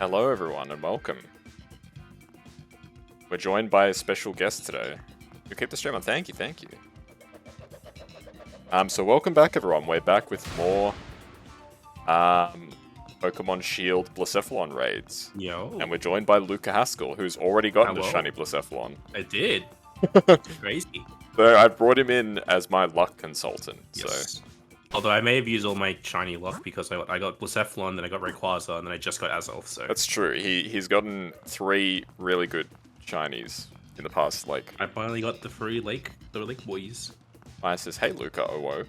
Hello everyone and welcome. We're joined by a special guest today. You keep the stream on. Thank you. So welcome back everyone. We're back with more Pokemon Shield Blacephalon raids. Yo. And we're joined by Luca Haskell, who's already gotten the Hello. shiny Blacephalon. I did. Crazy. So I brought him in as my luck consultant. Yes. So Although I may have used all my shiny luck because I got Blacephalon, then I got Rayquaza, and then I just got Azelf. So that's true. He's gotten 3 really good shinies in the past. Like I finally got the lake boys. I says, "Hey Luca, oh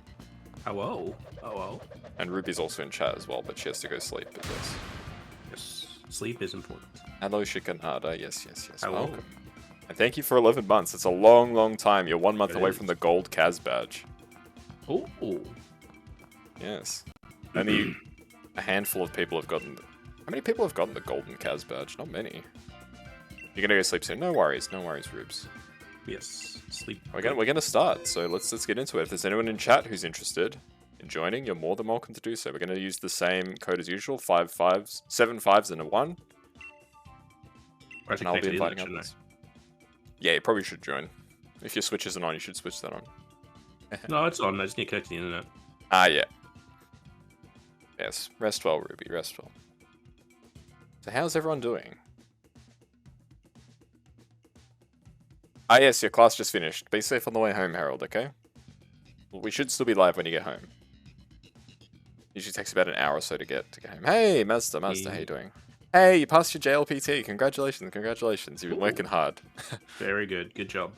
Oh. and Ruby's also in chat as well, but she has to go sleep. But yes. Yes. Sleep is important. Hello Shikanada. Yes. Hello. Welcome. And thank you for 11 months. It's a long time. You're 1 month away from the gold Kaz badge. Oh. Yes. Only a handful of people have gotten... How many people have gotten the golden Kaz badge? Not many. You're gonna go sleep soon? No worries, Rubes. Yes. Sleep. We're gonna start, so let's get into it. If there's anyone in chat who's interested in joining, you're more than welcome to do so. We're gonna use the same code as usual, 7 5s and a 1. And I'll be inviting others. Yeah, you probably should join. If your Switch isn't on, you should switch that on. No, it's on. I just need to connect to the internet. Ah, yeah. Yes, rest well, Ruby, rest well. So how's everyone doing? Ah, yes, your class just finished. Be safe on the way home, Harold, okay? Well, we should still be live when you get home. Usually takes about an hour or so to get home. Hey, Mazda, how you doing? Hey, you passed your JLPT. Congratulations. You've been working hard. Very good. Good job.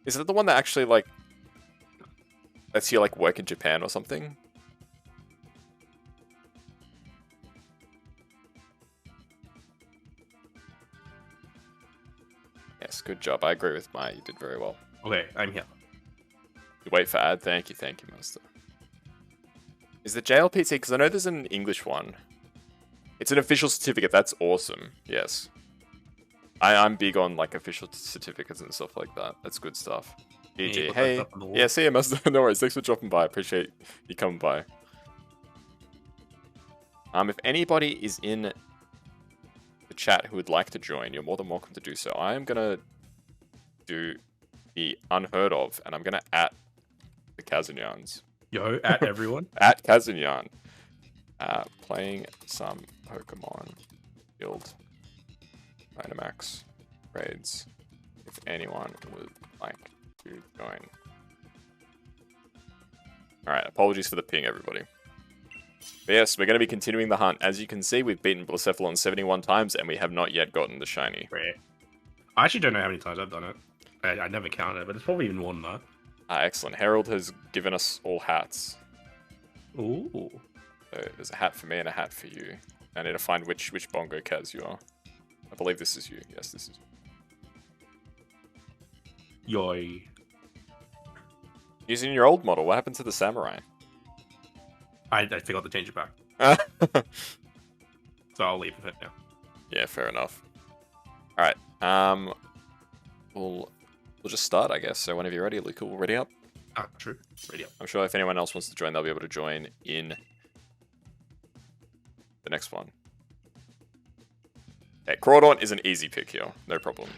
Is it the one that actually, like, lets you, like, work in Japan or something? Yes, good job. I agree with Maya. You did very well. Okay, I'm here. You wait for ad. Thank you, Master. Is the JLPT, because I know there's an English one. It's an official certificate. That's awesome. Yes. I'm big on, like, official certificates and stuff like that. That's good stuff. GG. Yeah, hey. Yeah, see you, Master. No worries. Thanks for dropping by. Appreciate you coming by. If anybody is in the chat who would like to join, you're more than welcome to do so. I am going to do the unheard of, and I'm going to @ the Kazunyans. Yo, at everyone. @ Kazunyan. Playing some Pokemon Guild Dynamax raids. If anyone would like to join. Alright, apologies for the ping, everybody. But yes, we're going to be continuing the hunt. As you can see, we've beaten Blacephalon 71 times, and we have not yet gotten the shiny. Rare. I actually don't know how many times I've done it. I never counted, but it's probably even more than that. Excellent. Harold has given us all hats. Ooh. So there's a hat for me and a hat for you. I need to find which Bongo Kaz you are. I believe this is you. Yes, this is you. Yoy. Using your old model, what happened to the samurai? I forgot to change it back. So I'll leave it now. Yeah, fair enough. Alright, we'll just start, I guess. So whenever you're ready, Luca, we'll ready up. Ah, true. Ready up. I'm sure if anyone else wants to join, they'll be able to join in the next one. Okay, Crawdaunt is an easy pick here. No problem.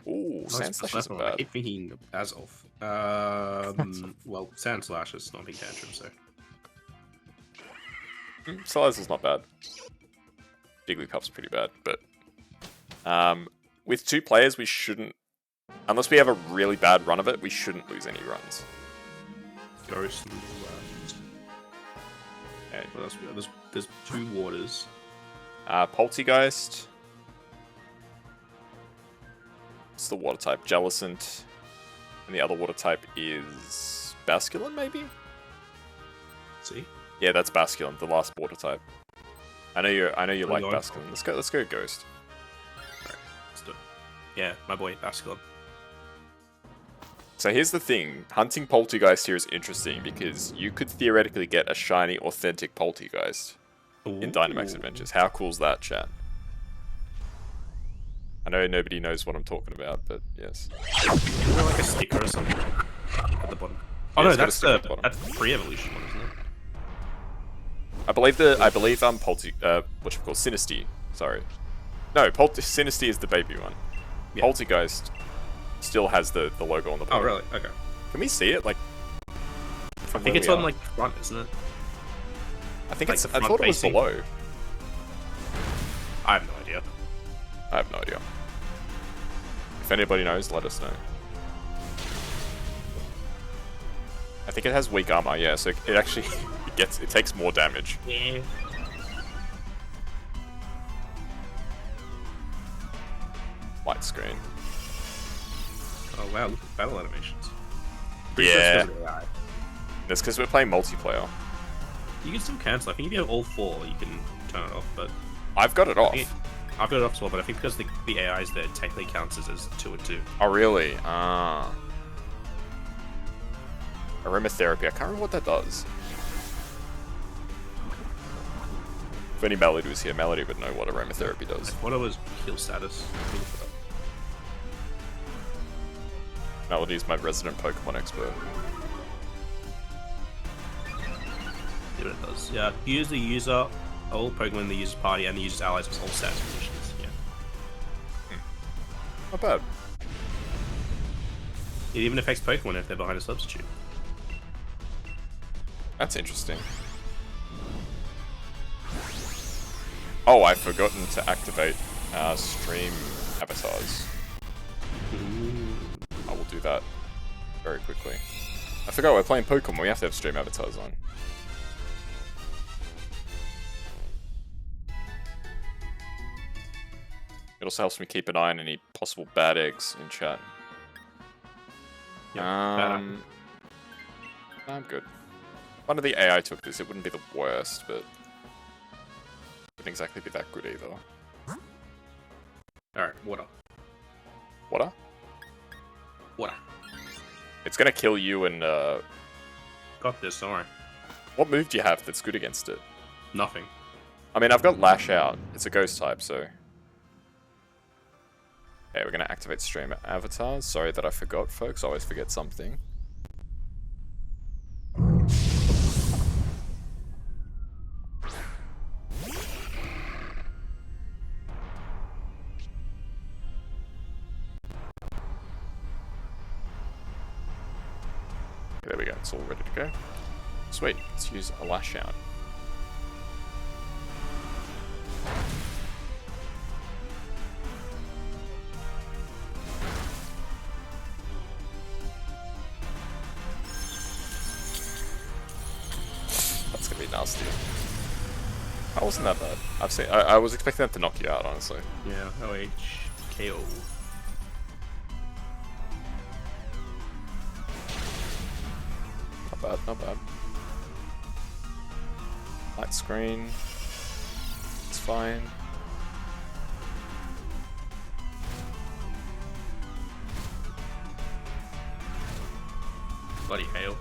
Ooh, Sandslash isn't bad. I keep thinking Azelf. Well, Sandslash is Stomping Tantrum, so. Size is not bad. Jigglypuff's pretty bad, but with 2 players, we shouldn't, unless we have a really bad run of it, we shouldn't lose any runs. Ghost and okay, what else we got? There's 2 waters. Poltegeist. It's the water type, Jellicent, and the other water type is Basculin, maybe? See? Yeah, that's Basculin, the last water type. I know you like going? Basculin. Let's go Ghost. Alright, let's do it. Yeah, my boy Basculin. So here's the thing, hunting Poltegeist here is interesting because you could theoretically get a shiny authentic Poltegeist in Dynamax Adventures. How cool is that, chat? I know nobody knows what I'm talking about, but yes. Is there like a sticker or something at the bottom? Oh Yeah, no, it's got a sticker at the bottom. that's the pre-evolution one, isn't it? I believe what you call Sinisty. Sorry. No, Sinisty is the baby one. Yeah. Poltergeist still has the logo on the bottom. Oh, really? Okay. Can we see it? Like, I think it's on like the front, isn't it? I think like it's. I thought it was facing? below. I have no idea. I have no idea. If anybody knows, let us know. I think it has weak armor. Yeah, so it actually it takes more damage. Yeah. Light screen. Oh wow, look at battle animations. Yeah. That's because we're playing multiplayer. You can still cancel. I think if you have all 4, you can turn it off. But I've got it off. I've got it off as well. But I think because the AIs there technically counts as 2 and 2. Oh really? Aromatherapy. I can't remember what that does. If any Melody was here, Melody would know what aromatherapy does. I thought it was heal status. Melody's my resident Pokemon expert. See what it does. Yeah, use the user, all Pokemon in the user's party, and the user's allies with all status conditions. Yeah. Not bad. It even affects Pokemon if they're behind a substitute. That's interesting. Oh, I've forgotten to activate our stream avatars. I will do that very quickly. I forgot we're playing Pokemon, we have to have stream avatars on. It also helps me keep an eye on any possible bad eggs in chat. Yeah, I'm good. If one of the AI took this, it wouldn't be the worst, but wouldn't exactly be that good either. Alright, water. Water? Water. It's gonna kill you and Got this, don't worry. what move do you have that's good against it? Nothing. I mean, I've got Lash Out. It's a ghost type, so... Okay, we're gonna activate stream avatars. Sorry that I forgot, folks. I always forget something. Okay, there we go. It's all ready to go. Sweet. Let's use a Lash Out. That's gonna be nasty. That wasn't that bad. I was expecting that to knock you out, honestly. Yeah, OH, KO. Not bad, not bad. Light screen. It's fine. Bloody hail.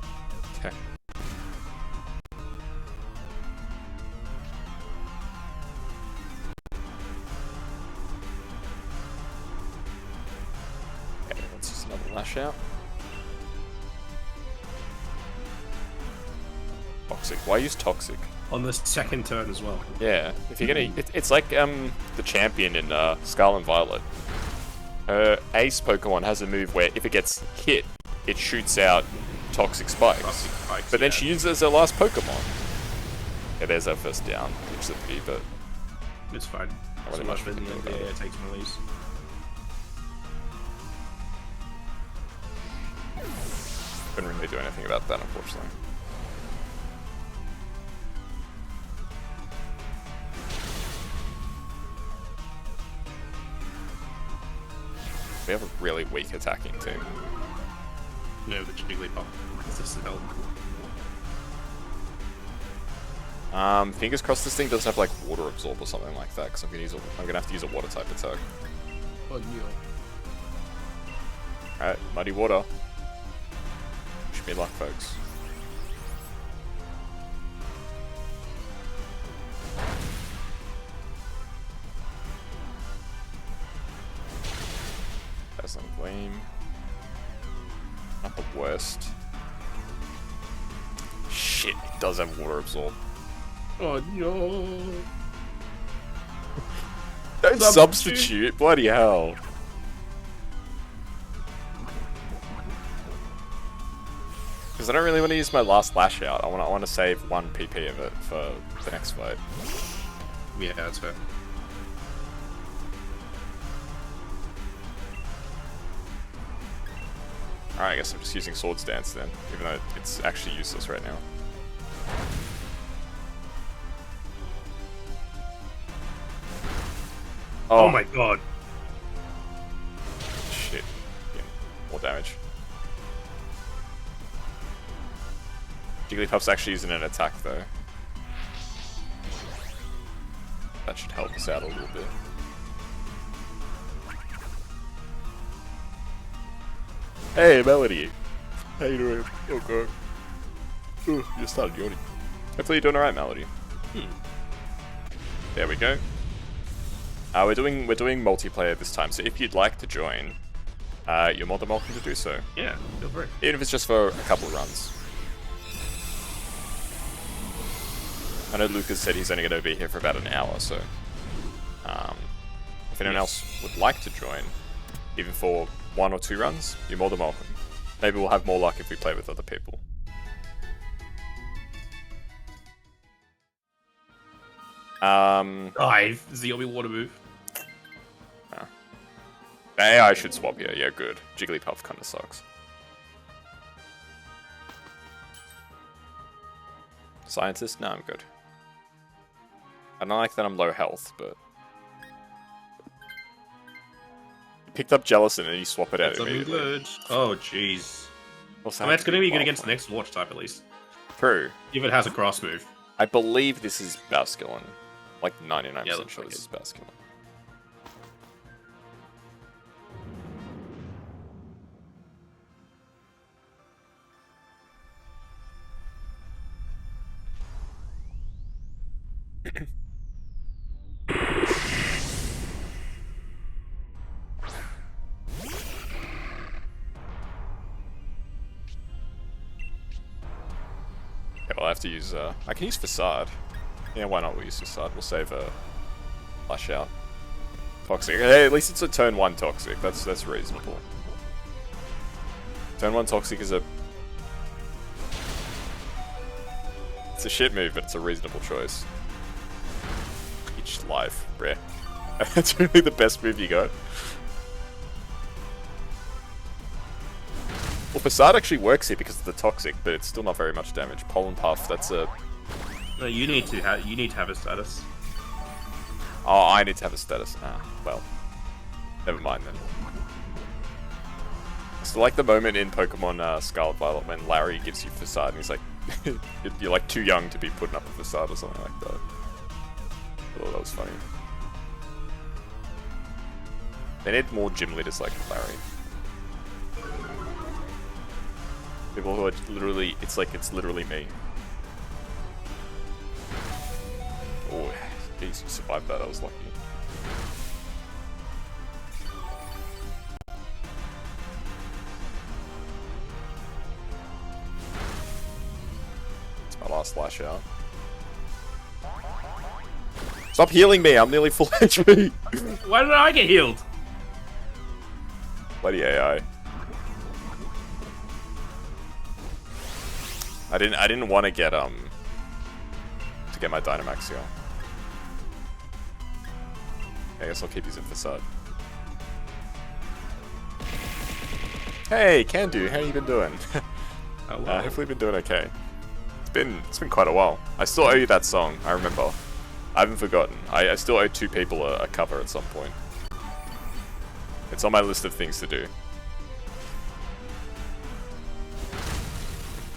Okay. Okay, let's use another Lash Out. Toxic. Why use Toxic? On the second turn as well. Yeah, if you're gonna, it's like the champion in Scarlet and Violet. Her ace Pokemon has a move where if it gets hit, it shoots out toxic spikes. But then she uses it as her last Pokemon. Yeah, there's our first down, which is a pity, but It's fine. Not So really much much better we than can the do about it takes release. couldn't really do anything about that, unfortunately. We have a really weak attacking team. No, the Jigglypuff. This is help. Fingers crossed this thing doesn't have like water absorb or something like that, because I'm gonna have to use a water type attack. Oh, no. Alright, muddy water. Wish me luck, folks. Dazzling Gleam. Not the worst. Shit, it does have water absorb. Oh no. Don't substitute. Bloody hell. Because I don't really want to use my last lash out. I want to save 1 PP of it for the next fight. Yeah, that's fair. Alright, I guess I'm just using Swords Dance then, even though it's actually useless right now. Oh my god. Shit. Yeah, more damage. Jigglypuff's actually using an attack though. That should help us out a little bit. Hey, Melody. How you doing? Oh god. Ooh, you just started yawning. Hopefully you're doing alright, Melody. There we go. We're doing multiplayer this time, so if you'd like to join, you're more than welcome to do so. Yeah, feel free. Even if it's just for a couple of runs. I know Lucas said he's only going to be here for about an hour, so if anyone else would like to join, even for 1 or 2 runs, you're more than welcome. Maybe we'll have more luck if we play with other people. Dive is the only water move. AI should swap here. Yeah, good. Jigglypuff kind of sucks. Scientist? No, I'm good. I don't like that I'm low health, but... You picked up Jellicent and you swap it out That's immediately. good. Oh, jeez. Also, I mean, it's going to be good against the next Watch type, at least. True. If it has a cross move. I believe this is Basculin. Like 99% Yeah, sure like this is Basculin. Okay, well I have to use, I can use Facade. Yeah, why not? We'll use Facade. We'll save a Flash out. Toxic. Hey, at least it's a turn 1 Toxic. That's reasonable. Turn 1 Toxic is it's a shit move, but it's a reasonable choice. Each life, bruh. That's really the best move you got. Well, Facade actually works here because of the Toxic, but it's still not very much damage. Pollen Puff, that's a... No, you need to have a status. Oh, I need to have a status. Ah, well. Never mind then. I still like the moment in Pokemon Scarlet Violet when Larry gives you Facade and he's like, you're like too young to be putting up a Facade or something like that. I thought that was funny. They need more gym leaders like Larry. People who are literally, it's literally me. Oh, geez, you survived that, I was lucky. It's my last lash out. Stop healing me, I'm nearly full HP! Why did I get healed? Bloody AI. I didn't want to get my Dynamax here. I guess I'll keep using Facade. Hey, Can Do, how you been doing? Oh, wow. Hopefully you've been doing okay. It's been quite a while. I still owe you that song, I remember. I haven't forgotten. I still owe 2 people a cover at some point. It's on my list of things to do.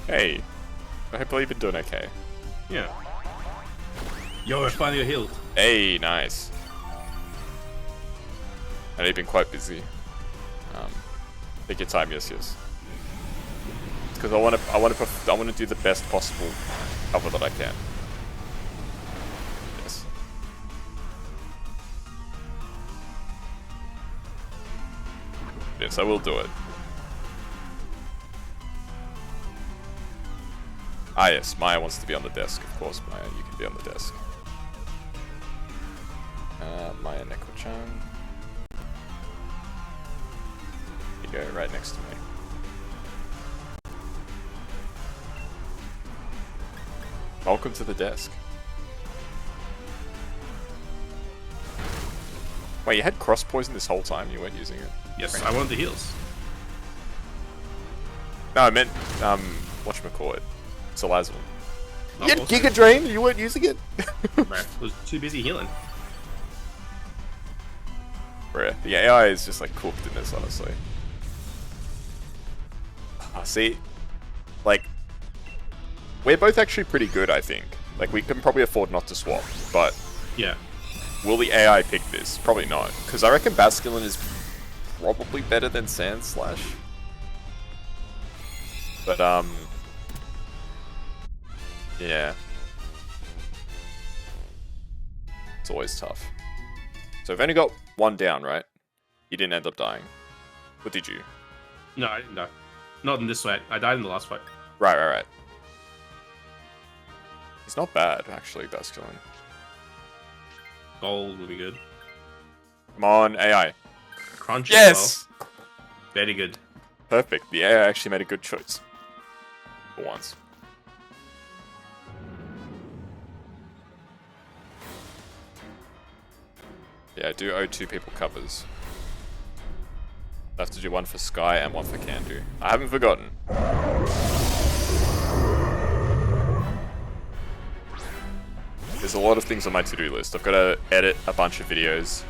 Hey, hopefully you've been doing okay. Yeah. Yo, I finally got healed. Hey, nice. I know you've been quite busy. Take your time, yes. Because I want to do the best possible cover that I can. Yes. Yes, I will do it. Ah, yes, Maya wants to be on the desk. Of course, Maya, you can be on the desk. Maya Neko-chan. You go right next to me. Welcome to the desk. Wait, you had cross poison this whole time? You weren't using it? Yes, I wanted the heals. No, I meant, whatchamacallit. Salazar. You had Also- Giga Drain? You weren't using it? I was too busy healing. Bruh, the AI is just like cooked in this, honestly. See, like, we're both actually pretty good, I think. Like, we can probably afford not to swap, but Yeah. will the AI pick this? Probably not, because I reckon Basculin is probably better than Sand Slash. But, yeah. It's always tough. So I've only got one down, right? You didn't end up dying. Or did you? No, I didn't die. Not in this fight. I died in the last fight. Right. He's not bad, actually, Basculin. Gold will be good. Come on, AI. Crunch Yes! as well. Very good. Perfect. The AI actually made a good choice. For once. Yeah, I do owe 2 people covers. I have to do one for Sky and one for Kandu. I haven't forgotten. There's a lot of things on my to-do list. I've got to edit a bunch of videos.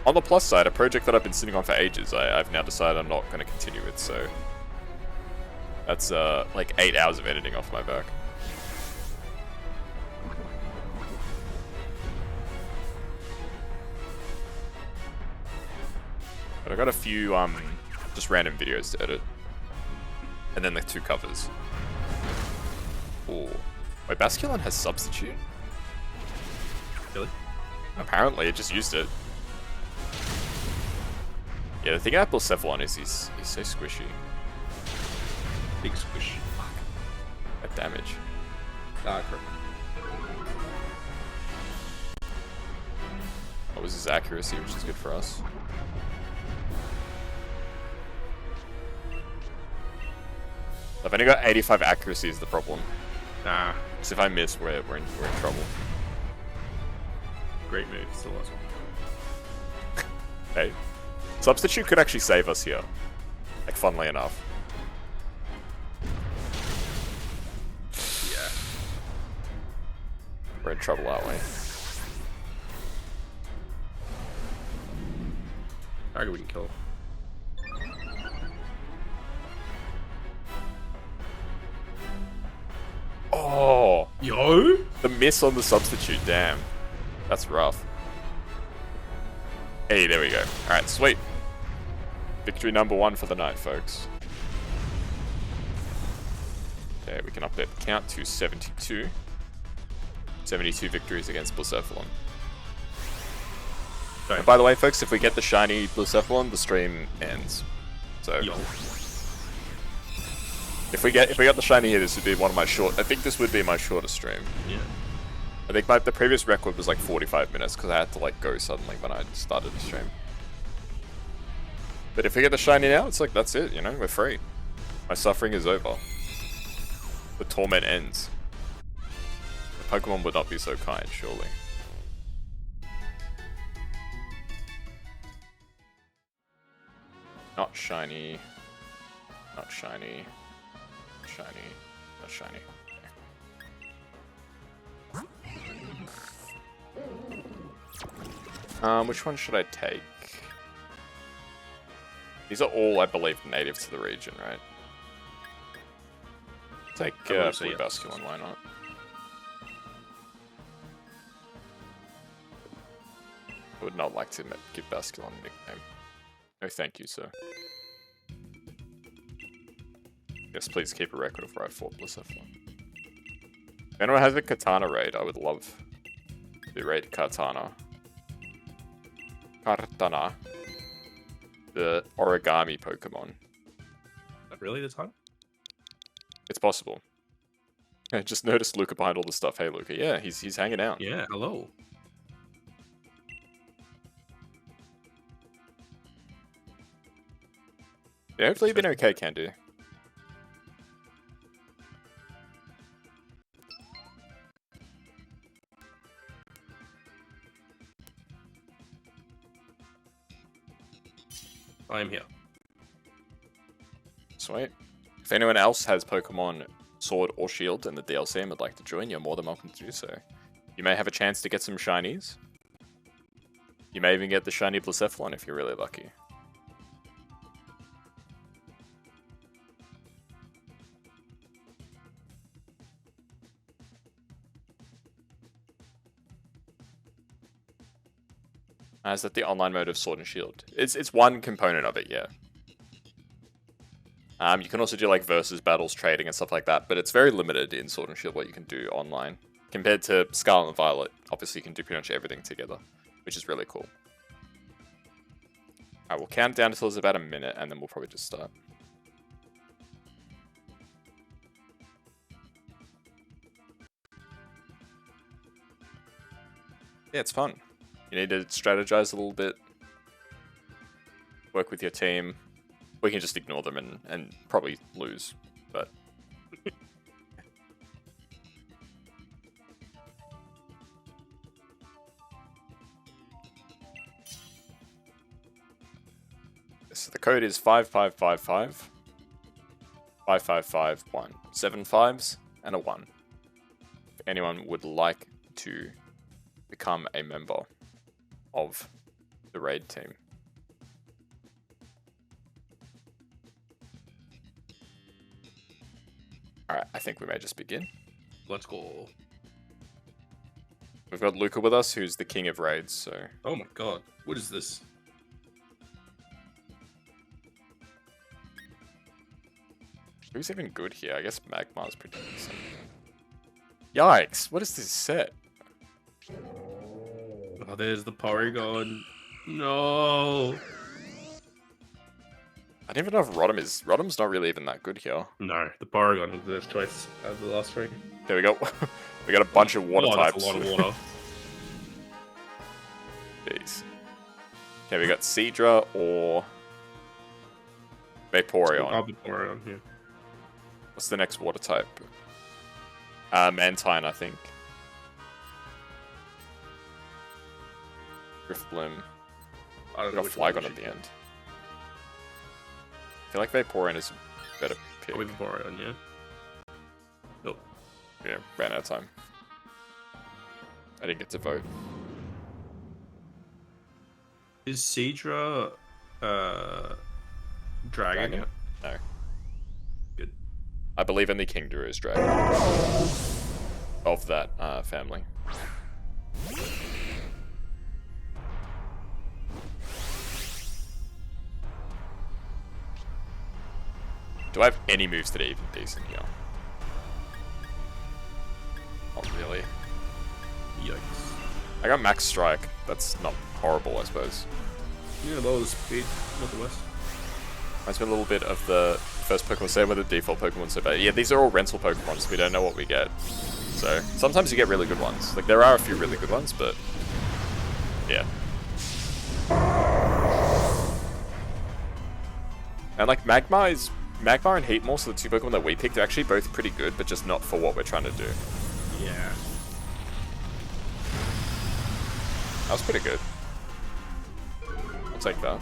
On the plus side, a project that I've been sitting on for ages, I've now decided I'm not going to continue with, so... That's like 8 hours of editing off my back. But I got a few just random videos to edit. And then the 2 covers. Ooh. Wait, Basculin has substitute? Really? Apparently, it just used it. Yeah, the thing about Blacephalon is he's so squishy. Big squish. That damage. Correct. That was his accuracy, which is good for us. I've only got 85 accuracy is the problem. Nah. So if I miss, we're in trouble. Great move. Still awesome. Hey. Substitute could actually save us here. Like, funnily enough. Yeah. We're in trouble, aren't we? I reckon we can kill him. Oh! Yo! The miss on the substitute, damn. That's rough. Hey, there we go. Alright, sweet. Victory number 1 for the night, folks. Okay, we can update the count to 72. 72 victories against Blacephalon. And by the way, folks, if we get the shiny Blacephalon, the stream ends. So, Yo. if we got the shiny here, this would be one of my I think this would be my shortest stream. Yeah. I think the previous record was like 45 minutes because I had to like go suddenly when I started the stream. But if we get the shiny now, it's like, that's it, you know, we're free. My suffering is over. The torment ends. The Pokemon would not be so kind, surely. Not shiny. Not shiny. Shiny. Not shiny. Which one should I take? These are all, I believe, native to the region, right? Take Blue Basculin, why not? I would not like to give Basculin a nickname. No thank you, sir. Yes, please keep a record of where I fought Blacephalon. If anyone has a Katana raid, I would love to raid Katana. Kartana. The origami Pokemon. Really this time? It's possible. I just noticed Luca behind all the stuff. Hey, Luca. Yeah, he's hanging out. Yeah, hello. Yeah, hopefully you've been okay, Candu. I am here. Sweet. If anyone else has Pokemon Sword or Shield in the DLC and would like to join, you're more than welcome to do so. You may have a chance to get some shinies. You may even get the shiny Blacephalon if you're really lucky. Is that the online mode of Sword and Shield? It's one component of it, yeah. You can also do like versus battles, trading, and stuff like that, but it's very limited in Sword and Shield what you can do online. Compared to Scarlet and Violet, obviously you can do pretty much everything together, which is really cool. Alright, we'll count down until it's about a minute, and then we'll probably just start. Yeah, it's fun. You need to strategize a little bit, work with your team. We can just ignore them and probably lose, but... So the code is 5555 5551. 7 5s and a 1. If anyone would like to become a member of the raid team. Alright, I think we may just begin. Let's go. We've got Luca with us, who's the king of raids, so... Oh my god, what is this? Who's even good here? I guess Magmar's pretty decent. Yikes, what is this set? Oh, there's the Porygon. No. I don't even know if Rodham is... Rodham's not really even that good here. No, the Porygon was the best choice out of the last three. There we go. We got a bunch of water types. That's a lot of water. Jeez. Okay, we got Seadra or Vaporeon. Vaporeon, yeah. What's the next water type? Mantine, I think. Riftbloom. I don't know. Got Flygon at the end. I feel like Vaporeon is a better pick. Probably Vaporeon, yeah. Nope. Yeah, ran out of time. I didn't get to vote. Is Seadra Dragon? No. Good. I believe only Kingdra is Dragon. Of that family. Do I have any moves that are even decent here? Not really. Yikes. I got Max Strike. That's not horrible, I suppose. Yeah, lower the speed, not the worst. Reminds me a little bit of the first Pokemon set where the default Pokemon so bad. Yeah, these are all rental Pokemon, so we don't know what we get. So, sometimes you get really good ones. Like, there are a few really good ones, but... yeah. And, like, Magmar and Heatmore, so the two Pokemon that we picked, are actually both pretty good, but just not for what we're trying to do. Yeah. That was pretty good. I'll take that.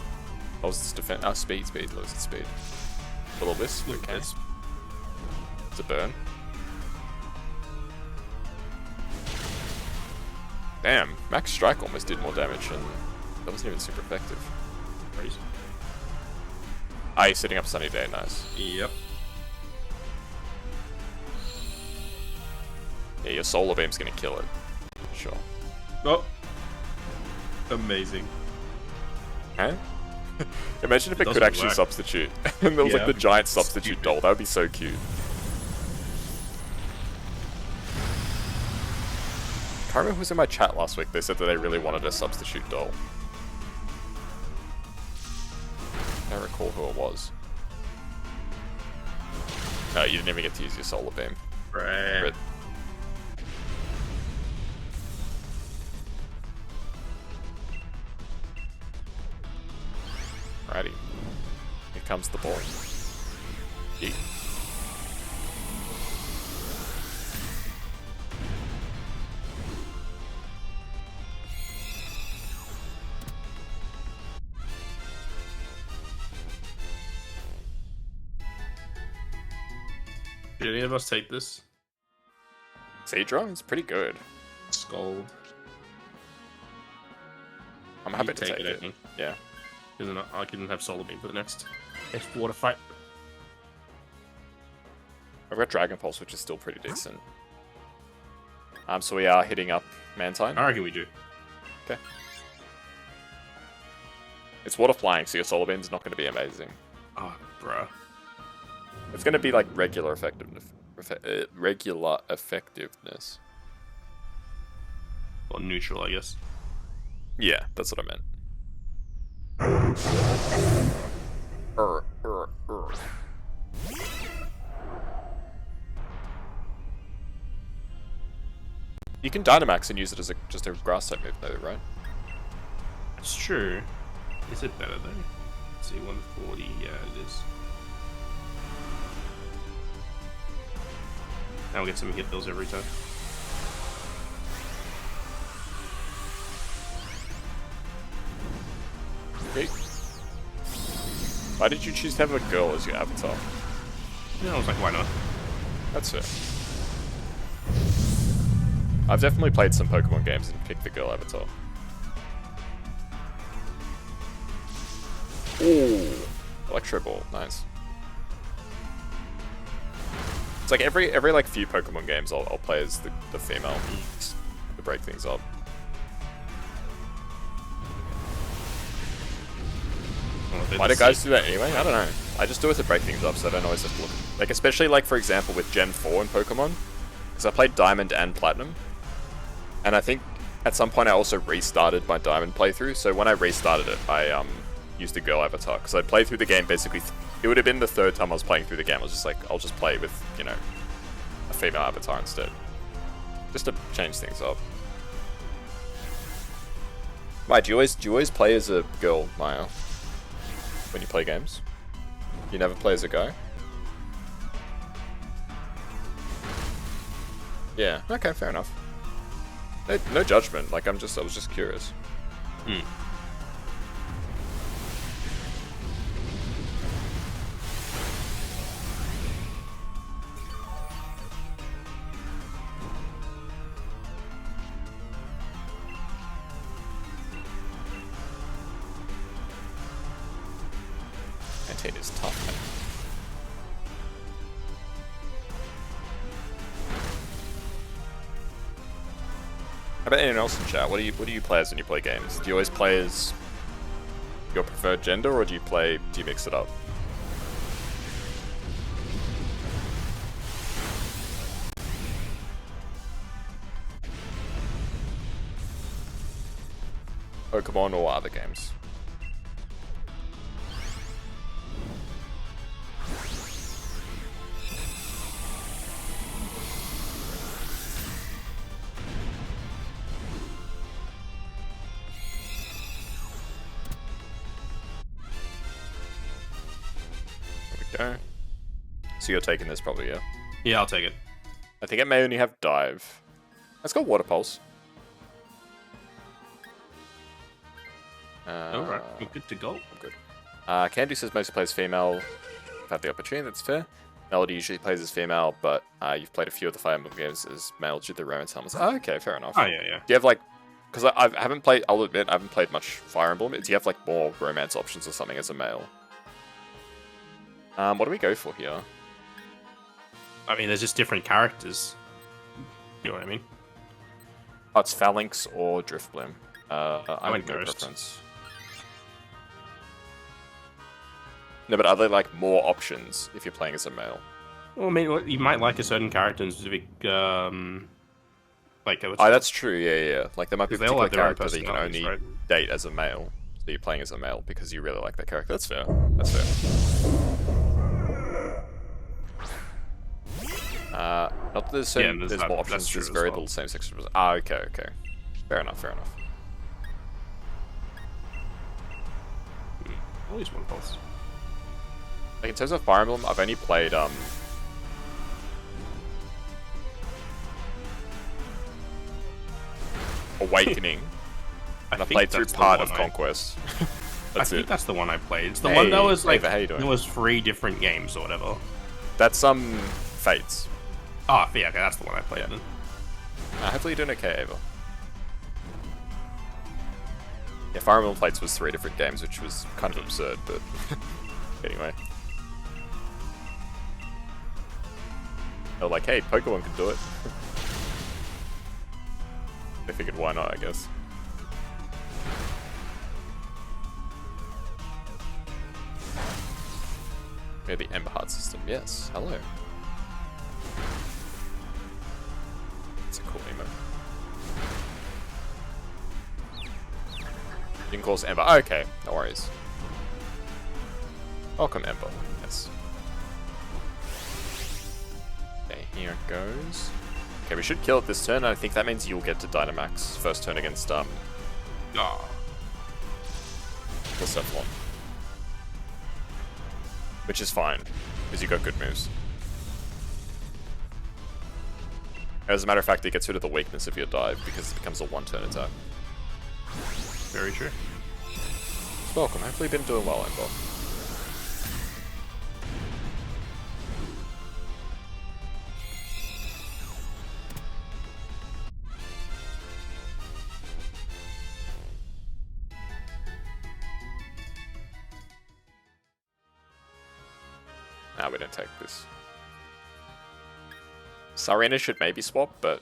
What was this defense? Oh, speed, lowers the speed. A little bit, okay. It's a burn. Damn, Max Strike almost did more damage, and that wasn't even super effective. Crazy. Ah, he's setting up Sunny Day, nice. Yep. Yeah, your Solar Beam's gonna kill it. Sure. Oh. Amazing. Huh? Imagine if it could actually substitute. And there was like the giant substitute doll. That would be so cute. I can't remember who was in my chat last week. They said that they really wanted a substitute doll. I don't recall who it was. No, you didn't even get to use your Solar Beam. Right. Crit. Alrighty. Here comes the ball. Yeet. Did any of us take this? Seadra is pretty good. Scold. I'm happy to take it. I think. Yeah. Because I can have Solar Beam for the next F-Water fight. I've got Dragon Pulse, which is still pretty decent. So we are hitting up Mantine. I reckon we do. Okay. It's water flying, so your Solar Beam's not going to be amazing. Oh, bruh. It's going to be like regular effectiveness. Regular effectiveness. Or neutral, I guess. Yeah, that's what I meant. You can Dynamax and use it as just a grass type move though, right? It's true. Is it better though? Let's see, 140, yeah it is. Now we'll get some hit bills every time. Great. Why did you choose to have a girl as your avatar? Yeah, I was like, why not? That's it. I've definitely played some Pokemon games and picked the girl avatar. Ooh. Electro Ball, nice. It's like every like few Pokemon games I'll play as the female to break things up. Why do guys do that anyway? I don't know. I just do it to break things up, so I don't always have to look. Like, especially like, for example, with Gen 4 in Pokemon, because I played Diamond and Platinum, and I think at some point I also restarted my Diamond playthrough, so when I restarted it, I used a girl avatar, because I'd played through the game basically, it would have been the third time I was playing through the game. I was just like, I'll just play with, you know, a female avatar instead. Just to change things up. Why, do you always play as a girl, Maya? When you play games? You never play as a guy? Yeah, okay, fair enough. No judgment, like I was just curious. Is tough, man. How about anyone else in chat? What do you play as when you play games? Do you always play as your preferred gender, or do you mix it up? Pokemon or other games? Go. So you're taking this probably, yeah? Yeah, I'll take it. I think it may only have Dive. Let's go Water Pulse. Alright, we're good to go. I'm good. Candy says mostly plays female. I've had the opportunity, that's fair. Melody usually plays as female, but you've played a few of the Fire Emblem games as male due to the romance elements. Oh, okay, fair enough. Oh, yeah. Do you have like... Because I haven't played... I'll admit, I haven't played much Fire Emblem. Do you have like more romance options or something as a male? What do we go for here? I mean, there's just different characters. You know what I mean? Oh, it's Phalanx or Driftbloom. I went have no Ghost. preference. No, but are there like more options if you're playing as a male? Well, I mean, you might like a certain character in specific, like... Oh, that's true, yeah. Like, there might be a Because they all particular have their own character that you can only personalities, date as a male. So you're playing as a male because you really like that character. That's fair. That's fair. Not that there's, Yeah, there's that- more that's options, true there's as very well. little same sex. Ah, okay, okay. Fair enough, fair enough. Always one pulse. Like, in terms of Fire Emblem, I've only played, Awakening, and I played through part of Conquest. I think that's the one I played. It's the Hey, one that was like, Ava, how you doing? there was 3 different games or whatever. That's, Fates. Oh, yeah, okay, that's the one I played Yeah. then. Hopefully you're doing okay, Ava. Yeah, Fire Emblem Fates was 3 different games, which was kind of absurd, but anyway. They're like, hey, Pokemon can do it. They figured, why not, I guess. Yeah, the Ember Heart system, yes, hello. It's a cool emo. You can call us Ember. Oh, okay, no worries. Welcome, Ember. Yes. Okay, here it goes. Okay, we should kill it this turn. I think that means you'll get to Dynamax first turn against Blacephalon. Which is fine, because you got good moves. As a matter of fact, it gets rid of the weakness of your dive because it becomes a 1-turn attack. Very true. Welcome. Hopefully you've been doing well, Ember. Nah, we don't take this. Sarena should maybe swap, but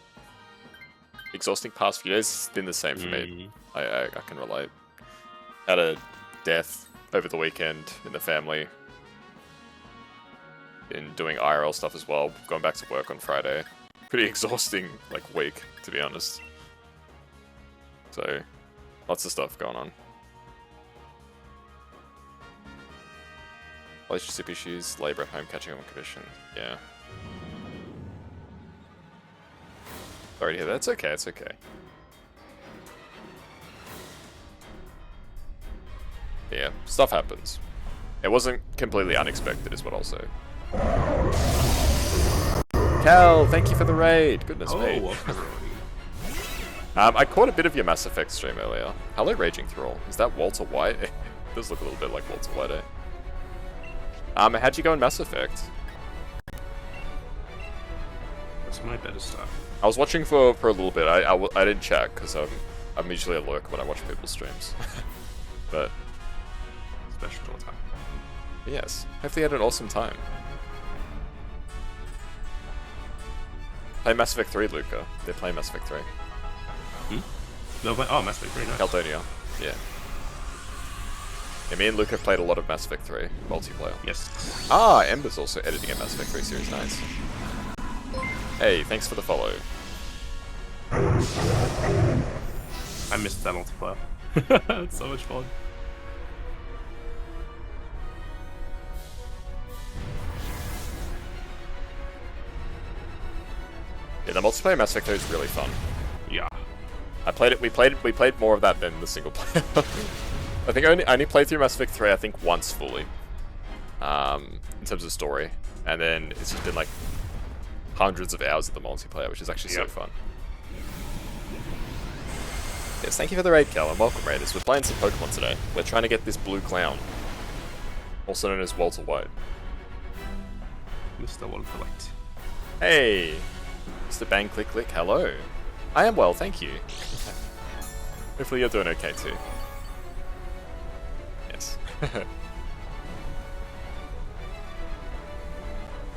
exhausting past few days has been the same for me. I can relate. Had a death over the weekend in the family. Been doing IRL stuff as well, going back to work on Friday. Pretty exhausting, like, week, to be honest. So, lots of stuff going on. Relationship issues, labor at home, catching up on commission. Yeah. Sorry to hear that. It's okay, it's okay. Yeah, stuff happens. It wasn't completely unexpected, is what I'll say. Cal, thank you for the raid. Goodness me. I caught a bit of your Mass Effect stream earlier. Hello, Raging Thrall. Is that Walter White? It does look a little bit like Walter White, eh? How'd you go in Mass Effect? That's my better stuff. I was watching for a little bit. I didn't check because I'm usually a lurk when I watch people's streams. But Special time. yes, hopefully you had an awesome time. Play Mass Effect 3, Luca. They're playing Mass Effect 3. No, but oh, Mass Effect 3, nice. Caldonia. Yeah. Yeah, me and Luca played a lot of Mass Effect 3 multiplayer. Yes. Ah, Ember's also editing a Mass Effect 3 series. Nice. Hey, thanks for the follow. I missed that multiplayer. It's so much fun. Yeah, the multiplayer Mass Effect 3 is really fun. Yeah. I played it. We played more of that than the single player. I think I only played through Mass Effect 3. I think once fully, in terms of story, and then it's just been like hundreds of hours of the multiplayer, which is actually so fun. Yes, thank you for the raid, Cal, and welcome, Raiders. We're playing some Pokemon today. We're trying to get this blue clown, also known as Walter White. Mr. Walter White. Hey, Mr. Bang Click Click. Hello. I am well, thank you. Hopefully you're doing okay too. Yes.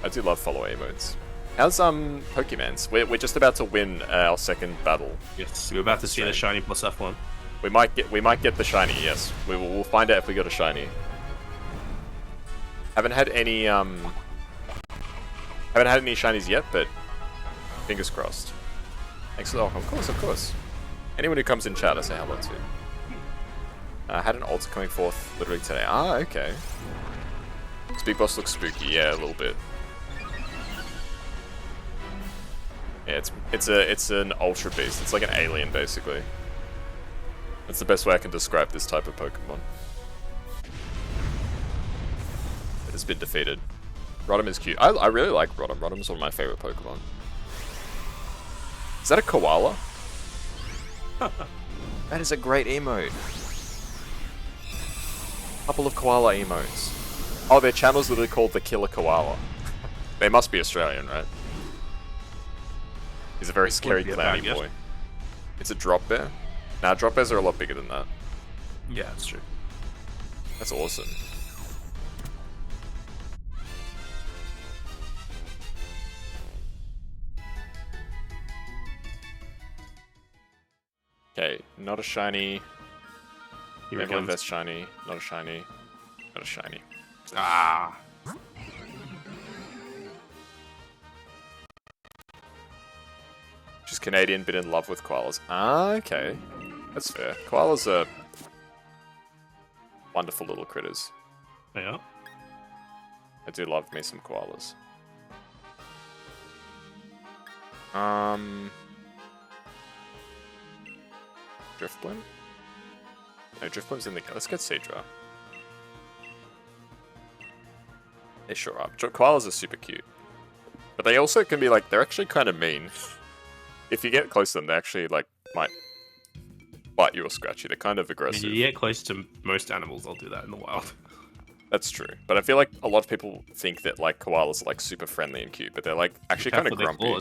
I do love follow emotes. How's Pokemans? We're just about to win our second battle. Yes, we're about to see the shiny Blacephalon. We might get the shiny. Yes, we'll find out if we got a shiny. Haven't had any shinies yet, but fingers crossed. Thanks for the welcome. Of course. Anyone who comes in chat, I say hello to. I had an altar coming forth literally today. Ah, okay. This big boss looks spooky. Yeah, a little bit. Yeah, it's an ultra beast. It's like an alien basically. That's the best way I can describe this type of Pokemon. It has been defeated. Rotom is cute. I really like Rotom. Rotom is one of my favorite Pokemon. Is that a koala? That is a great emote. Couple of koala emotes. Oh, their channel's literally called the Killer Koala. They must be Australian, right? He's a very scary clowny boy. It's a drop bear? Nah, drop bears are a lot bigger than that. Yeah, that's true. That's awesome. Okay, not a shiny. Here it Never comes. that's shiny. Not a shiny. Not a shiny. Ah. She's Canadian, but in love with koalas. Ah, okay. That's fair. Koalas are wonderful little critters. Yeah. I do love me some koalas. Driftbloom? No, Driftbloom's in the... Let's get Seadra. They sure are. Koalas are super cute. But they also can be like... They're actually kind of mean. If you get close to them, they actually like might bite you or scratch you. They're kind of aggressive. If you get close to most animals, they'll do that in the wild. That's true. But I feel like a lot of people think that like koalas are like super friendly and cute, but they're like actually kind of grumpy.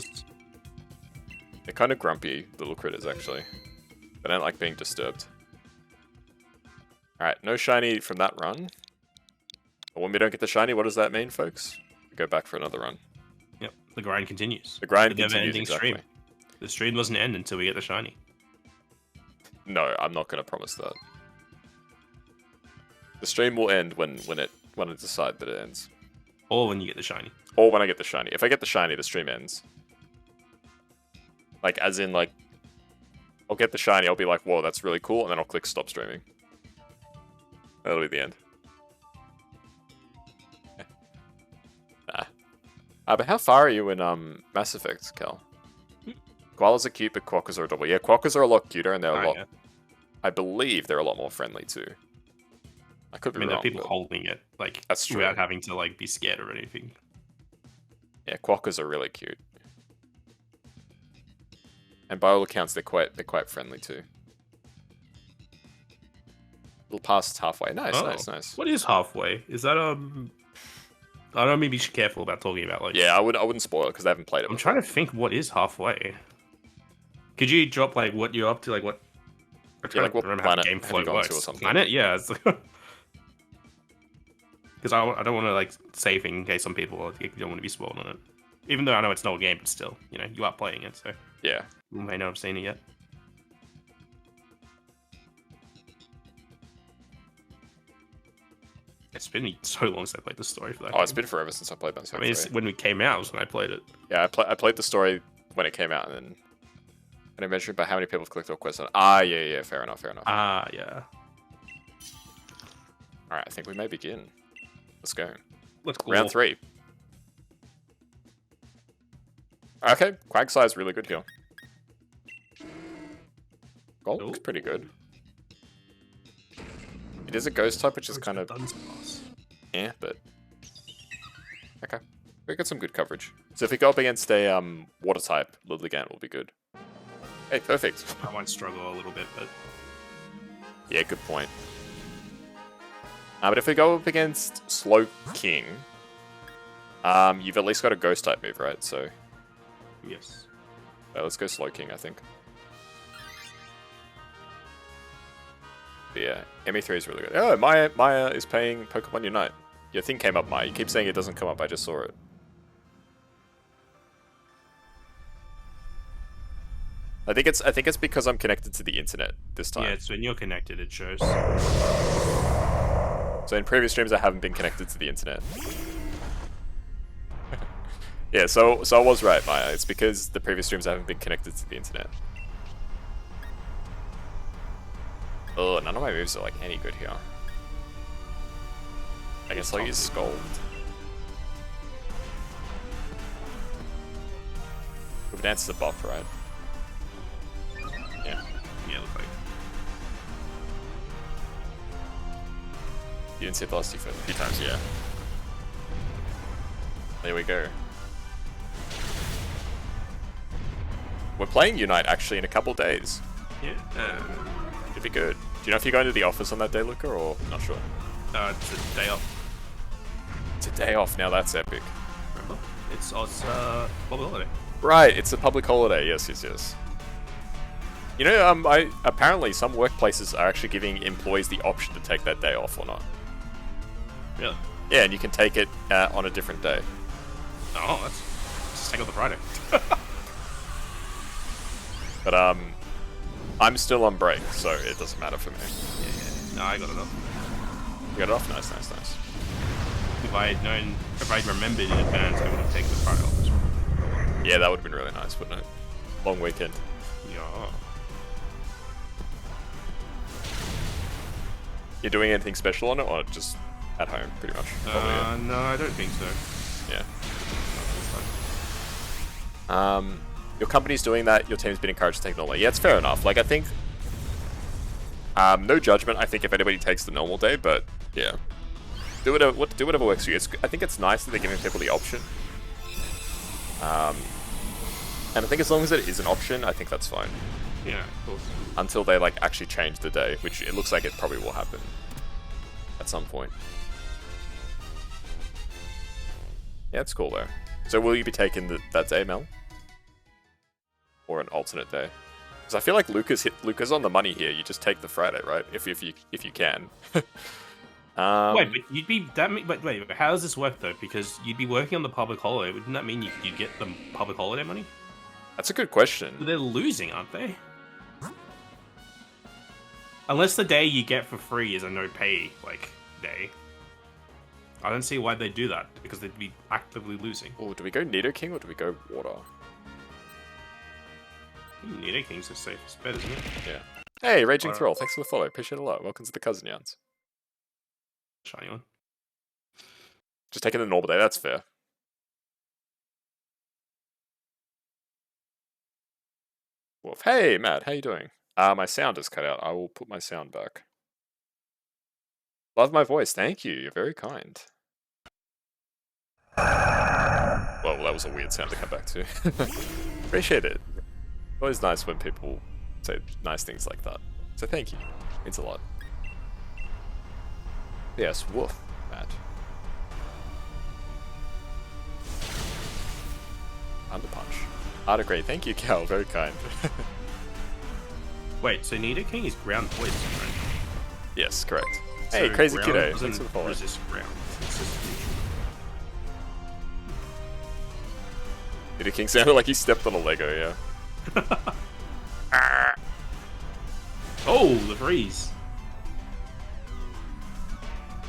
They're kind of grumpy little critters actually. They don't like being disturbed. Alright, no shiny from that run. But when we don't get the shiny, what does that mean, folks? We go back for another run. Yep, the grind continues. The grind The continues, never-ending exactly. stream. The stream doesn't end until we get the shiny. No, I'm not going to promise that. The stream will end when it decides that it ends. Or when you get the shiny. Or when I get the shiny. If I get the shiny, the stream ends. Like, as in, like, I'll get the shiny, I'll be like, whoa, that's really cool, and then I'll click stop streaming. That'll be the end. Nah. But how far are you in Mass Effect, Cal? Koalas are cute, but quokkas are adorable. Yeah, quokkas are a lot cuter, and they're a lot... Yeah. I believe they're a lot more friendly, too. I could be there wrong. are people but- holding it, like, That's true. without having to, like, be scared or anything. Yeah, quokkas are really cute. And by all accounts, they're quite friendly, too. We'll pass halfway. Nice, Oh. nice. What is halfway? Is that, I don't know, maybe be careful about talking about, like... Yeah, I wouldn't spoil it, because I haven't played it I'm before. trying to think what is halfway. Could you drop, like, what you're up to, like, what... I'm trying like, to what remember planet how game have flow you gone to works. or something? Planet? Yeah, it's... Because I don't want to, like, say things in case some people don't want to be spoiled on it. Even though I know it's not a game, but still, you know, you are playing it, so Yeah. you may not have seen it yet. It's been so long since I played the story for that Oh, it's game. been forever since I played Mass I Effect mean, it's, 3. when it came out was when I played it. Yeah, I played the story when it came out, and then... And I mentioned about how many people have clicked off quests on... Ah, yeah, fair enough. Ah, yeah. Alright, I think we may begin. Let's go. Let's go. Round 3. Okay, Quagsire really good here. Gold looks Ooh. pretty good. It is a ghost type, which is kind of... Dunsparce. Yeah, but... Okay. We got some good coverage. So if we go up against a water type, Lilligant will be good. Hey, perfect. I might struggle a little bit, but Yeah, good point. But if we go up against Slow King, you've at least got a ghost type move, right? So yes. let's go Slow King, I think. But yeah, ME3 is really good. Oh, Maya is paying Pokemon Unite. Your thing came up, Maya. You keep saying it doesn't come up. I just saw it. I think it's because I'm connected to the internet this time. Yeah, it's when you're connected, it shows. So in previous streams, I haven't been connected to the internet. Yeah, so I was right, Maya. It's because the previous streams I haven't been connected to the internet. Oh, none of my moves are like any good here. I guess I'll use Scold. Dance is a buff, right? Yeah. Yeah, looks like. You didn't see Velocity for a few times, yeah. There we go. We're playing Unite actually in a couple days. Yeah. It'd be good. Do you know if you're going to the office on that day, Luca, or not sure? It's a day off. It's a day off now. That's epic. Remember? It's public holiday. Right, it's a public holiday. Yes, yes, yes. You know, apparently some workplaces are actually giving employees the option to take that day off or not. Really? Yeah, and you can take it on a different day. Oh, that's just take off the Friday. But I'm still on break, so it doesn't matter for me. Yeah. No, I got it off. You got it off? Nice, nice, nice. If I'd remembered in advance, I would have taken the Friday off as well. Yeah, that would have been really nice, wouldn't it? Long weekend. Yeah. You're doing anything special on it, or just at home, pretty much? Probably, yeah. No, I don't think so. Yeah. No, Your company's doing that, your team's been encouraged to take normal. Yeah, it's fair enough. Like, I think... no judgment, I think, if anybody takes the normal day, but, yeah. Do whatever works for you. I think it's nice that they're giving people the option. And I think as long as it is an option, I think that's fine. Yeah, of course. Until they, like, actually change the day, which it looks like it probably will happen. At some point. Yeah, it's cool, though. So will you be taking that day, Mel? Or an alternate day? Because I feel like Luca's on the money here. You just take the Friday, right? If you can. Wait, but you'd be wait, how does this work though? Because you'd be working on the public holiday. Wouldn't that mean you'd get the public holiday money? That's a good question. But they're losing, aren't they? Unless the day you get for free is a no pay day. I don't see why they do that because they'd be actively losing. Oh, do we go Nidoking or do we go Water? Nidoking's the safest bet, isn't it? Yeah. Hey, Raging Thrall, thanks for the follow. Appreciate it a lot. Welcome to the Cousin Yans. Shiny one. Just taking the normal day, that's fair. Wolf. Hey, Matt, how you doing? My sound is cut out. I will put my sound back. Love my voice. Thank you. You're very kind. Well, that was a weird sound to come back to. Appreciate it. Always nice when people say nice things like that. So thank you. Means a lot. Yes, woof, Matt. Underpunch. Artigrade. Thank you, Cal. Very kind. Wait, so Nidoking is ground poison, right? Yes, correct. So hey, Crazy ground Kiddo. doesn't Thanks for the follow. resist ground. It's just neutral. Nidoking sounded like he stepped on a Lego, yeah. Oh, the freeze.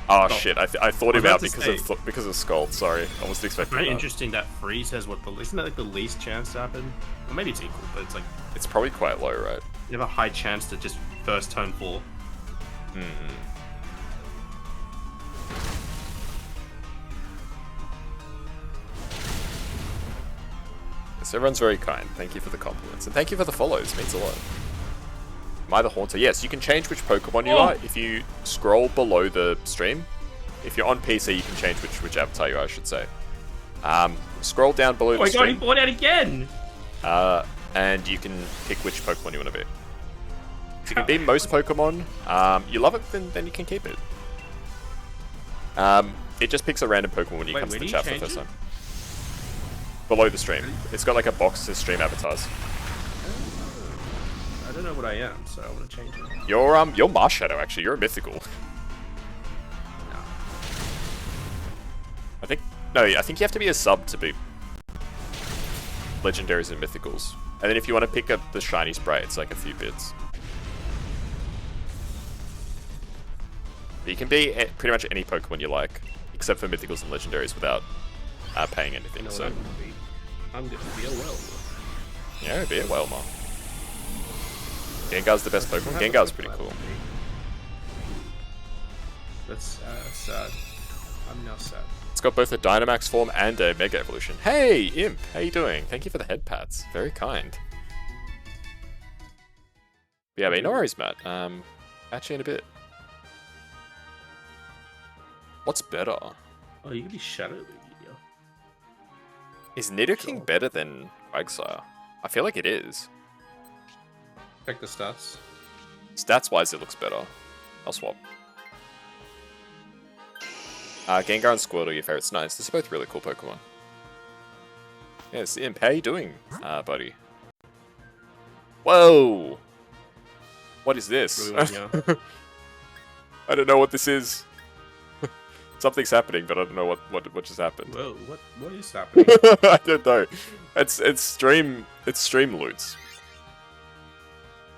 Oh shit! I thought him out to because of Scald. Sorry, I wasn't expecting Very that. interesting that freeze has isn't that like the least chance to happen? Or maybe it's equal, but it's like It's probably quite low, right? you have a high chance to just first turn fall. Yes, everyone's very kind. Thank you for the compliments and thank you for the follows. It means a lot. Am I the Haunter? Yes, you can change which Pokemon you are if you scroll below the stream. If you're on PC, you can change which avatar you are, I should say. Scroll down below the stream. Oh my god, he bought it again! And you can pick which Pokemon you want to be. If you can be most Pokemon, you love it, then you can keep it. It just picks a random Pokemon when you come to the chat for the first time. Below the stream. It's got like a box that says stream avatars. I don't know what I am, so I want to change it. You're Marshadow actually. You're a mythical. No. I think you have to be a sub to be legendaries and mythicals. And then if you want to pick up the shiny spray, it's like a few bits. But you can be pretty much any Pokemon you like, except for mythicals and legendaries without paying anything. You know So I'm gonna be a Whelm. yeah, be a Whelmer. Gengar's the best Pokemon. Gengar's pretty cool. That's sad. I'm now sad. It's got both a Dynamax form and a Mega Evolution. Hey, Imp! How you doing? Thank you for the head pats. Very kind. Yeah, but no worries, Matt. Catch you in a bit. What's better? Oh, you can be Shadow League, yeah. Is Nidoking better than Quagsire? I feel like it is. Check the stats. Stats-wise, it looks better. I'll swap. Gengar and Squirtle, your favorites. Nice. These are both really cool Pokemon. Yes, Imp, how you doing, buddy? Whoa! What is this? Really, yeah. I don't know what this is. Something's happening, but I don't know what just happened. Whoa, what is happening? I don't know. It's stream loots.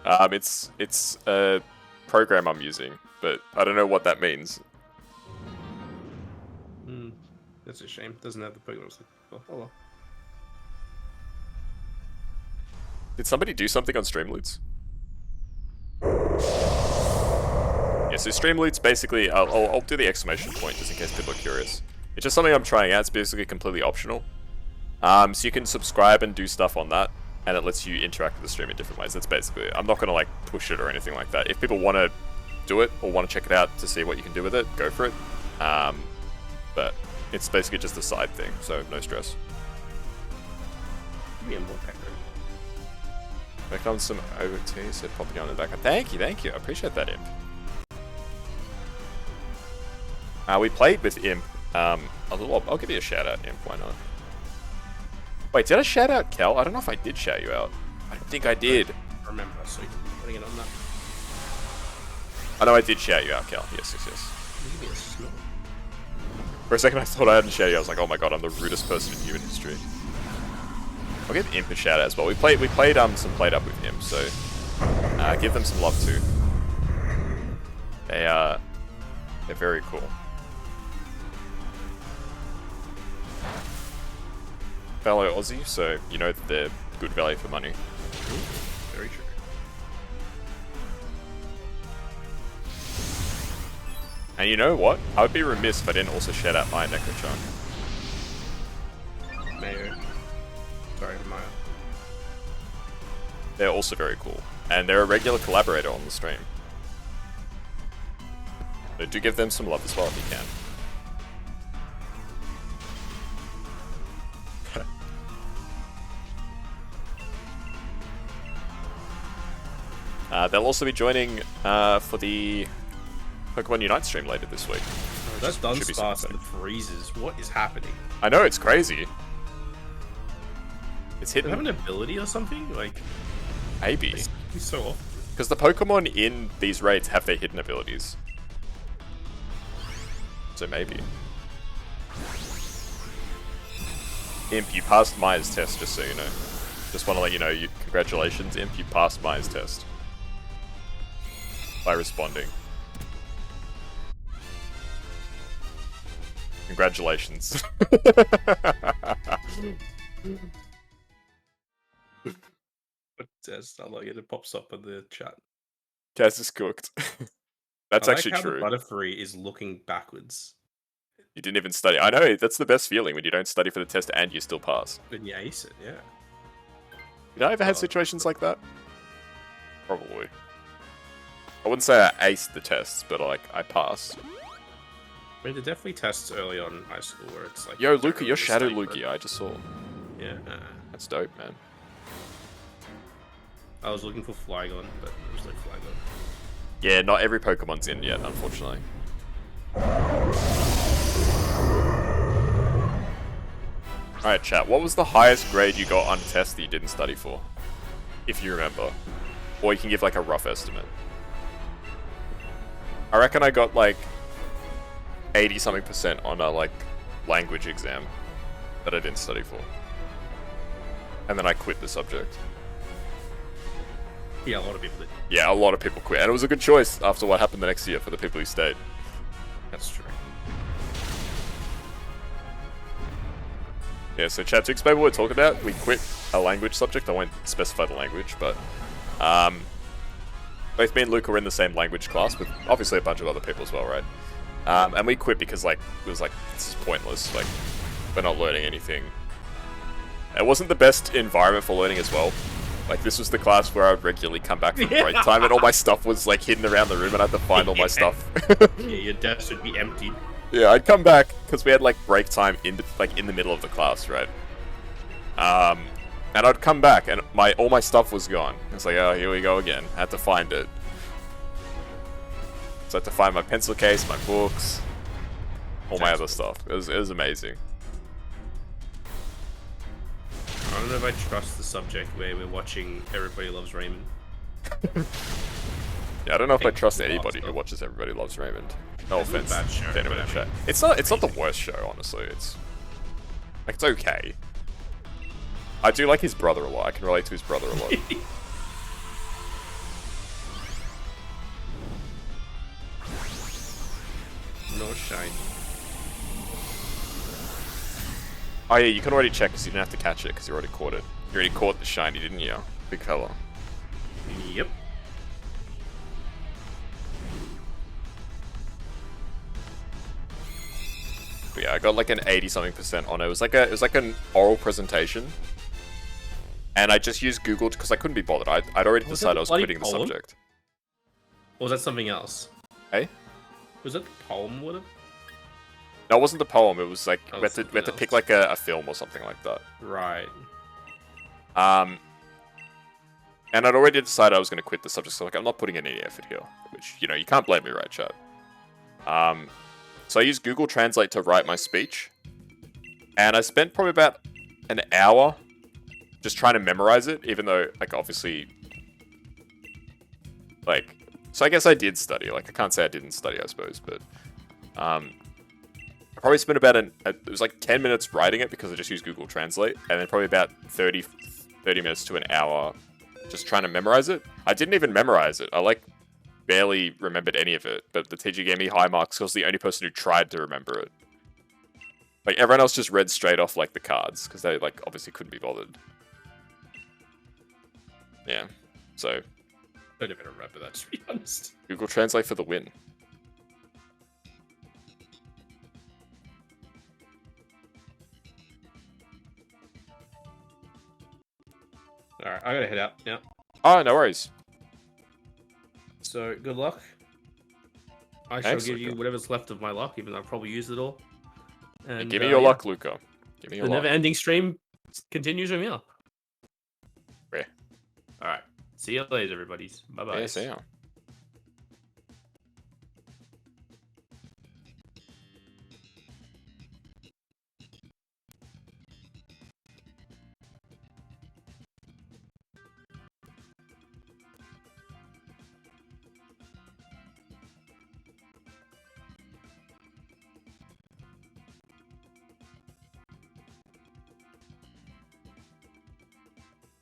It's a program I'm using, but I don't know what that means. That's a shame. Doesn't have the Pokemon. Oh well. Did somebody do something on Streamloots? Yeah, so Streamloots basically, I'll do the exclamation point just in case people are curious. It's just something I'm trying out. It's basically completely optional. So you can subscribe and do stuff on that, and it lets you interact with the stream in different ways. That's basically it. I'm not going to like push it or anything like that. If people want to do it or want to check it out to see what you can do with it, go for it. But it's basically just a side thing, so no stress. Back on some OT, so popping on in the back. Thank you. I appreciate that, Imp. We played with Imp a little. I'll give you a shout out, Imp. Why not? Wait, did I shout out Kel? I don't know if I did shout you out. I think I did. I remember, so you're putting it on that. I know I did shout you out, Kel. Yes. You can be a snort. For a second, I thought I hadn't shouted you. I was like, oh my god, I'm the rudest person in human history. I'll give Imp a shout out as well. We played some played up with him, so give them some love too. They're very cool. Fellow Aussie, so you know that they're good value for money. Very true. And you know what? I would be remiss if I didn't also shout out my Neko-chan. Mayo. Sorry, Maya. They're also very cool. And they're a regular collaborator on the stream. So do give them some love as well if you can. They'll also be joining for the Pokemon Unite stream later this week. Oh, that's Dunsparce and freezes. What is happening? I know, it's crazy. It's hidden. Do they have an ability or something? Like, maybe. It's so often. Because the Pokemon in these raids have their hidden abilities. So maybe. Imp, you passed Maya's test, just so you know. Just want to let you know, congratulations, Imp, you passed Maya's test. By responding. Congratulations. Test, I like it. It pops up in the chat. Kaz is cooked. That's actually true. Butterfree is looking backwards. You didn't even study. I know, that's the best feeling when you don't study for the test and you still pass. And you ace it, yeah. Did I ever have situations like that? Probably. I wouldn't say I aced the tests, but like, I passed. I mean, there are definitely tests early on in high school where it's like... Yo, Luca, you're Shadow Lugia, I just saw. Yeah. That's dope, man. I was looking for Flygon, but there was no Flygon. Yeah, not every Pokemon's in yet, unfortunately. Alright, chat. What was the highest grade you got on a test that you didn't study for? If you remember. Or you can give like a rough estimate. I reckon I got like 80-something% on a like language exam that I didn't study for. And then I quit the subject. Yeah, a lot of people did. Yeah, a lot of people quit. And it was a good choice after what happened the next year for the people who stayed. That's true. Yeah, so chat, to explain what we're talking about, we quit a language subject. I won't specify the language, but both me and Luke were in the same language class with obviously a bunch of other people as well, right? And we quit because like it was like this is pointless. Like we're not learning anything. It wasn't the best environment for learning as well. Like this was the class where I'd regularly come back from break time, and all my stuff was like hidden around the room, and I had to find all my stuff. Yeah, your desk would be empty. Yeah, I'd come back because we had like break time in the middle of the class, right? And I'd come back and all my stuff was gone. It's like, oh, here we go again. I had to find it. So I had to find my pencil case, my books, all my other stuff. It was amazing. I don't know if I trust the subject where we're watching Everybody Loves Raymond. Yeah, I don't know if I trust anybody who watches Everybody Loves Raymond. No offense to anyone in chat. It's not the worst show, honestly. It's okay. I do like his brother a lot. I can relate to his brother a lot. No shiny. Oh yeah, you can already check because you didn't have to catch it because you already caught it. You already caught the shiny, didn't you, big fella? Yep. But yeah, I got like an 80-something% on it. It was like an oral presentation, and I just used Google because I couldn't be bothered. I'd already decided I was quitting the subject. Or was that something else? Hey? Was that the poem? No, it wasn't the poem. It was like we had to pick like a film or something like that. Right. And I'd already decided I was going to quit the subject, so like I'm not putting in any effort here, which you know you can't blame me, right, chat? So I used Google Translate to write my speech, and I spent probably about an hour just trying to memorize it, even though like obviously like so I guess I did study. Like I can't say I didn't study, I suppose, but I probably spent about it was like 10 minutes writing it because I just used Google Translate, and then probably about 30 minutes to an hour just trying to memorize it. I didn't even memorize it. I like barely remembered any of it, but the teacher gave me high marks because I was the only person who tried to remember it. Like everyone else just read straight off like the cards because they like obviously couldn't be bothered. Yeah, so I don't even remember that, to be honest. Google Translate for the win. Alright, I gotta head out now. Oh, no worries. So, good luck. I shall give you whatever's left of my luck, even though I've probably used it all. And give me your luck, Luca. Give me your luck. The never-ending stream continues from here. Yeah. Alright. See you later, everybody. Bye-bye. Yeah, see ya.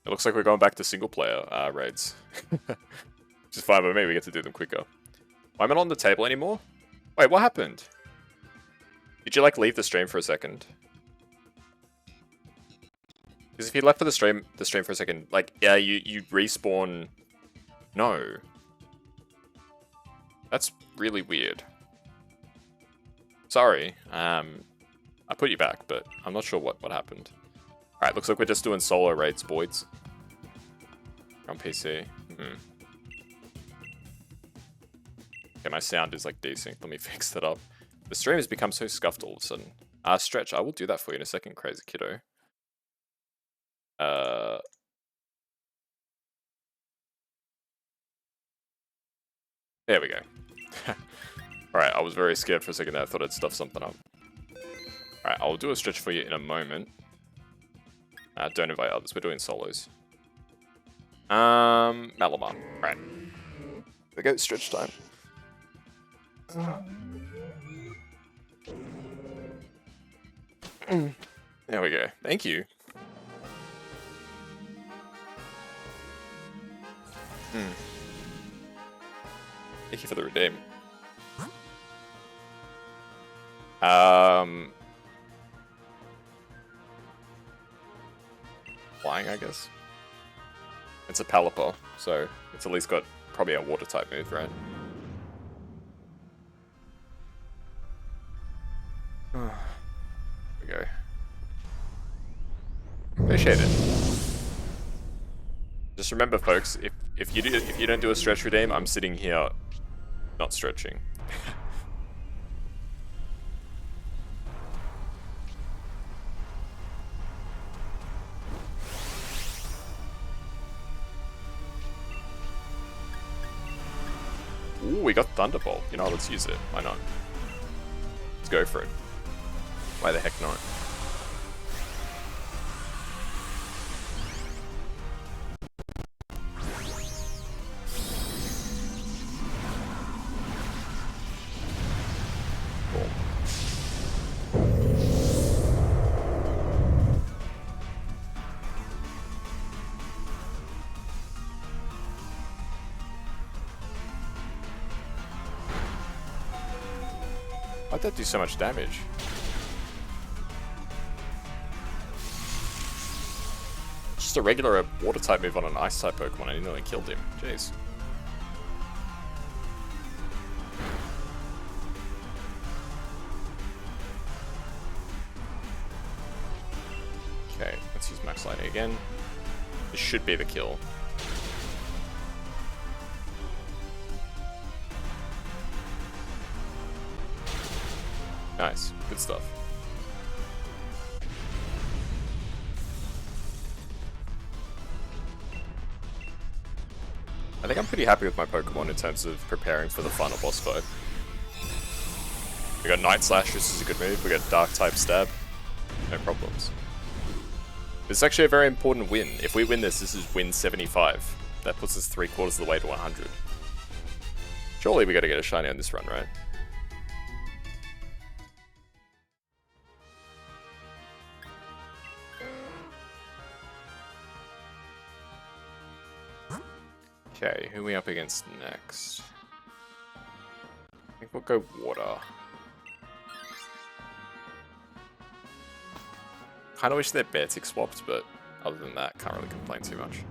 It looks like we're going back to single-player raids. Which is fine by me, we get to do them quicker. Why am I not on the table anymore? Wait, what happened? Did you, like, leave the stream for a second? Because if you left for the stream for a second, like, yeah, you respawn... No. That's really weird. Sorry. I put you back, but I'm not sure what happened. Alright, looks like we're just doing solo raids, boys. On PC. Okay, my sound is like decent. Let me fix that up. The stream has become so scuffed all of a sudden. Stretch, I will do that for you in a second, crazy kiddo. There we go. Alright, I was very scared for a second there. I thought I'd stuff something up. Alright, I'll do a stretch for you in a moment. Don't invite others, we're doing solos. Malamar. Alright. There we go, stretch time. There we go. Thank you. Thank you for the redeem. Flying, I guess. It's a Pelipper, so it's at least got probably a water type move, right? Appreciate it. Just remember, folks, if you don't do a stretch redeem, I'm sitting here not stretching. Ooh, we got Thunderbolt. You know, let's use it. Why not? Let's go for it. Why the heck not? Cool. Why'd that do so much damage? Just a regular water type move on an ice type Pokemon. I didn't know it killed him. Jeez. Okay, let's use Max Lightning again. This should be the kill. Nice, good stuff. I think I'm pretty happy with my Pokemon in terms of preparing for the final boss fight. We got Night Slash, this is a good move. We got Dark type Stab. No problems. This is actually a very important win. If we win this, this is win 75. That puts us 3/4 of the way to 100. Surely we gotta get a shiny on this run, right? Okay, who are we up against next? I think we'll go water. Kinda wish their Beartic swapped, but other than that, can't really complain too much.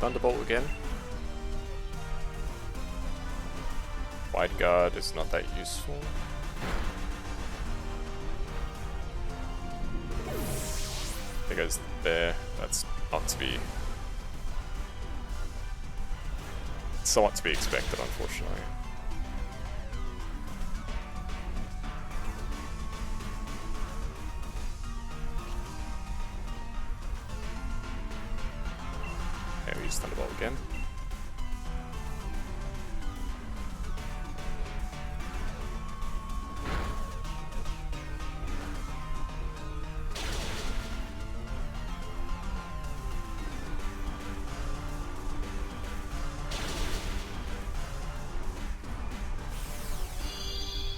Thunderbolt again. Wide Guard is not that useful. There goes there. That's not to be... somewhat to be expected, unfortunately. Thunderbolt again.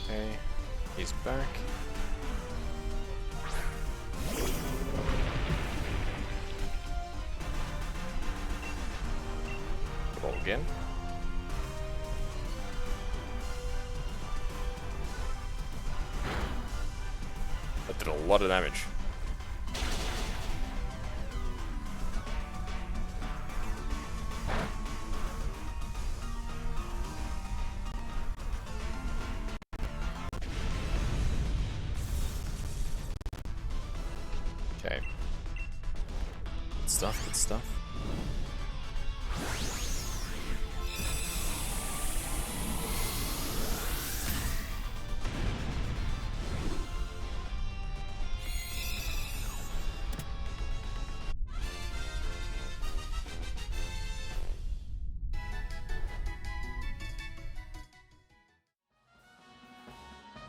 Okay, he's back. Again. That did a lot of damage. Okay. Good stuff, good stuff.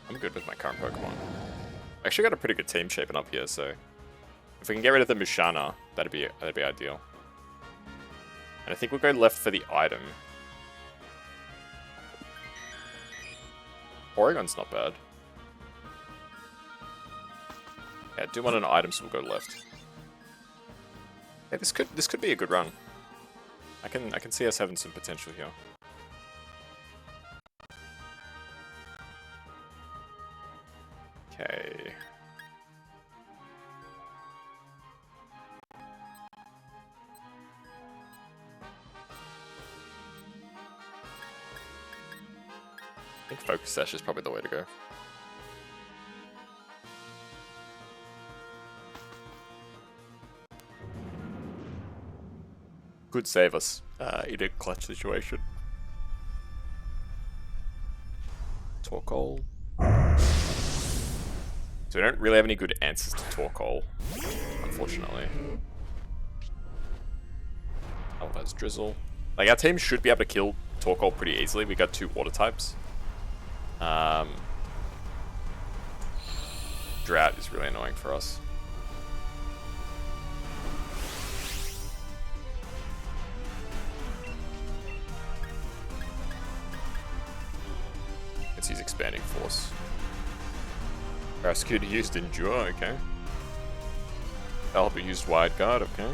I'm good with my current Pokemon. I actually got a pretty good team shaping up here, so if we can get rid of the Mushana, that'd be ideal. And I think we'll go left for the item. Oregon's not bad. Yeah, do want an item, so we'll go left. Hey, this could be a good run. I can see us having some potential here. Okay. I think Focus Sash is probably the way to go. Could save us in a clutch situation. Torkoal. So we don't really have any good answers to Torkoal, unfortunately. Oh, that's Drizzle. Like, our team should be able to kill Torkoal pretty easily. We got 2 water types. Drought is really annoying for us. Let's use Expanding Force. Rascuda used Endure, okay. Alba used Wide Guard, okay.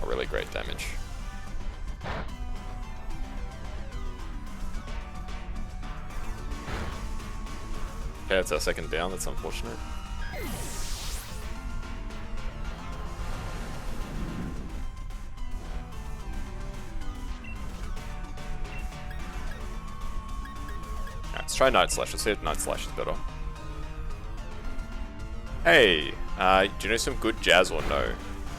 Not really great damage. Okay, that's our second down, that's unfortunate. Alright, let's try Night Slash. Let's see if Night Slash is better. Hey, do you know some good jazz or no?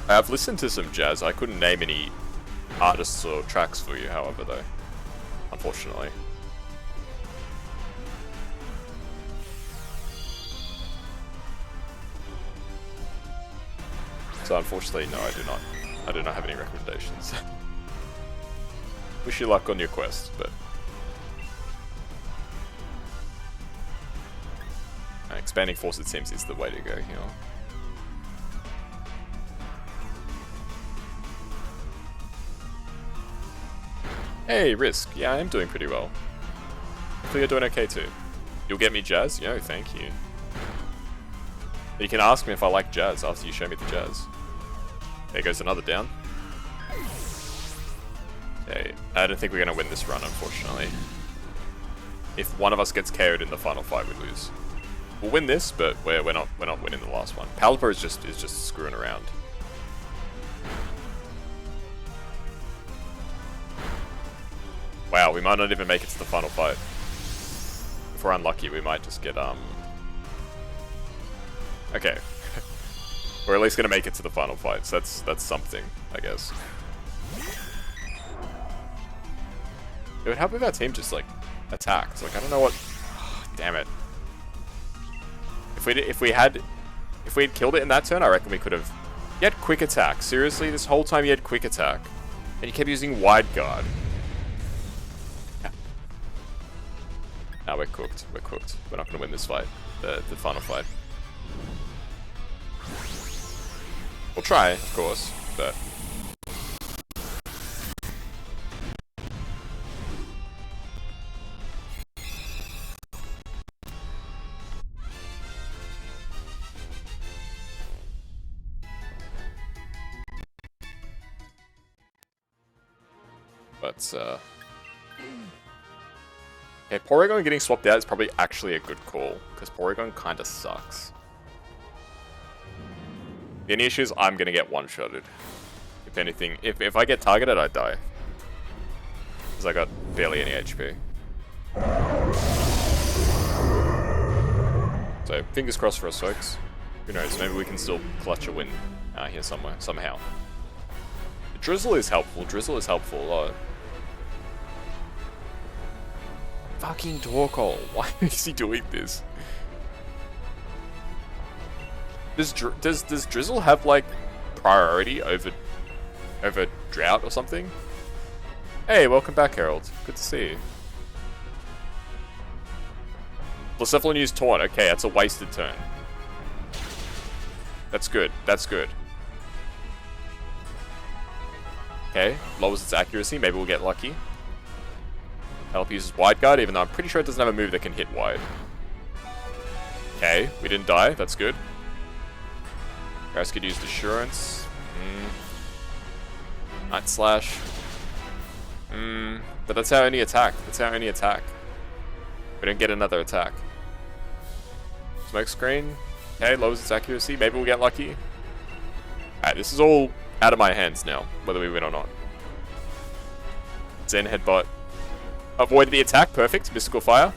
I've listened to some jazz. I couldn't name any artists or tracks for you, however, though. Unfortunately. So unfortunately, no, I do not. I do not have any recommendations. Wish you luck on your quest, but... Expanding Force, it seems, is the way to go here. Hey, Risk. Yeah, I am doing pretty well. Hopefully you're doing okay too. You'll get me jazz? Yo, thank you. You can ask me if I like jazz after you show me the jazz. There goes another down. Okay, I don't think we're going to win this run, unfortunately. If one of us gets KO'd in the final fight, we lose. We'll win this, but we're not winning the last one. Palper is just screwing around. Wow, we might not even make it to the final fight. If we're unlucky, we might just get okay. We're at least gonna make it to the final fight, so that's something, I guess. It would help if our team just like attacked. Like, I don't know what. Damn it. If we had killed it in that turn, I reckon we could have. He had quick attack. Seriously, this whole time he had quick attack, and he kept using wide guard. Now we're cooked. We're cooked. We're not gonna win this fight. The final fight. We'll try, of course, but... Okay, Porygon getting swapped out is probably actually a good call, because Porygon kinda sucks. The only issue is I'm gonna get one-shotted. If anything, if I get targeted, I die. Because I got barely any HP. So, fingers crossed for us, folks. Who knows, maybe we can still clutch a win here somewhere, somehow. Drizzle is helpful. Drizzle is helpful a lot. Fucking Torkoal. Why is he doing this? Does Drizzle have like priority over Drought or something? Hey, welcome back, Harold. Good to see you. Blacephalon used Taunt. Okay, that's a wasted turn. That's good. That's good. Okay, lowers its accuracy. Maybe we'll get lucky. Help uses Wide Guard, even though I'm pretty sure it doesn't have a move that can hit wide. Okay, we didn't die. That's good. Guys could use Assurance. Night Slash. But that's our only attack. That's our only attack. We don't get another attack. Smoke Screen. Okay, lowers its accuracy. Maybe we'll get lucky. Alright, this is all out of my hands now, whether we win or not. Zen Headbutt. Avoid the attack. Perfect. Mystical Fire.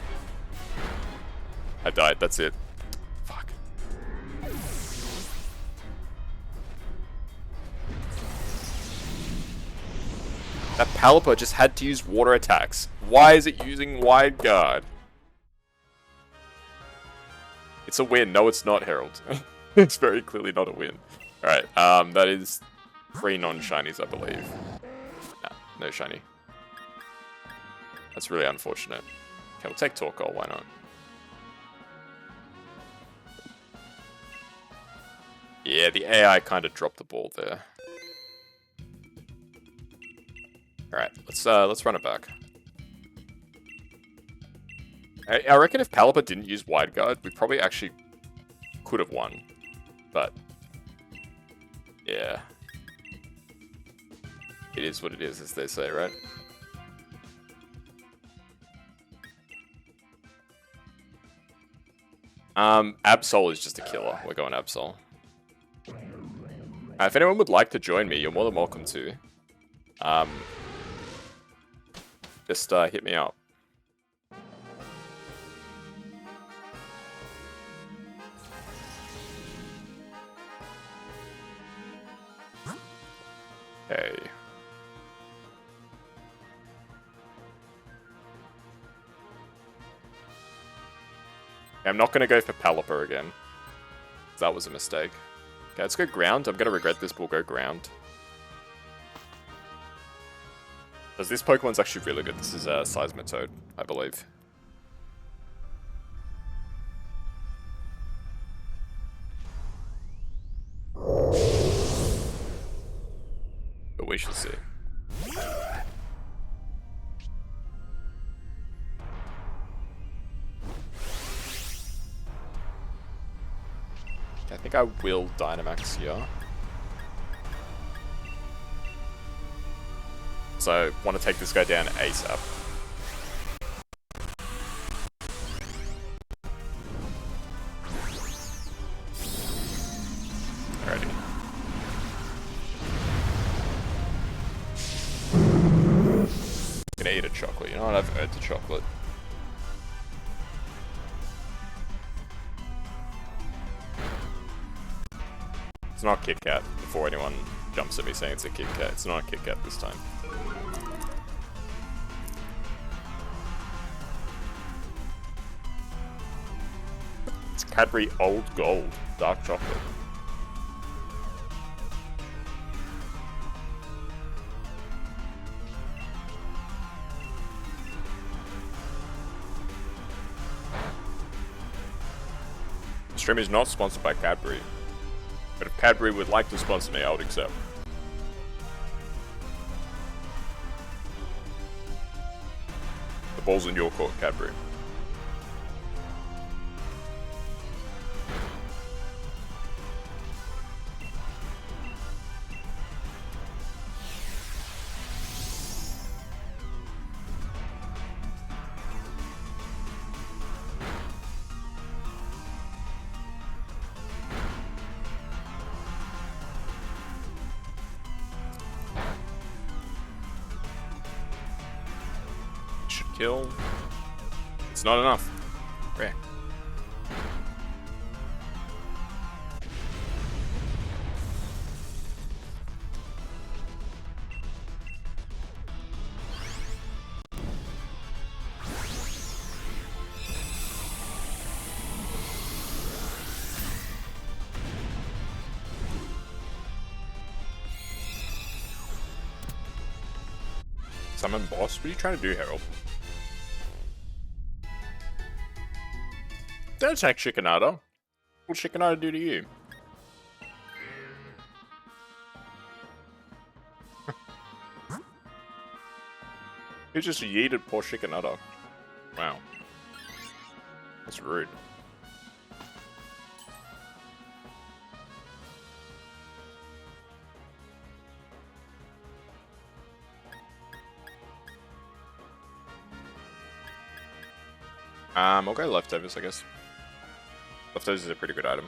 I died. That's it. Fuck. That Palpa just had to use water attacks. Why is it using Wide Guard? It's a win. No, it's not, Herald. It's very clearly not a win. Alright, that is 3 non-shinies, I believe. Nah, no shiny. That's really unfortunate. Okay, we'll take Torkoal, why not? Yeah, the AI kind of dropped the ball there. Alright, let's run it back. I reckon if Palpa didn't use Wide Guard, we probably actually could have won. But yeah. It is what it is, as they say, right? Absol is just a killer. We're going Absol. If anyone would like to join me, you're more than welcome to. Just hit me up. Okay. I'm not going to go for Palpa again. That was a mistake. Okay, let's go ground. I'm going to regret this, but we'll go ground. Because this Pokemon's actually really good. This is Seismitoad, I believe. But we shall see. I think I will Dynamax here. So, I want to take this guy down ASAP. Alrighty. Gonna eat a chocolate. You know what? I've earned a chocolate. It's not Kit Kat, before anyone jumps at me saying it's a Kit Kat. It's not a Kit Kat this time. It's Cadbury Old Gold Dark Chocolate. The stream is not sponsored by Cadbury. But if Cadbury would like to sponsor me, I would accept. The ball's in your court, Cadbury. Kill. It's not enough. Rare. Summon boss? What are you trying to do, Herald? Don't attack Shikanada. What will Shikanada do to you? You just yeeted poor Shikanada. Wow. That's rude. I'll go leftovers, I guess. Leftovers is a pretty good item.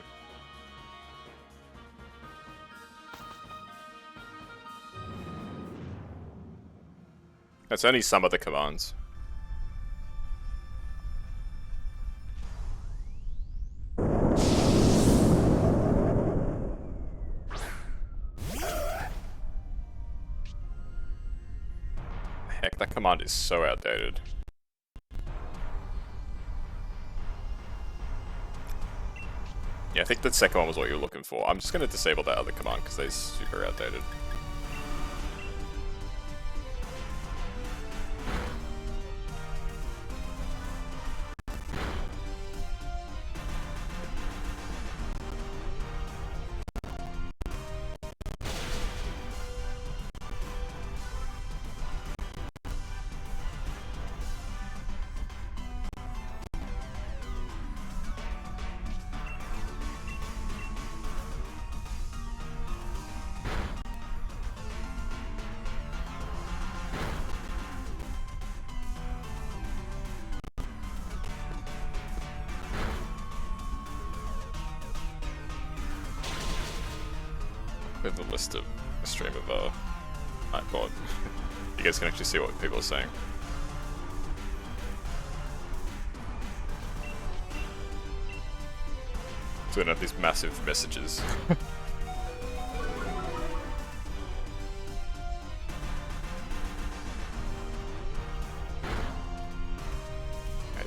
That's only some of the commands. Heck, that command is so outdated. Yeah, I think the second one was what you were looking for. I'm just going to disable that other command because they're super outdated. We have the list of a stream of iPod. You guys can actually see what people are saying. So we don't have these massive messages. Okay,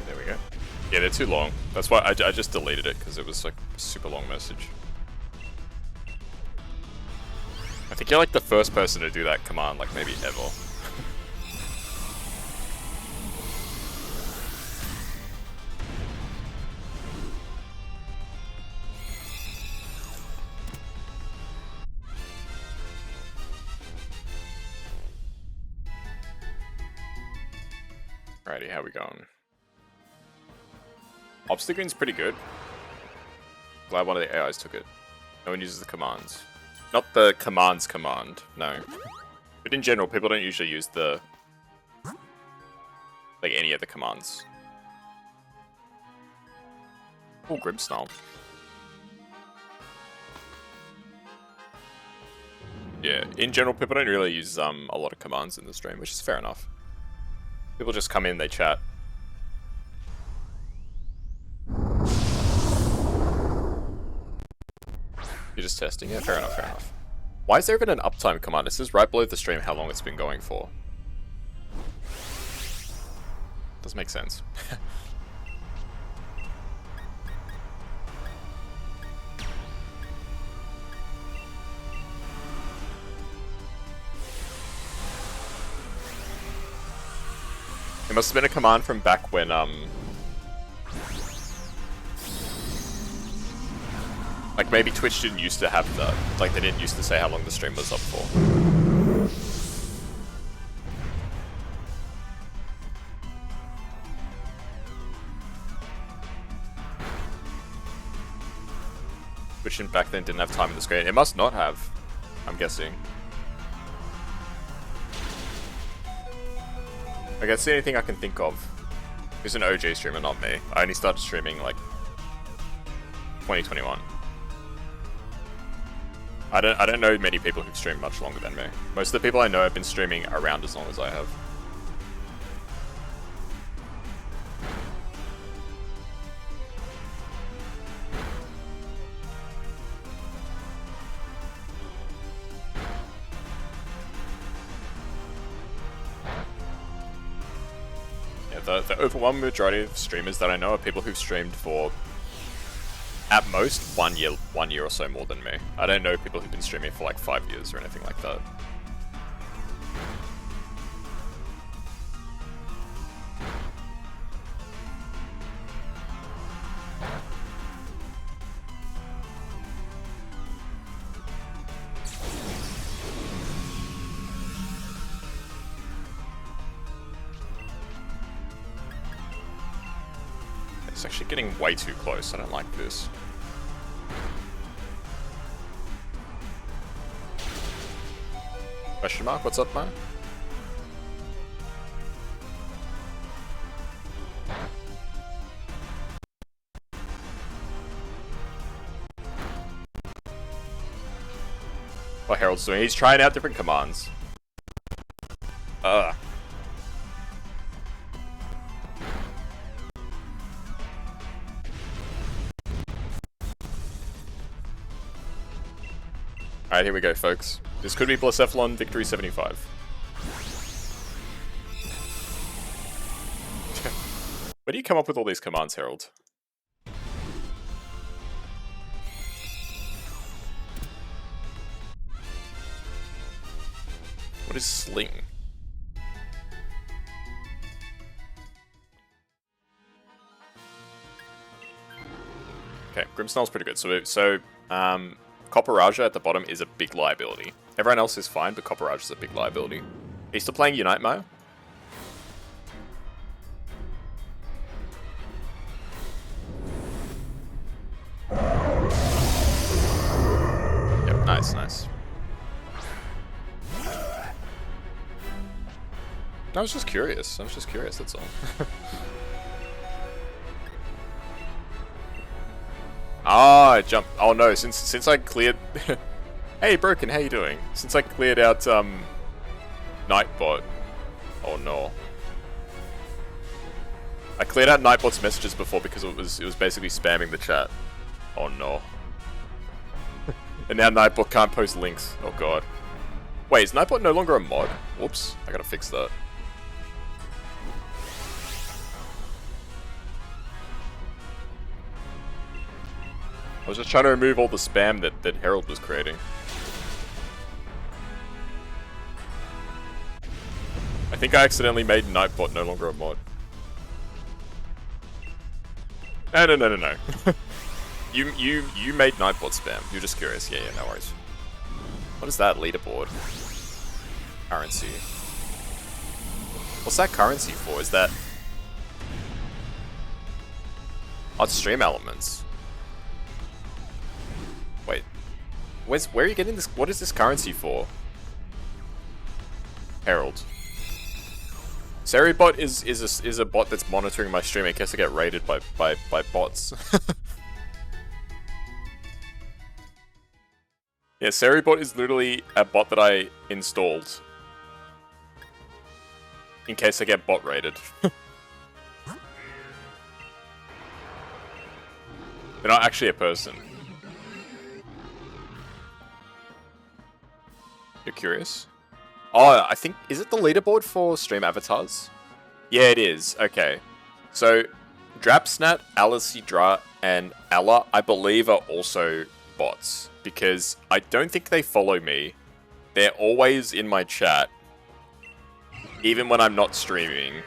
there we go. Yeah, they're too long. That's why I just deleted it, because it was like a super long message. I think you're like the first person to do that command, like maybe ever. Alrighty, how we going? Obstagoon's pretty good. Glad one of the AIs took it. No one uses the commands. Not the commands command, no. But in general, people don't usually use the... like any of the commands. Oh, Grimsnarl. Yeah, in general, people don't really use a lot of commands in the stream, which is fair enough. People just come in, they chat. You're just testing it? Fair enough, fair enough. Why is there even an uptime command? It says right below the stream how long it's been going for. Doesn't make sense. It must have been a command from back when, like maybe Twitch didn't used to have the, like they didn't used to say how long the stream was up for. Twitch back then didn't have time on the screen. It must not have, I'm guessing. Like, that's the only thing I can think of. Who's an OG streamer, not me. I only started streaming like 2021. I don't know many people who've streamed much longer than me. Most of the people I know have been streaming around as long as I have. Yeah, the overwhelming majority of streamers that I know are people who've streamed for at most 1 year or so more than me. I don't know people who've been streaming for like 5 years or anything like that. It's actually getting way too close. I don't like this. Question mark? What's up, man? Herald's doing. He's trying out different commands. Ugh. Alright, here we go, folks. This could be Blacephalon Victory 75. Where do you come up with all these commands, Herald? What is sling? Okay, Grimmsnarl's pretty good. So Copperaja at the bottom is a big liability. Everyone else is fine, but Copperaja is a big liability. He's still playing Unite Maya. Yep, nice, nice. I was just curious. That's all. Ah, I jumped. Oh no, since I cleared... Hey, Broken, how you doing? Since I cleared out, Nightbot. Oh no. I cleared out Nightbot's messages before because it was basically spamming the chat. Oh no. And now Nightbot can't post links. Oh god. Wait, is Nightbot no longer a mod? Whoops, I gotta fix that. I was just trying to remove all the spam that Herald was creating. I think I accidentally made Nightbot no longer a mod. No. You made Nightbot spam. You're just curious. Yeah, no worries. What is that leaderboard? Currency. What's that currency for? Is that... Oh, it's stream elements. Wait. Where are you getting this? What is this currency for? Herald. Seribot is a bot that's monitoring my stream in case I get raided by bots. Yeah, Seribot is literally a bot that I installed in case I get bot raided. They're not actually a person. You're curious? Oh, I think... Is it the leaderboard for stream avatars? Yeah, it is. Okay. So, Drapsnat, Alicidra, and Alla, I believe, are also bots. Because I don't think they follow me. They're always in my chat. Even when I'm not streaming.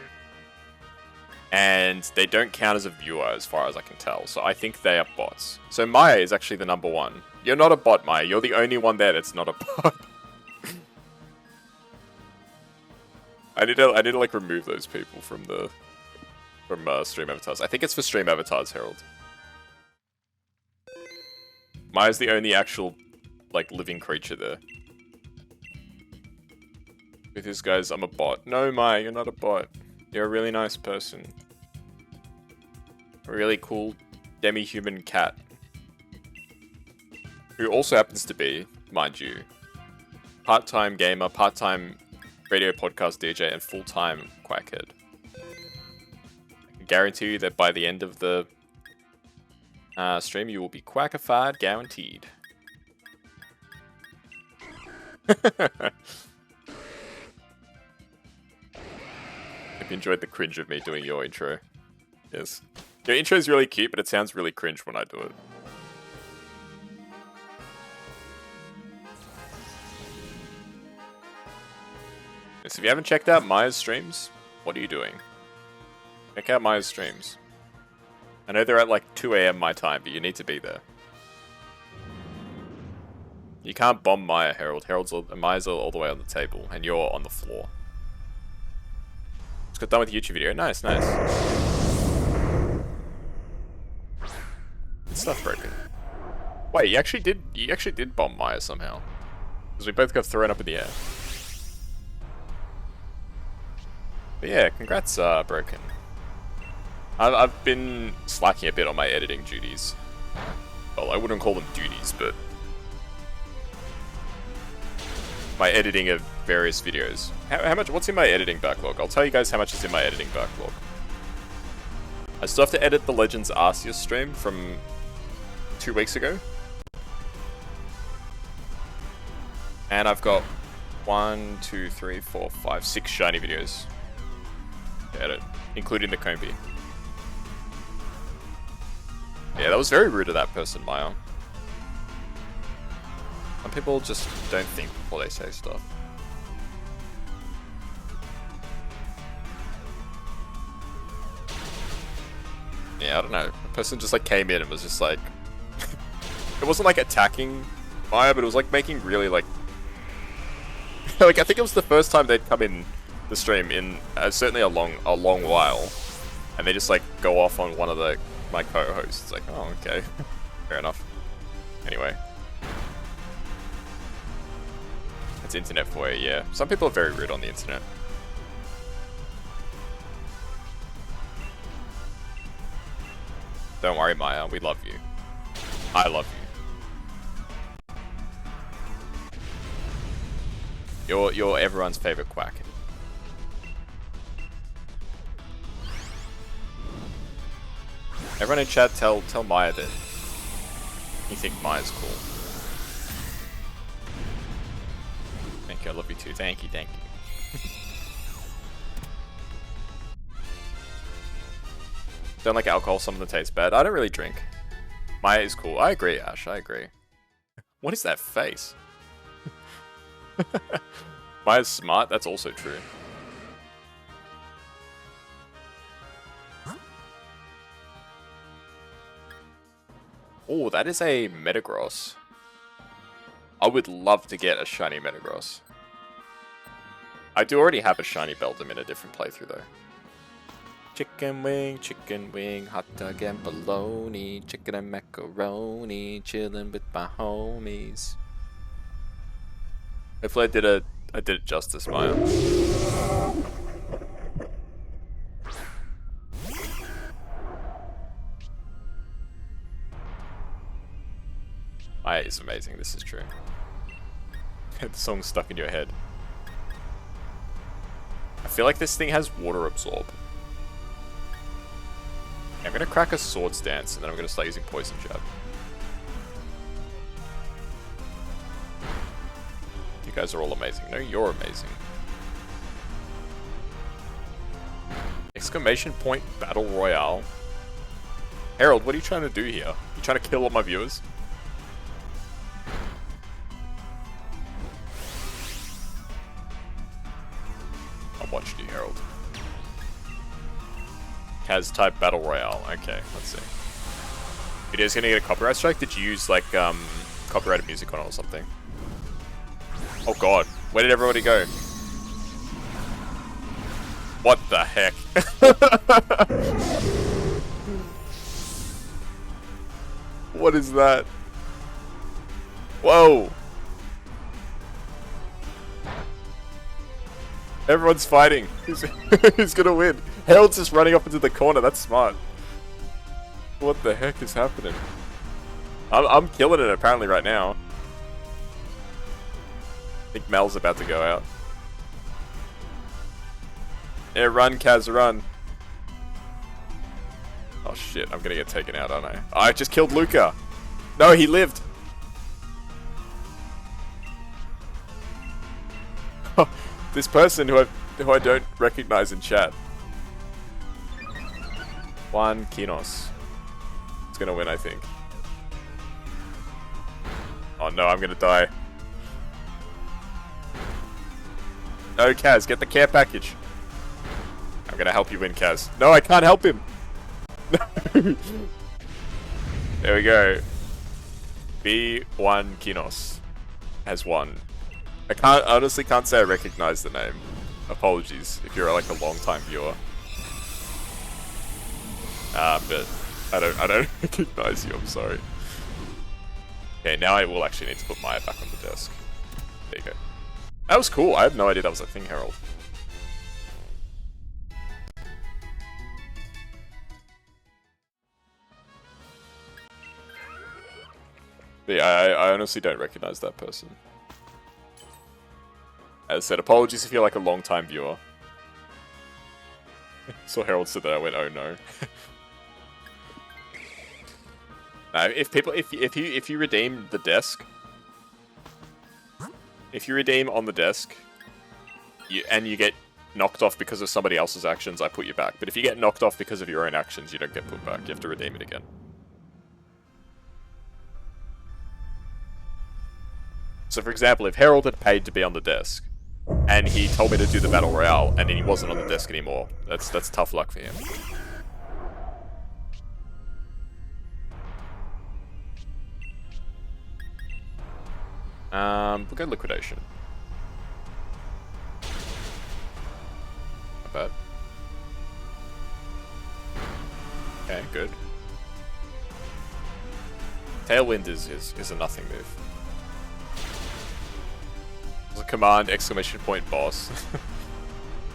And they don't count as a viewer, as far as I can tell. So I think they are bots. So Maya is actually the number one. You're not a bot, Maya. You're the only one there that's not a bot. I need to like remove those people from stream avatars. I think it's for stream avatars, Herald. Maya's the only actual like living creature there. With this guys, I'm a bot. No, Maya, you're not a bot. You're a really nice person. A really cool demi-human cat. Who also happens to be, mind you, part-time gamer, part-time radio podcast DJ, and full-time quackhead. I can guarantee you that by the end of the stream, you will be quackified, guaranteed. Hope you enjoyed the cringe of me doing your intro. Yes. Your intro is really cute, but it sounds really cringe when I do it. So if you haven't checked out Maya's streams, what are you doing? Check out Maya's streams. I know they're at like 2 AM my time, but you need to be there. You can't bomb Maya, Herald. Maya's all the way on the table, and you're on the floor. Just got done with the YouTube video. Nice, nice. Stuff broken. Wait, you actually did bomb Maya somehow. Because we both got thrown up in the air. But yeah, congrats, Broken. I've been slacking a bit on my editing duties. Well, I wouldn't call them duties, but... my editing of various videos. How much? What's in my editing backlog? I'll tell you guys how much is in my editing backlog. I still have to edit the Legends Arceus stream from 2 weeks ago. And I've got 1, 2, 3, 4, 5, 6 shiny videos to edit, including the Combi. Yeah, that was very rude of that person, Maya. Some people just don't think before they say stuff. Yeah, I don't know. The person just like came in and was just like... it wasn't like attacking Maya, but it was like making really like... like, I think it was the first time they'd come in the stream in certainly a long while, and they just like go off on one of my co-hosts. It's like, oh, okay, fair enough. Anyway, it's internet for you. Yeah, some people are very rude on the internet. Don't worry, Maya. We love you. I love you. You're everyone's favorite quack. Everyone in chat, tell Maya that you think Maya's cool. Thank you, I love you too. Thank you, thank you. Don't like alcohol, some of them taste bad. I don't really drink. Maya is cool. I agree, Ash, I agree. What is that face? Maya's smart, that's also true. Oh, that is a Metagross. I would love to get a shiny Metagross. I do already have a shiny Beldum in a different playthrough though. Chicken wing, hot dog and bologna, chicken and macaroni, chilling with my homies. Hopefully I did it justice, Maya. Maya is amazing, this is true. The song's stuck in your head. I feel like this thing has water absorb. I'm gonna crack a Swords Dance and then I'm gonna start using Poison Jab. You guys are all amazing. No, you're amazing. Exclamation point Battle Royale. Harold, what are you trying to do here? You trying to kill all my viewers? I'm watching you, Harold. Kaz type Battle Royale. Okay, let's see. Video's gonna get a copyright strike? Did you use like copyrighted music on it or something? Oh god, where did everybody go? What the heck? What is that? Whoa! Everyone's fighting. Who's gonna win? Harold's just running off into the corner. That's smart. What the heck is happening? I'm killing it apparently right now. I think Mel's about to go out. Yeah, run, Kaz, run. Oh shit, I'm gonna get taken out, aren't I? I just killed Luca. No, he lived. This person who I don't recognize in chat. Juan Kinos. It's gonna win, I think. Oh no, I'm gonna die. No, Kaz, get the care package. I'm gonna help you win, Kaz. No, I can't help him. No. There we go. B1 Kinos has won. I honestly can't say I recognize the name. Apologies if you're like a long time viewer. But I don't recognize you, I'm sorry. Okay, now I will actually need to put Maya back on the desk. There you go. That was cool. I had no idea that was a thing, Harold. But yeah, I honestly don't recognize that person. As I said, apologies if you're like a long-time viewer. So Harold said that, I went, oh no. No, if you redeem the desk, if you redeem on the desk, and you get knocked off because of somebody else's actions, I put you back. But if you get knocked off because of your own actions, you don't get put back. You have to redeem it again. So for example, if Harold had paid to be on the desk, and he told me to do the Battle Royale, and then he wasn't on the desk anymore, that's tough luck for him. We'll go Liquidation. Not bad. Okay, good. Tailwind is a nothing move. There's a command exclamation point boss.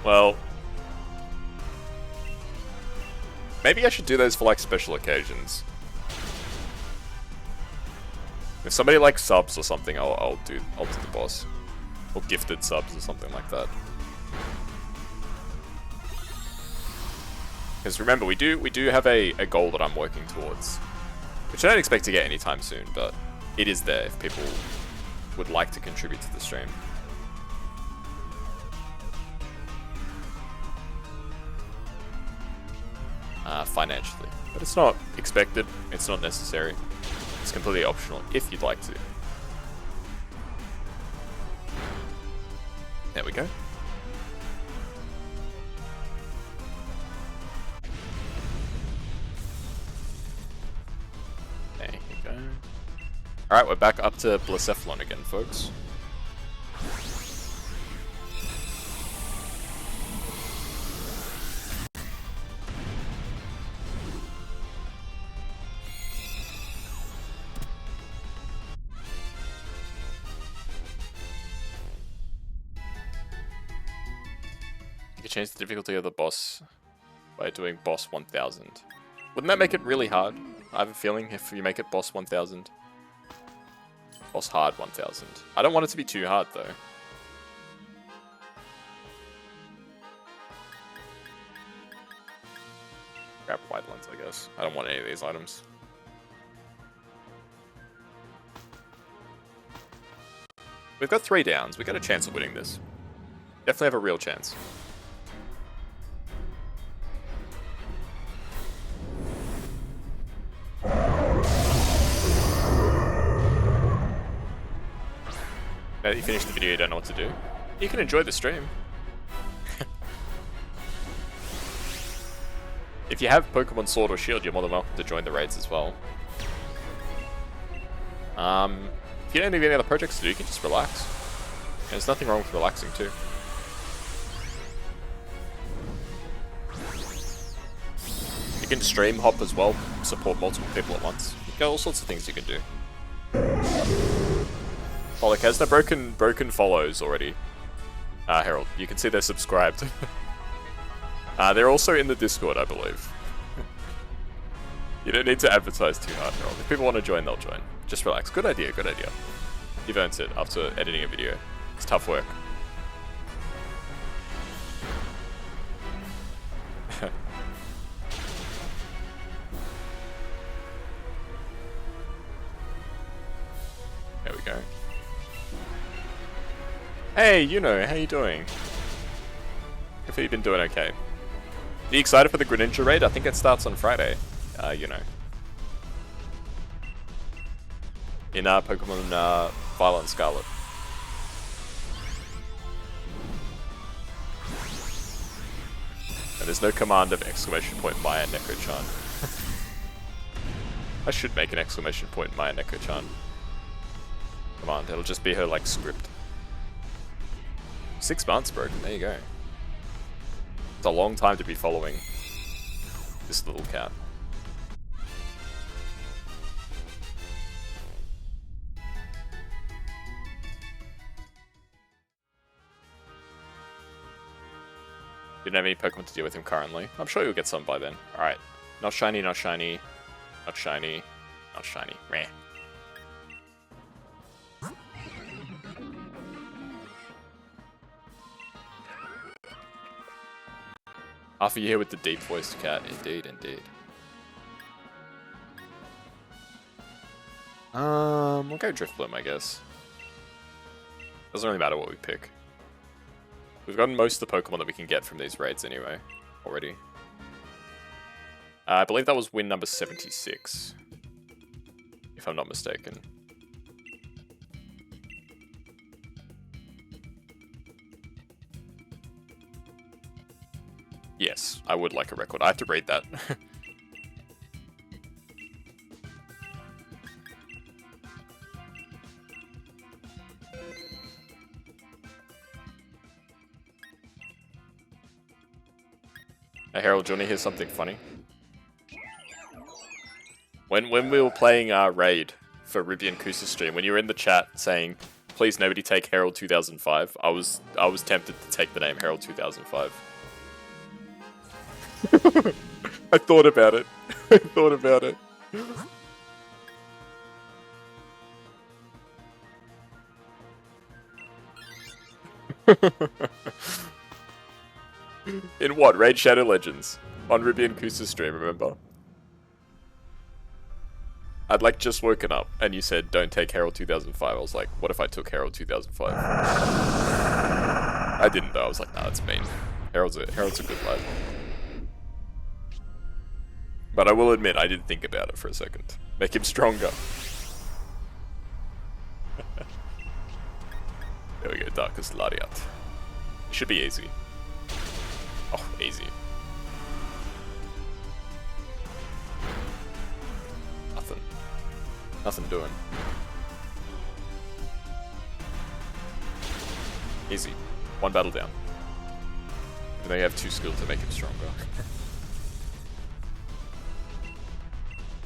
Well, maybe I should do those for like special occasions. If somebody likes subs or something, I'll do the boss, or gifted subs or something like that. Because remember, we do have a goal that I'm working towards, which I don't expect to get anytime soon, but it is there if people would like to contribute to the stream. Financially, but it's not expected. It's not necessary. It's completely optional if you'd like to. There we go. There you go. Alright, we're back up to Blacephalon again, folks. Change the difficulty of the boss by doing boss 1000. Wouldn't that make it really hard? I have a feeling if you make it boss 1000. Boss hard 1000. I don't want it to be too hard though. Grab wide lens, I guess. I don't want any of these items. We've got 3 downs. We've got a chance of winning this. Definitely have a real chance. Now that you finished the video, you don't know what to do. You can enjoy the stream. If you have Pokemon Sword or Shield, you're more than welcome to join the raids as well. If you don't have any other projects to do, you can just relax. There's nothing wrong with relaxing too. You can stream hop as well, support multiple people at once. You've got all sorts of things you can do. Pollock has the broken follows already. Harold, you can see they're subscribed. They're also in the Discord, I believe. You don't need to advertise too hard, Harold. If people want to join, they'll join. Just relax. Good idea, good idea. You've earned it after editing a video. It's tough work. There we go. Hey, Yuno, how you doing? Hopefully you've been doing okay. Are you excited for the Greninja raid? I think it starts on Friday. In Pokemon Violet and Scarlet. And there's no command of exclamation point Maya Neko-chan. I should make an exclamation point Maya Neko-chan command. It'll just be her like script. 6 months, bro. There you go. It's a long time to be following this little cat. Didn't have any Pokemon to deal with him currently. I'm sure you'll get some by then. Alright. Not shiny, not shiny. Not shiny. Not shiny. Meh. Half a year with the deep voiced cat. Indeed, indeed. We'll go Driftbloom, I guess. Doesn't really matter what we pick. We've gotten most of the Pokemon that we can get from these raids anyway, already. I believe that was win number 76, if I'm not mistaken. Yes, I would like a record. I have to read that. Hey Harold, do you want to hear something funny? When we were playing Raid for Ruby and Kusa stream, when you were in the chat saying, please nobody take Harold 2005, I was tempted to take the name Harold 2005. I thought about it. I thought about it. In what? Raid Shadow Legends. On Ruby and Kusa stream, remember? I'd like just woken up and you said don't take Harold 2005. I was like, what if I took Harold 2005? I didn't though. I was like, nah, that's mean. Harold's a good lad. But I will admit, I did think about it for a second. Make him stronger. There we go, Darkest Lariat. It should be easy. Oh, easy. Nothing. Nothing doing. Easy. One battle down. And they have 2 skills to make him stronger.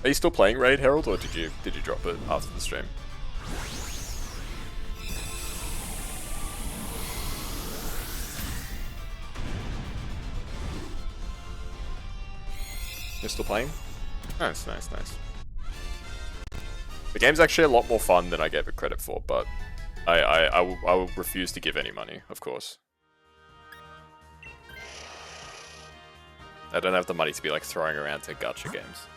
Are you still playing Raid, Harold, or did you drop it after the stream? You're still playing? Nice, nice, nice. The game's actually a lot more fun than I gave it credit for, but I will refuse to give any money, of course. I don't have the money to be like throwing around to gacha games.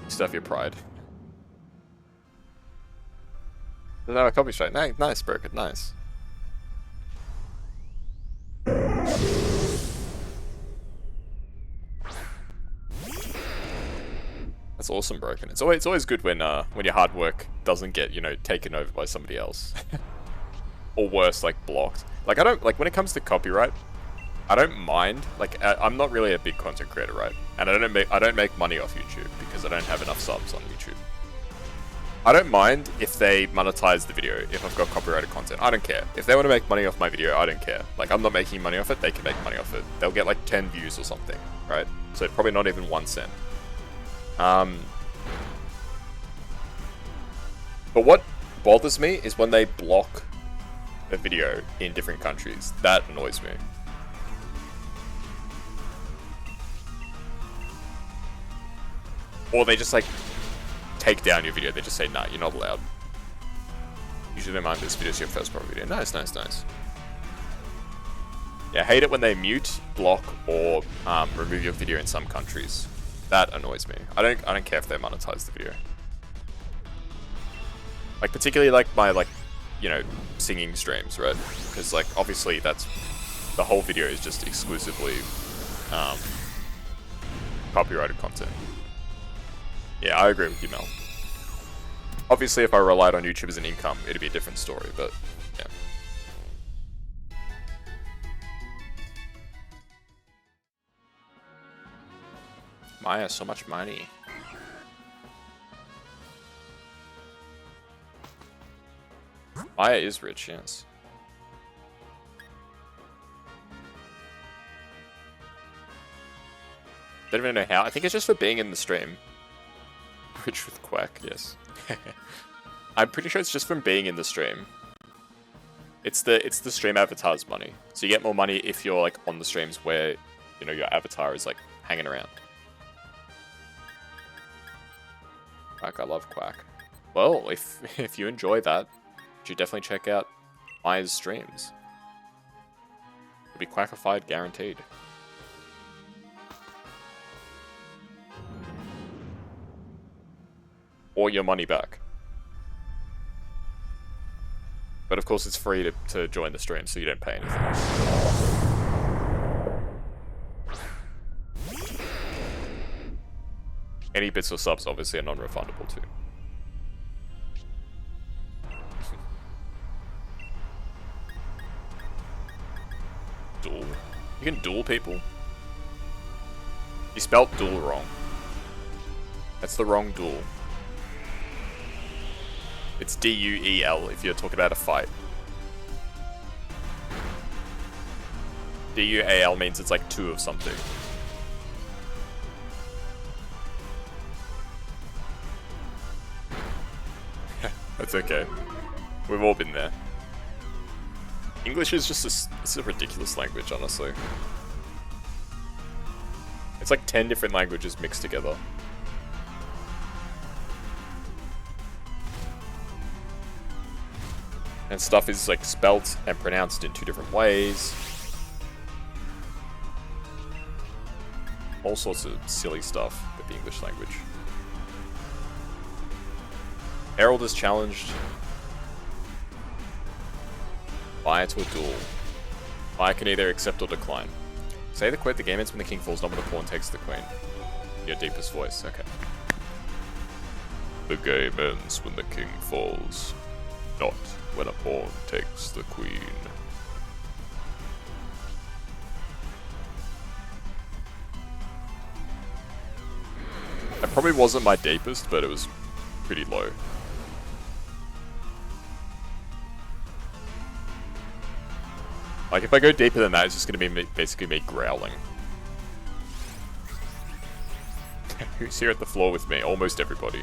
Stuff your pride. No, a copy strike. Nice, Broken. Nice. That's awesome, Broken. It's always good when your hard work doesn't get, you know, taken over by somebody else, or worse, like blocked. Like I don't like when it comes to copyright. I don't mind. Like I'm not really a big content creator, right? And I don't make money off YouTube because I don't have enough subs on YouTube. I don't mind if they monetize the video if I've got copyrighted content. I don't care. If they want to make money off my video, I don't care. Like, I'm not making money off it, they can make money off it. They'll get like 10 views or something, right? So probably not even 1 cent. But what bothers me is when they block a video in different countries. That annoys me. Or they just like take down your video. They just say, nah, you're not allowed. Usually don't mind, this video's your first proper video. Nice, nice, nice. Yeah, I hate it when they mute, block, or remove your video in some countries. That annoys me. I don't care if they monetize the video. Like particularly like my you know, singing streams, right? Because like obviously that's the whole video is just exclusively copyrighted content. Yeah, I agree with you, Mel. Obviously, if I relied on YouTube as an income, it'd be a different story, but yeah. Maya, so much money. Maya is rich, yes. Don't even know how. I think it's just for being in the stream. Rich with Quack, yes. I'm pretty sure it's just from being in the stream. It's the stream avatar's money. So you get more money if you're like on the streams where, you know, your avatar is like hanging around. Quack, I love Quack. Well, if you enjoy that, you should definitely check out Maya's streams. It'll be quackified guaranteed. Or your money back. But of course it's free to join the stream, so you don't pay anything. Any bits or subs obviously are non-refundable too. Duel? You can duel people? You spelt duel wrong. That's the wrong duel. It's D-U-E-L if you're talking about a fight. D-U-A-L means it's like two of something. That's okay. We've all been there. English is just it's a ridiculous language, honestly. It's like 10 different languages mixed together. And stuff is like spelt and pronounced in 2 different ways. All sorts of silly stuff with the English language. Herald is challenged Maya to a duel. Maya can either accept or decline. Say the quote, the game ends when the king falls, not when the pawn takes the queen. Your deepest voice, okay. The game ends when the king falls, not when a pawn takes the queen. That probably wasn't my deepest, but it was pretty low. Like, if I go deeper than that, it's just going to be basically me growling. Who's here at the floor with me? Almost everybody.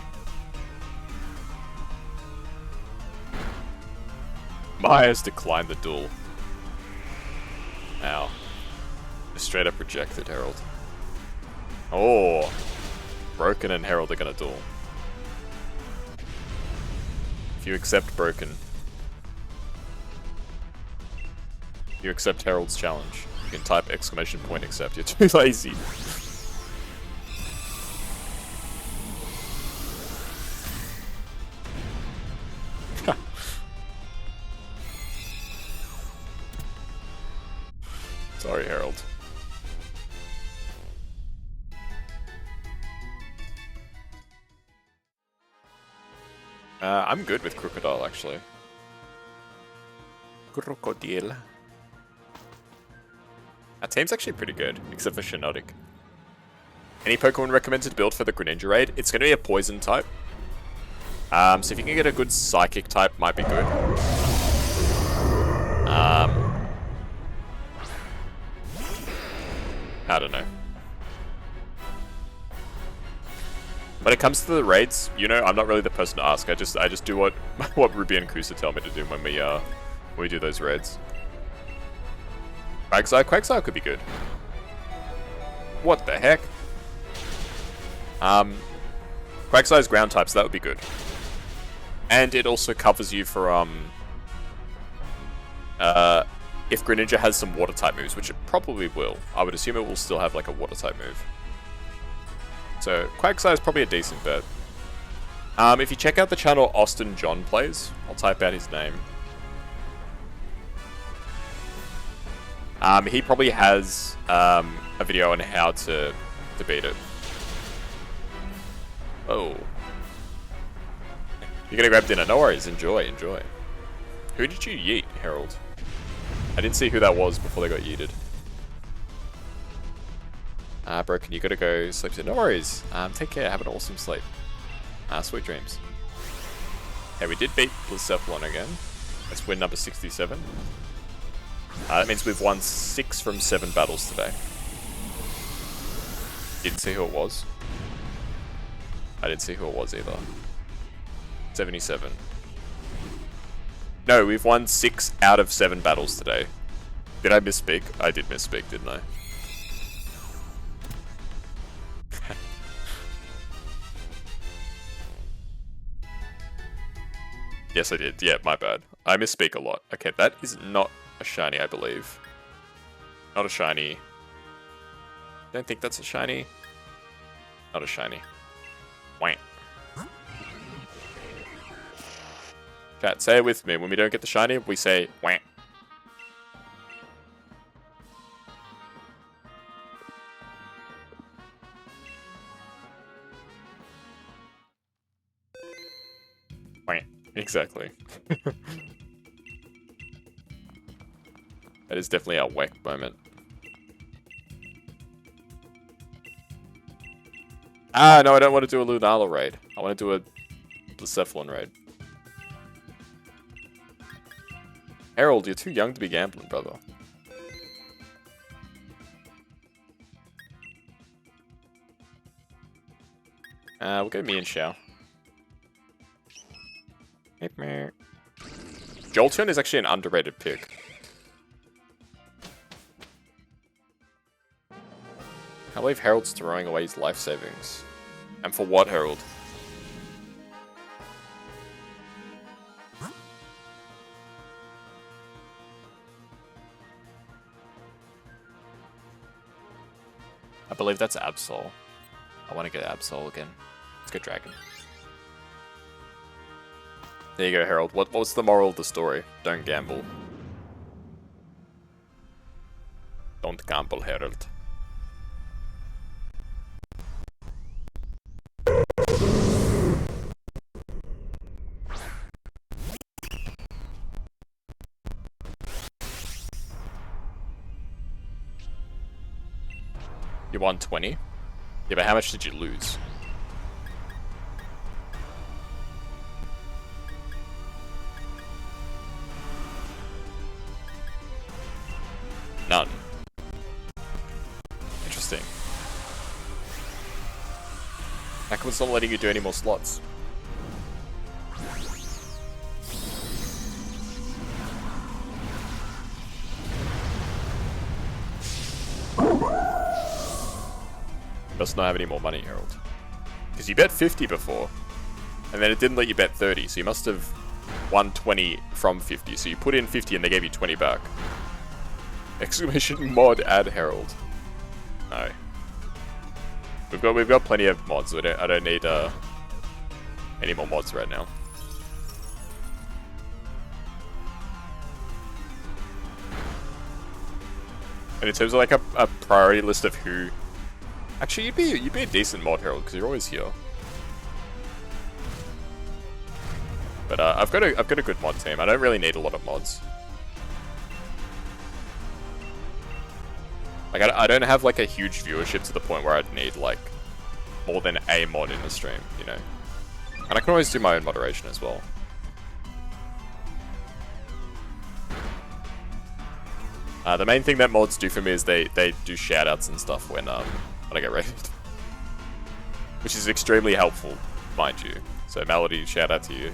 Maya's declined the duel. Ow. Just straight up rejected Herald. Oh. Broken and Herald are going to duel. If you accept Broken, you accept Herald's challenge. You can type exclamation point accept. You're too lazy. Sorry, Herald. I'm good with Crocodile, actually. Crocodile. Our team's actually pretty good, except for Shinotic. Any Pokemon recommended to build for the Greninja raid? It's going to be a poison type. So if you can get a good psychic type, might be good. I don't know. When it comes to the raids, you know, I'm not really the person to ask. I just do what Ruby and Kusa tell me to do when we do those raids. Quagsire could be good. What the heck? Quagsire's ground type, so that would be good. And it also covers you for if Greninja has some water type moves, which it probably will. I would assume it will still have like a water type move. So Quagsire is probably a decent bet. If you check out the channel Austin John Plays, I'll type out his name. He probably has a video on how to beat it. Oh. You're gonna grab dinner? No worries, enjoy. Who did you yeet, Herald? I didn't see who that was before they got yeeted. Broken, you gotta go sleep soon. No worries. Take care, have an awesome sleep. Sweet dreams. Okay, we did beat Blacephalon again. That's win number 67. That means we've won 6 from 7 battles today. Didn't see who it was. I didn't see who it was either. 77. No, we've won 6 out of 7 battles today. Did I misspeak? I did misspeak, didn't I? Yes, I did. Yeah, my bad. I misspeak a lot. Okay, that is not a shiny, I believe. Not a shiny. Don't think that's a shiny. Not a shiny. Wait. Chat, say it with me. When we don't get the shiny, we say wah. Wah. Exactly. That is definitely our whack moment. Ah, no, I don't want to do a Lunala raid. I want to do a Blacephalon raid. Harold, you're too young to be gambling, brother. We'll go me and Xiao. Jolteon is actually an underrated pick. I believe Harold's throwing away his life savings. And for what, Harold? I believe that's Absol. I want to get Absol again. Let's go Dragon. There you go, Harold. What's the moral of the story? Don't gamble. Don't gamble, Harold. You won 20? Yeah, but how much did you lose? None. Interesting. How come it's not letting you do any more slots? Must not have any more money, Harold. Because you bet 50 before, and then it didn't let you bet 30, so you must have won 20 from 50. So you put in 50 and they gave you 20 back. Exclamation mod add Harold. No. We've got plenty of mods. I don't need any more mods right now. And in terms of like a priority list of who, actually you'd be a decent mod, Harold, because you're always here. But I've got a good mod team. I don't really need a lot of mods. Like I don't have like a huge viewership to the point where I'd need like more than a mod in the stream, you know. And I can always do my own moderation as well. The main thing that mods do for me is they do shoutouts and stuff when I get raided, which is extremely helpful, mind you. So Melody, shout out to you.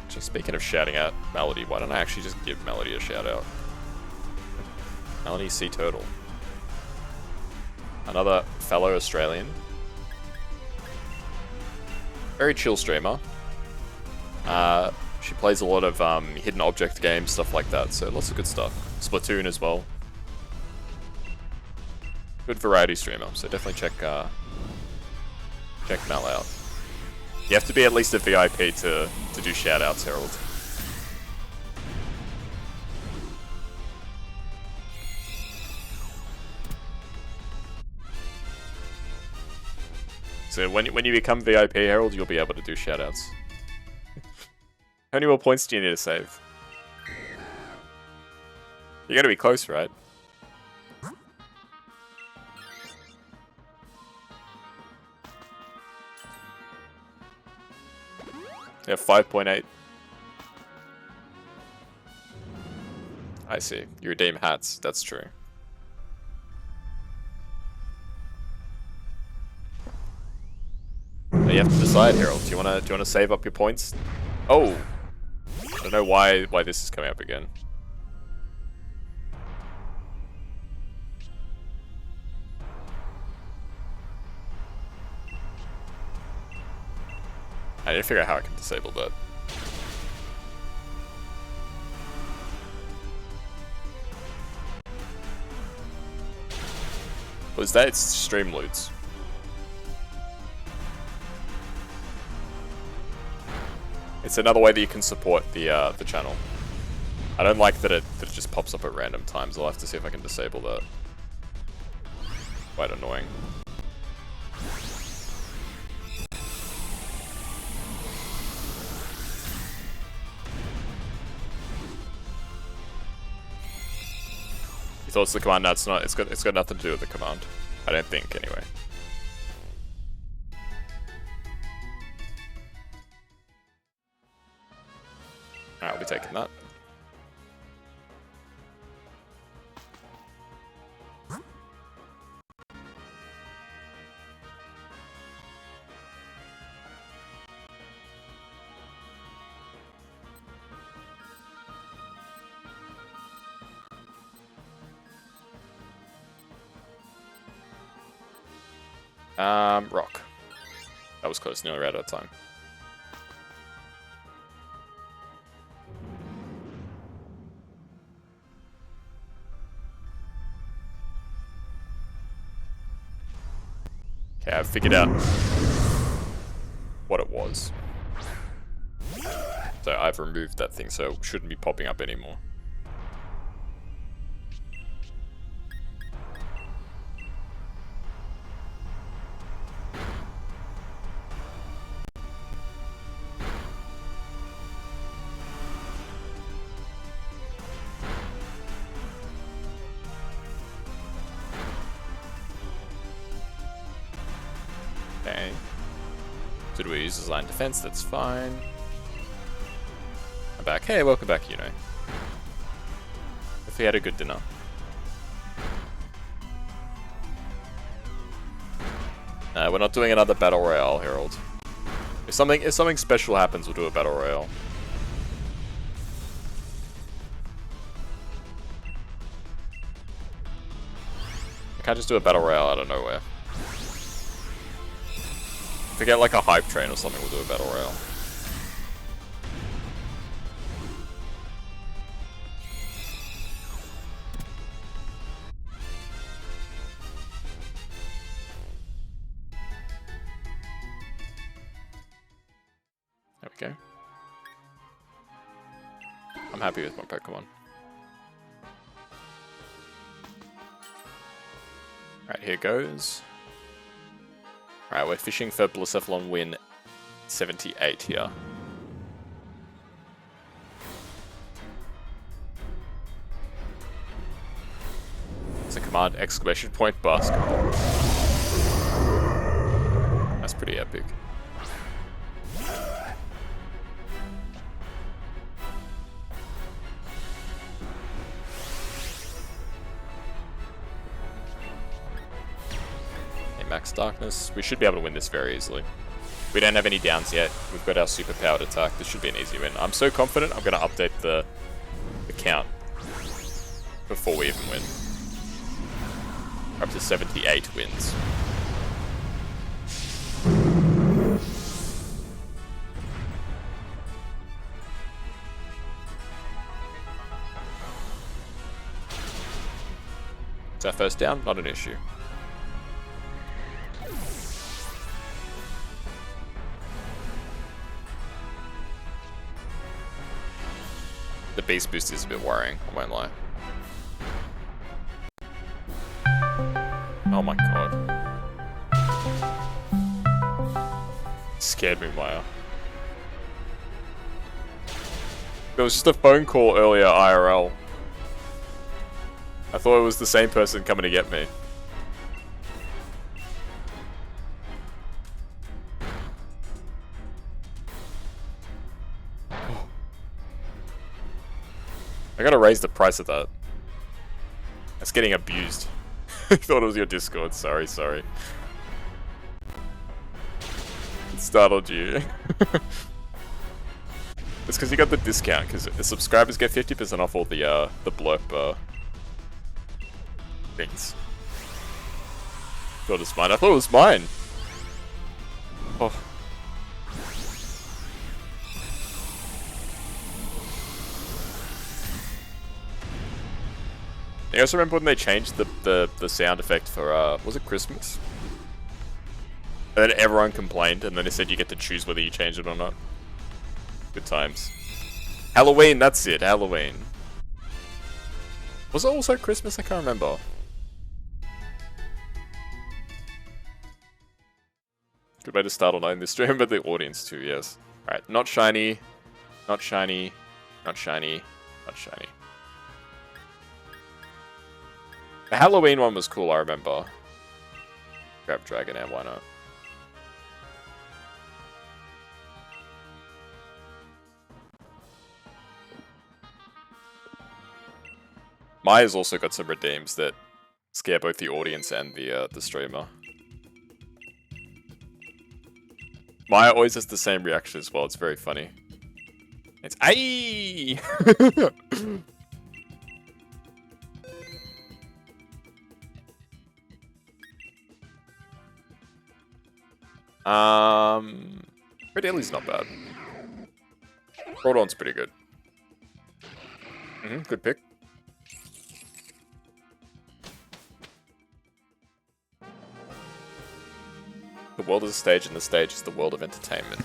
Just speaking of shouting out Melody, why don't I actually just give Melody a shout out? Melody Sea Turtle, another fellow Australian. Very chill streamer. She plays a lot of hidden object games, stuff like that, so lots of good stuff. Splatoon as well. Good variety streamer, so definitely check Mel out. You have to be at least a VIP to do shoutouts, Harold. So when you become VIP, Harold, you'll be able to do shoutouts. How many more points do you need to save? You're gonna be close, right? Yeah, 5.8. I see. You redeem hats. That's true. Now you have to decide, Harold. Do you wanna save up your points? Oh, I don't know why this is coming up again. need to figure out how I can disable that. Was that it's stream loots? It's another way that you can support the channel. I don't like that it just pops up at random times. I'll have to see if I can disable that. Quite annoying. You thought it's the command? No, it's not. It's got nothing to do with the command. I don't think, anyway. Alright, I'll be taking that. Rock. That was close, nearly right out of time. Okay, I've figured out what it was. So I've removed that thing, so it shouldn't be popping up anymore. Okay. So do we use design defense? That's fine. I'm back. Hey, welcome back, you know. If we had a good dinner. We're not doing another battle royale, Herald. If something special happens, we'll do a battle royale. I can't just do a battle royale out of nowhere. If we get like a hype train or something, we'll do a battle royale. There we go. I'm happy with my Pokemon. Alright, here goes. Alright, we're fishing for Blacephalon win 78 here. It's a command exclamation point basketball. That's pretty epic. Max Darkness. We should be able to win this very easily. We don't have any downs yet. We've got our super powered attack. This should be an easy win. I'm so confident I'm going to update the count before we even win. We're up to 78 wins. It's our first down, not an issue. The beast boost is a bit worrying, I won't lie. Oh my god. Scared me, Maya. There was just a phone call earlier, IRL. I thought it was the same person coming to get me. I gotta raise the price of that. That's getting abused. I thought it was your Discord. Sorry. It startled you. It's because you got the discount, because the subscribers get 50% off all the blurb things. Thought it was mine. I thought it was mine. Oh. I also remember when they changed the sound effect for, was it Christmas? And then everyone complained, and then they said you get to choose whether you change it or not. Good times. Halloween, that's it, Halloween. Was it also Christmas? I can't remember. Good way to start on this stream, but the audience too, yes. Alright, not shiny, not shiny, not shiny, not shiny. The Halloween one was cool, I remember. Grab Dragonair, why not? Maya's also got some redeems that scare both the audience and the streamer. Maya always has the same reaction as well, it's very funny. It's AIE! Redeli's not bad. Rodon's pretty good. Good pick. The world is a stage and the stage is the world of entertainment.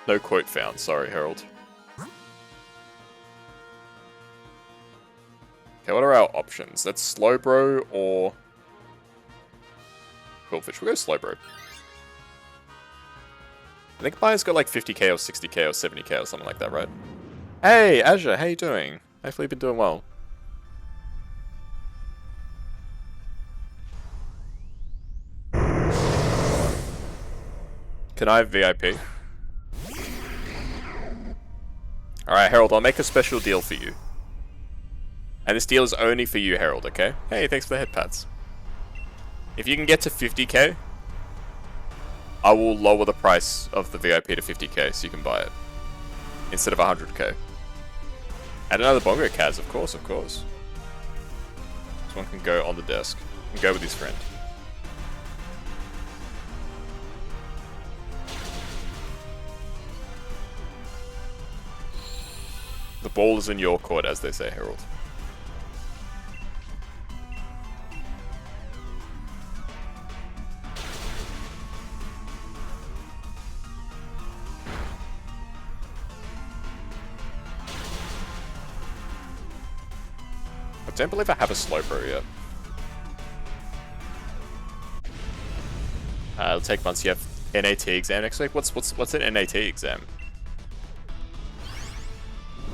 No quote found, sorry Harold. Okay, what are our options? That's Slowbro or Quillfish. We'll go Slowbro. I think Maya's got like 50k or 60k or 70k or something like that, right? Hey, Azure, how you doing? Hopefully you've been doing well. Can I have VIP? Alright, Harold, I'll make a special deal for you. And this deal is only for you, Harold, okay? Hey, thanks for the head pats. If you can get to 50k, I will lower the price of the VIP to 50k so you can buy it. Instead of 100k. And another Bongo Kaz, of course, of course. This one can go on the desk. And go with his friend. The ball is in your court, as they say, Harold. I don't believe I have a Slowbro yet. It'll take months. You have NAT exam next week. What's an NAT exam?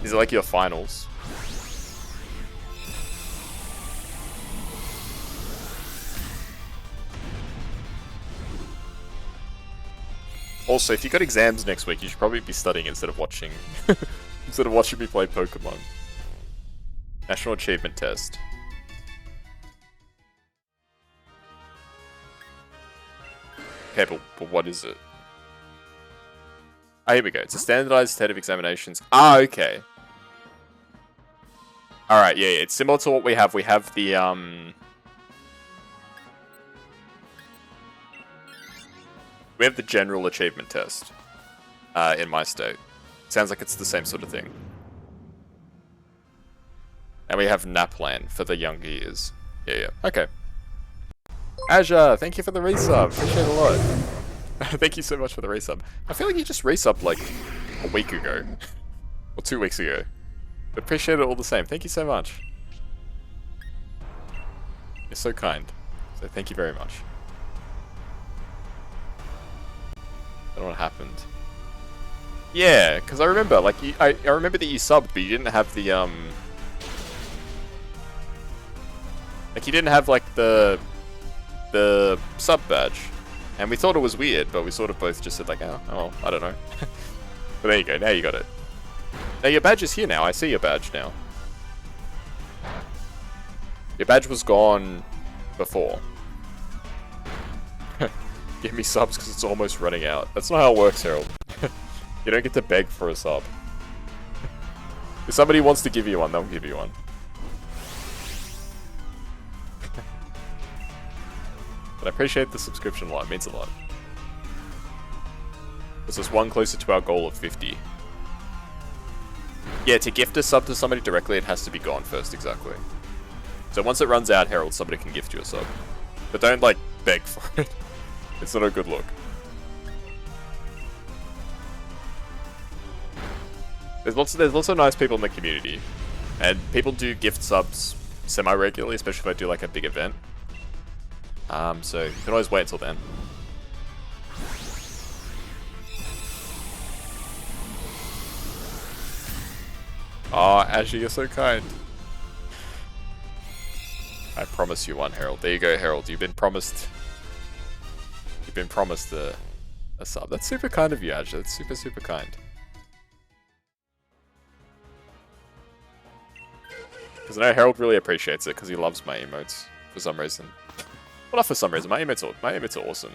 Is it like your finals? Also, if you got exams next week, you should probably be studying instead of watching. Instead of watching me play Pokemon. National Achievement Test. Okay, but what is it? Ah, here we go. It's a standardized set of examinations. Ah, okay. Alright, yeah, it's similar to what we have. We have the, we have the general achievement test, in my state. Sounds like it's the same sort of thing. And we have Naplan for the younger years. Yeah. Okay. Azure, thank you for the resub. Appreciate it a lot. Thank you so much for the resub. I feel like you just resubbed like a week ago. Or 2 weeks ago. But appreciate it all the same. Thank you so much. You're so kind. So thank you very much. I don't know what happened. Yeah, because I remember, like, I remember that you subbed, but you didn't have the, like, you didn't have, like, the sub badge. And we thought it was weird, but we sort of both just said, like, oh well, I don't know. But there you go, now you got it. Now your badge is here now, I see your badge now. Your badge was gone before. Give me subs because it's almost running out. That's not how it works, Harold. You don't get to beg for a sub. If somebody wants to give you one, they'll give you one. But I appreciate the subscription a lot, it means a lot. This is one closer to our goal of 50. Yeah, to gift a sub to somebody directly, it has to be gone first, exactly. So once it runs out, Herald, somebody can gift you a sub. But don't, like, beg for it. It's not a good look. There's lots of nice people in the community. And people do gift subs semi-regularly, especially if I do, like, a big event. So you can always wait until then. Oh, Azure, you're so kind. I promise you one, Herald. There you go, Herald. You've been promised. You've been promised a sub. That's super kind of you, Azure. That's super, super kind. Because I know Herald really appreciates it because he loves my emotes for some reason. Well, not for some reason. My emotes are awesome.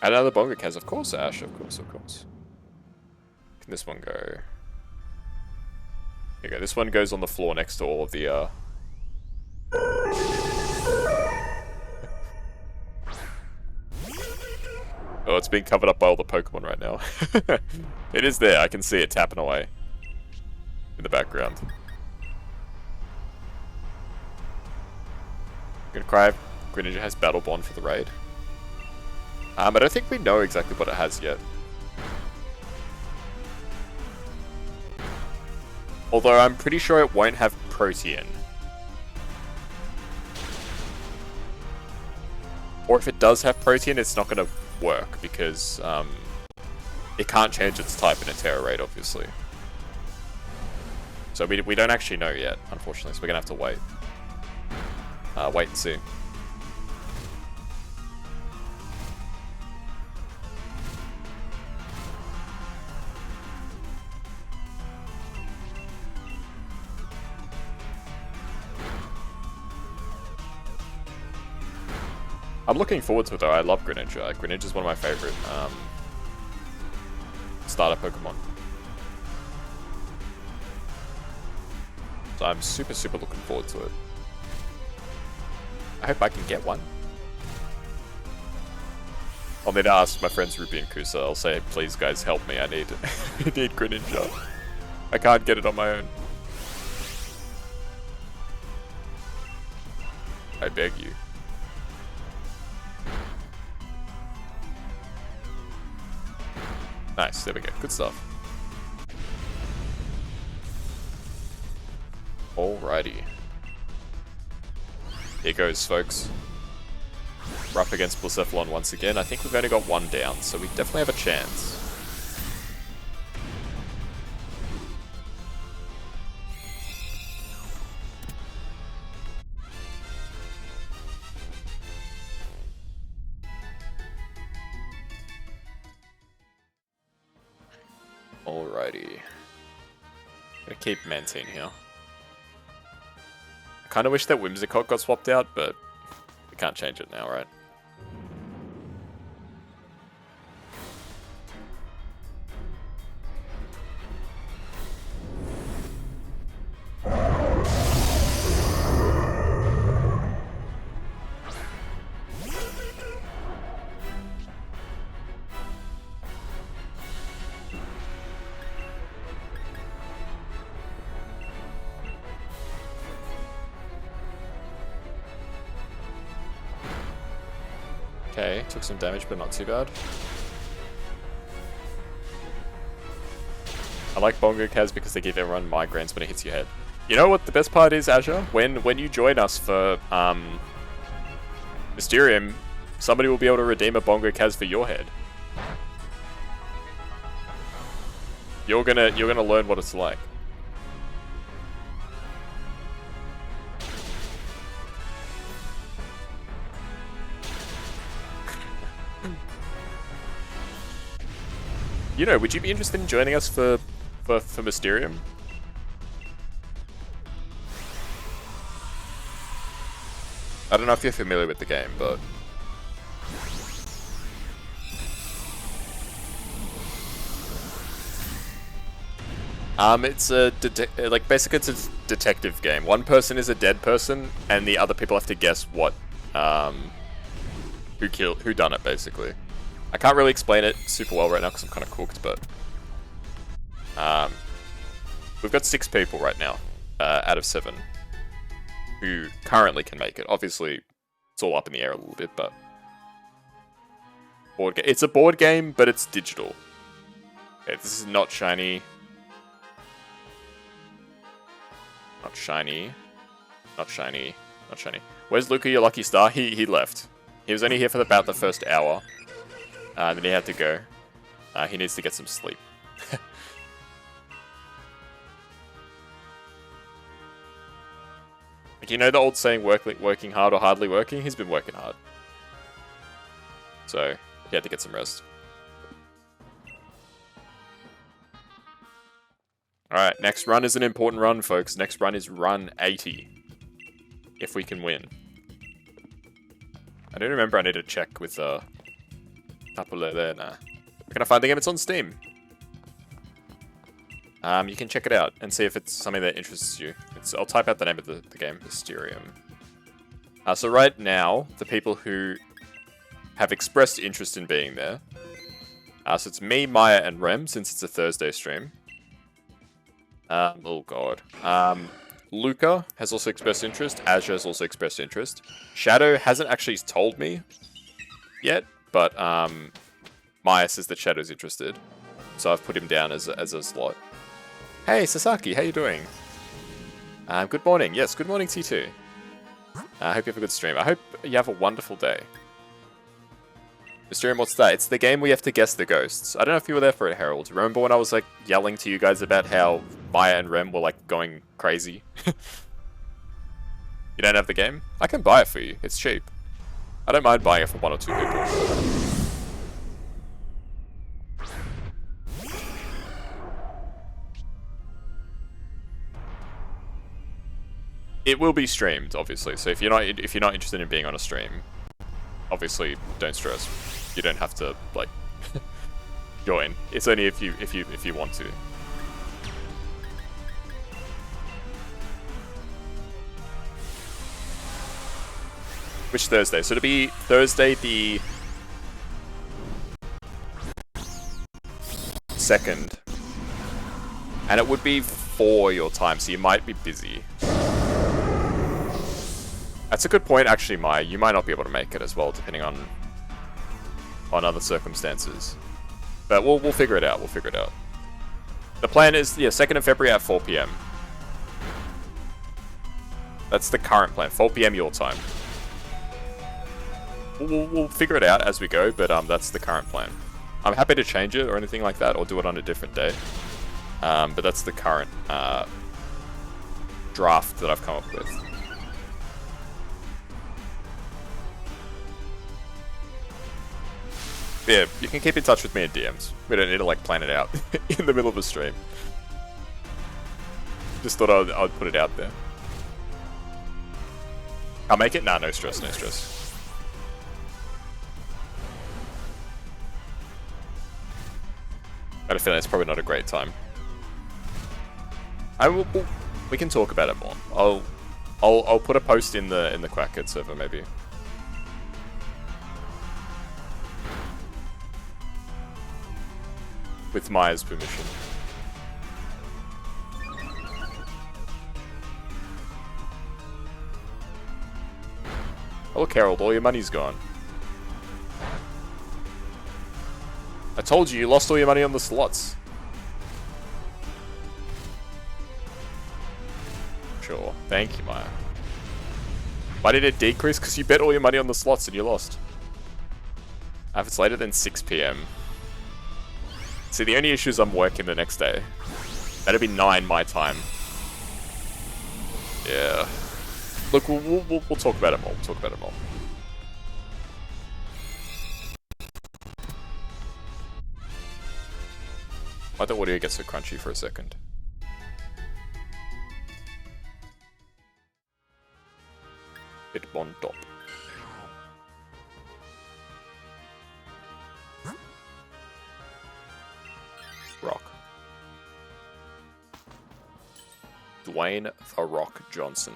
Add another bongo Kaz, of course, Ash. Of course, of course. Can this one go? Here you go. This one goes on the floor next to all of the. Oh, it's being covered up by all the Pokemon right now. It is there. I can see it tapping away in the background. I'm gonna cry if Greninja has Battle Bond for the raid. I don't think we know exactly what it has yet. Although I'm pretty sure it won't have Protean. Or if it does have Protean, it's not going to work because it can't change its type in a Terra raid, obviously. So we don't actually know yet, unfortunately, so we're going to have to wait. Wait and see. I'm looking forward to it though. I love Greninja. Greninja's one of my favorite starter Pokemon. So I'm super, super looking forward to it. I hope I can get one. I'll need to ask my friends Ruby and Kusa. I'll say, please guys, help me. I need I need Greninja. I can't get it on my own. I beg you. Nice, there we go. Good stuff. Alrighty. Here goes, folks. We're up against Blacephalon once again. I think we've only got one down, so we definitely have a chance. Alrighty. Gonna keep Mantine here. I kinda wish that Whimsicott got swapped out, but we can't change it now, right? Okay, took some damage, but not too bad. I like Bongo Kaz because they give everyone migraines when it hits your head. You know what the best part is, Azure? When you join us for Mysterium, somebody will be able to redeem a Bongo Kaz for your head. You're gonna learn what it's like. You know, would you be interested in joining us for Mysterium? I don't know if you're familiar with the game, but it's a basically it's a detective game. One person is a dead person, and the other people have to guess what who done it, basically. I can't really explain it super well right now because I'm kind of cooked, but we've got 6 people right now out of 7 who currently can make it. Obviously, it's all up in the air a little bit, but it's a board game, but it's digital. Okay, this is not shiny. Not shiny. Not shiny. Not shiny. Where's Luca, your lucky star? He left. He was only here for about the first hour. Then he had to go. He needs to get some sleep. Like, you know the old saying, working hard or hardly working? He's been working hard. So, he had to get some rest. Alright, next run is an important run, folks. Next run is run 80. If we can win. I don't remember, I need to check with Tapule there. Nah. Where can I find the game? It's on Steam. You can check it out and see if it's something that interests you. I'll type out the name of the game, Mysterium. So right now, the people who have expressed interest in being there. So it's me, Maya, and Rem, since it's a Thursday stream. Oh god. Luca has also expressed interest. Azure has also expressed interest. Shadow hasn't actually told me yet, but Maya says that Shadow's interested. So I've put him down as a slot. Hey, Sasaki, how you doing? Good morning. Yes, good morning to you too. I hope you have a good stream. I hope you have a wonderful day. Mysterium, what's that? It's the game we have to guess the ghosts. I don't know if you were there for it, Harold. Remember when I was like yelling to you guys about how Maya and Rem were like going crazy? You don't have the game? I can buy it for you. It's cheap. I don't mind buying it for 1 or 2 people. It will be streamed, obviously. So if you're not interested in being on a stream, obviously don't stress. You don't have to like join. It's only if you want to. Which Thursday? So it'll be Thursday the 2nd, and it would be 4 your time, so you might be busy. That's a good point, actually, Maya. You might not be able to make it as well, depending on other circumstances. But we'll figure it out. We'll figure it out. The plan is, yeah, 2nd of February at 4 PM. That's the current plan. 4 PM your time. We'll figure it out as we go, but that's the current plan. I'm happy to change it or anything like that, or do it on a different day. But that's the current draft that I've come up with. Yeah, you can keep in touch with me in DMs. We don't need to like plan it out in the middle of a stream. Just thought I'd put it out there. I'll make it? Nah, no stress, no stress. I had a feeling it's probably not a great time. We can talk about it more. I'll put a post in the Quackhead server maybe. With Maya's permission. Oh, Harold, all your money's gone. I told you lost all your money on the slots. Sure. Thank you, Maya. Why did it decrease? Because you bet all your money on the slots and you lost. If it's later than 6 PM. See, the only issue is I'm working the next day. That'd be 9 my time. Yeah. Look, we'll talk about it more. We'll talk about it more. Why'd the audio get so crunchy for a second? It on top. Rock. Dwayne The Rock Johnson.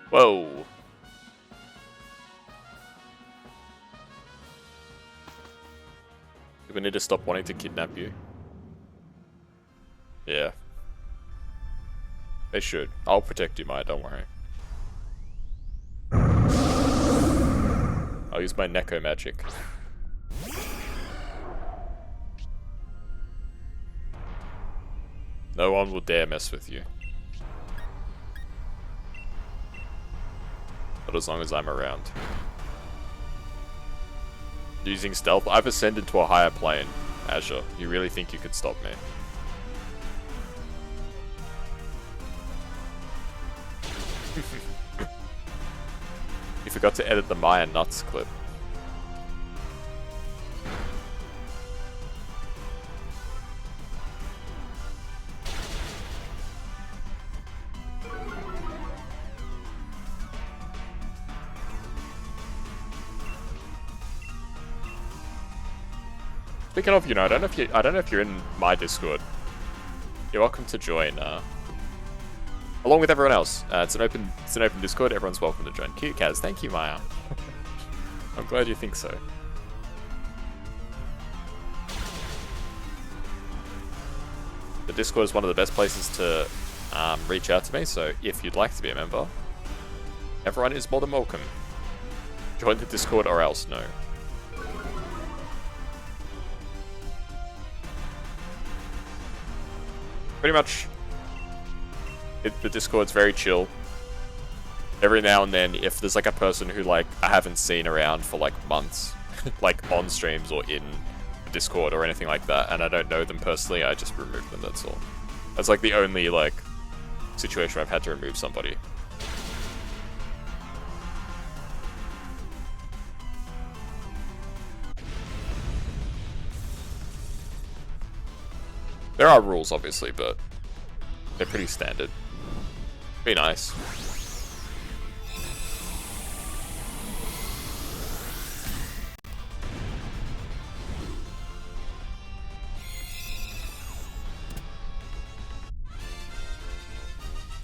Whoa. Do we need to stop wanting to kidnap you? Yeah. They should. I'll protect you, Maya, don't worry. I'll use my Neko magic. No one will dare mess with you. Not as long as I'm around. Using stealth? I've ascended to a higher plane, Azure. You really think you could stop me? You forgot to edit the Maya nuts clip. Speaking of, I don't know if you're in my Discord. You're welcome to join. Along with everyone else. It's an open Discord. Everyone's welcome to join. Cute Kaz, thank you, Maya. I'm glad you think so. The Discord is one of the best places to reach out to me. So if you'd like to be a member, everyone is more than welcome. Join the Discord or else no. Pretty much, the Discord's very chill. Every now and then, if there's like a person who like I haven't seen around for like months, like on streams or in Discord or anything like that, and I don't know them personally, I just remove them, that's all. That's like the only like situation I've had to remove somebody. There are rules, obviously, but they're pretty standard. Be nice.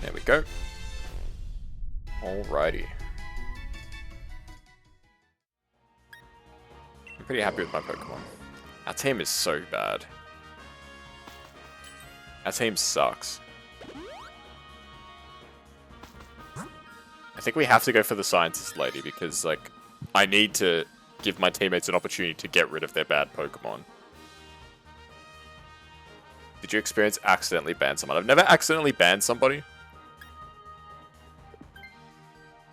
There we go. Alrighty. I'm pretty happy with my Pokemon. Our team is so bad. Our team sucks. I think we have to go for the scientist lady because, like, I need to give my teammates an opportunity to get rid of their bad Pokemon. Did you experience accidentally ban someone? I've never accidentally banned somebody.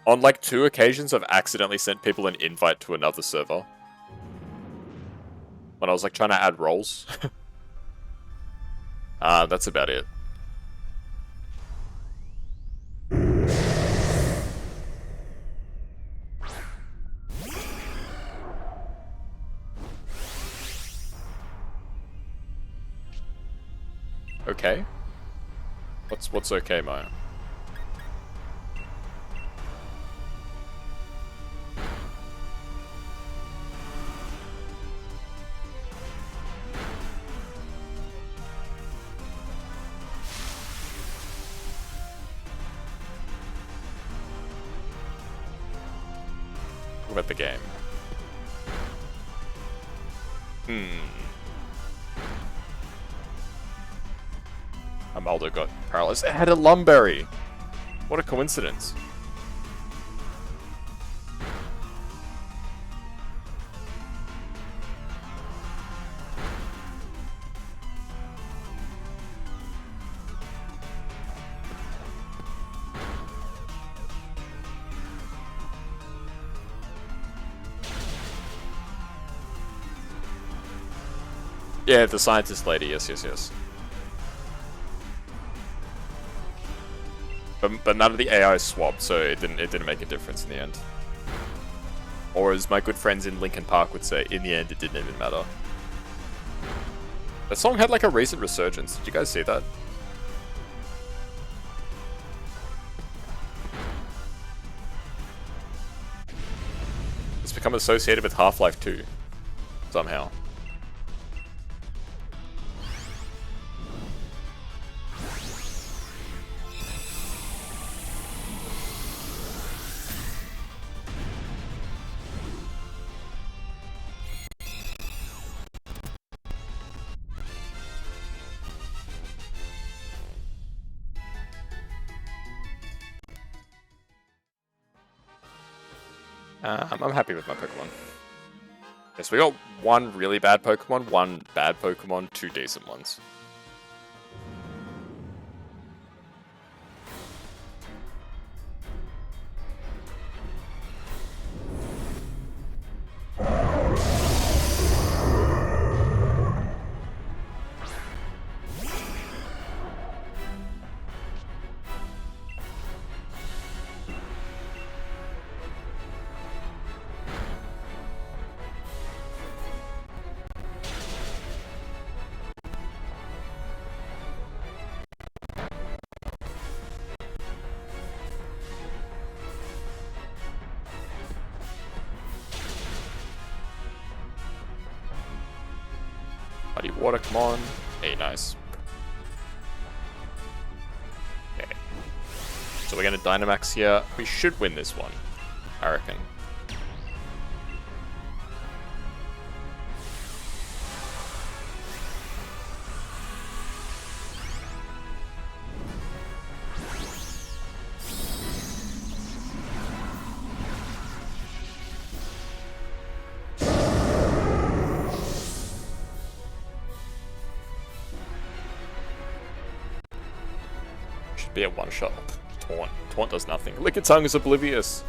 On, like, 2 occasions, I've accidentally sent people an invite to another server. When I was, like, trying to add roles. That's about it. Okay. What's okay, Maya? About the game. Amaldo got paralyzed. It had a Lumberry! What a coincidence. Yeah, the scientist lady, yes. But none of the AI swapped, so it didn't make a difference in the end. Or as my good friends in Linkin Park would say, in the end it didn't even matter. That song had like a recent resurgence. Did you guys see that? It's become associated with Half-Life 2. Somehow. I'm happy with my Pokemon. Yes, we got one really bad Pokemon, one bad Pokemon, two decent ones. Muddy water, come on. Hey, nice. Okay. So we're going to Dynamax here. We should win this one, I reckon. Be a one-shot. Taunt. Taunt does nothing. Lickitung is oblivious.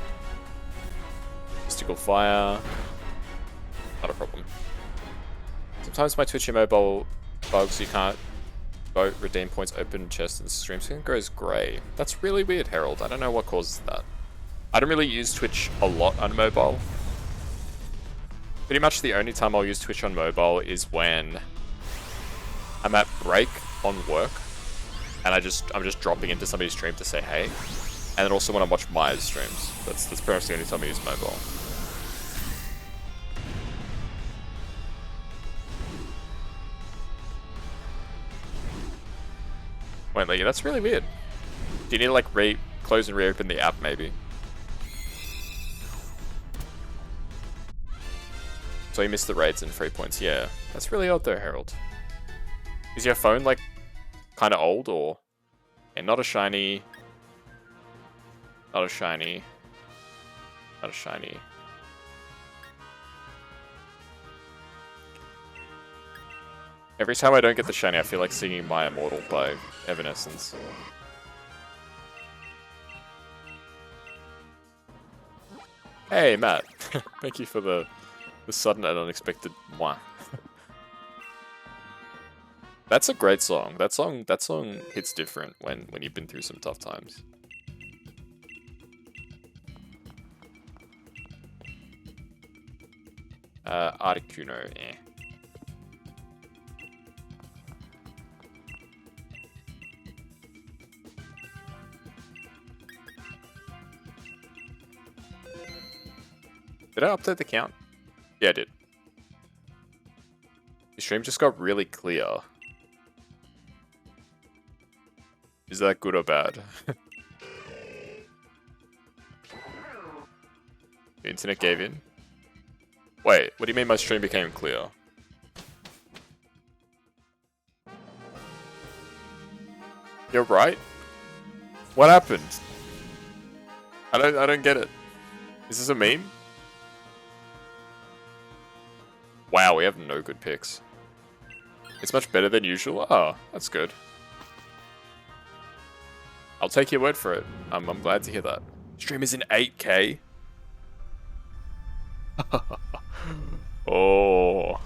Mystical Fire. Not a problem. Sometimes my Twitch mobile bugs, you can't vote, redeem points, open chest, and stream screen goes grey. That's really weird, Herald. I don't know what causes that. I don't really use Twitch a lot on mobile. Pretty much the only time I'll use Twitch on mobile is when I'm at break on work. And I'm just dropping into somebody's stream to say hey. And then also when I watch Maya's streams. That's pretty much the only time I use mobile. Wait, Leggy, that's really weird. Do you need to like close and reopen the app maybe? So you missed the raids and free points, yeah. That's really odd though, Herald. Is your phone like kind of old, or not a shiny, not a shiny, not a shiny. Every time I don't get the shiny, I feel like singing My Immortal by Evanescence. Hey Matt, thank you for the sudden and unexpected mwah. That's a great song. That song hits different when you've been through some tough times. Articuno, eh. Did I update the count? Yeah, I did. The stream just got really clear. Is that good or bad? The internet gave in? Wait, what do you mean my stream became clear? You're right? What happened? I don't get it. Is this a meme? Wow, we have no good picks. It's much better than usual? Oh, that's good. I'll take your word for it. I'm glad to hear that. Stream is in 8K. Oh,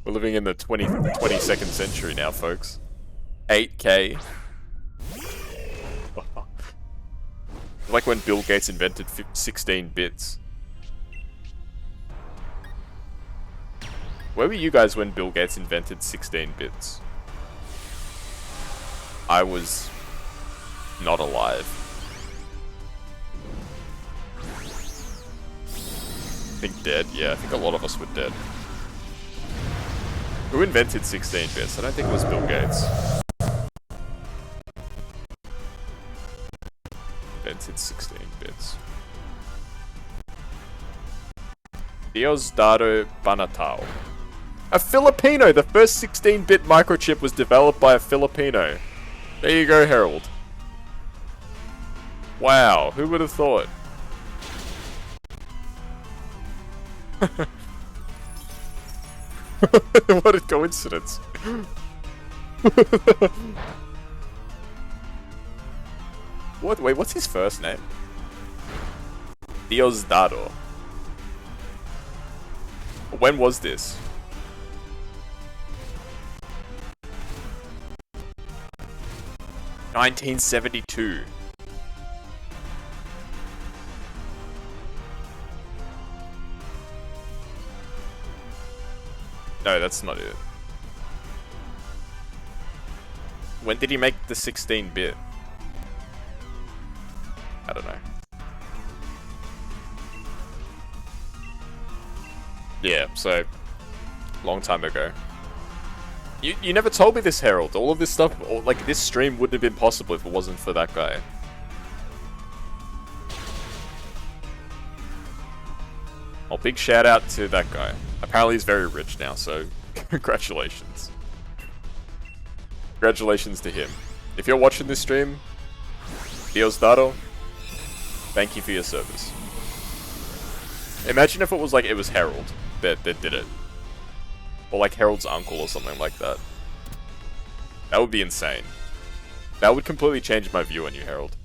we're living in the 22nd century now, folks. 8K. Like when Bill Gates invented 16 bits. Where were you guys when Bill Gates invented 16 bits? I was not alive. I think dead. Yeah, I think a lot of us were dead. Who invented 16 bits? I don't think it was Bill Gates. Invented 16 bits. Diosdado Banatao. A Filipino! The first 16-bit microchip was developed by a Filipino. There you go, Herald. Wow, who would have thought? What a coincidence. What? Wait, what's his first name? Diosdado. When was this? $1972. No, that's not it. When did he make the 16-bit? I don't know. Yeah, so long time ago. You never told me this, Harold. All of this stuff, like this stream wouldn't have been possible if it wasn't for that guy. Well, big shout out to that guy. Apparently he's very rich now, so congratulations. Congratulations to him. If you're watching this stream, Diosdado, thank you for your service. Imagine if it was like, it was Harold that did it. Or like Harold's uncle or something like that. That would be insane. That would completely change my view on you, Harold.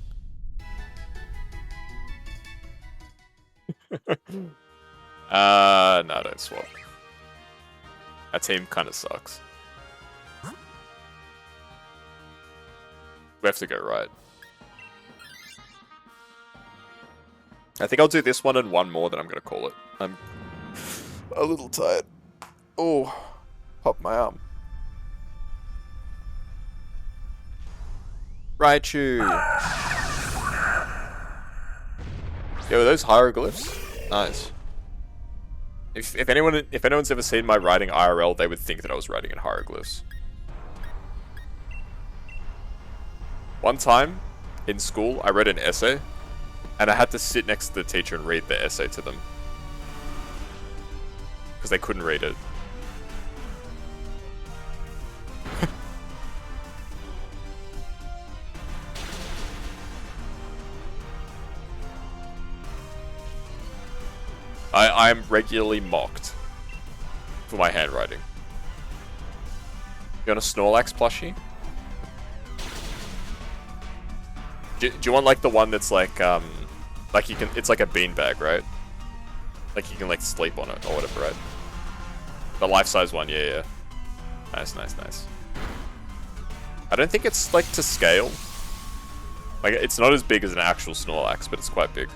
No, don't swap. That team kind of sucks. We have to go right. I think I'll do this one and one more, then I'm gonna call it. I'm a little tired. Oh, pop my arm. Raichu. Yo, are those hieroglyphs? Nice. If anyone's ever seen my writing IRL, they would think that I was writing in hieroglyphs. One time in school, I read an essay, and I had to sit next to the teacher and read the essay to them because they couldn't read it. I am regularly mocked for my handwriting. You want a Snorlax plushie? Do you want like the one that's like you can, it's like a beanbag, right? Like you can like sleep on it or whatever, right? The life-size one, yeah. Nice, nice, nice. I don't think it's like to scale. Like it's not as big as an actual Snorlax, but it's quite big.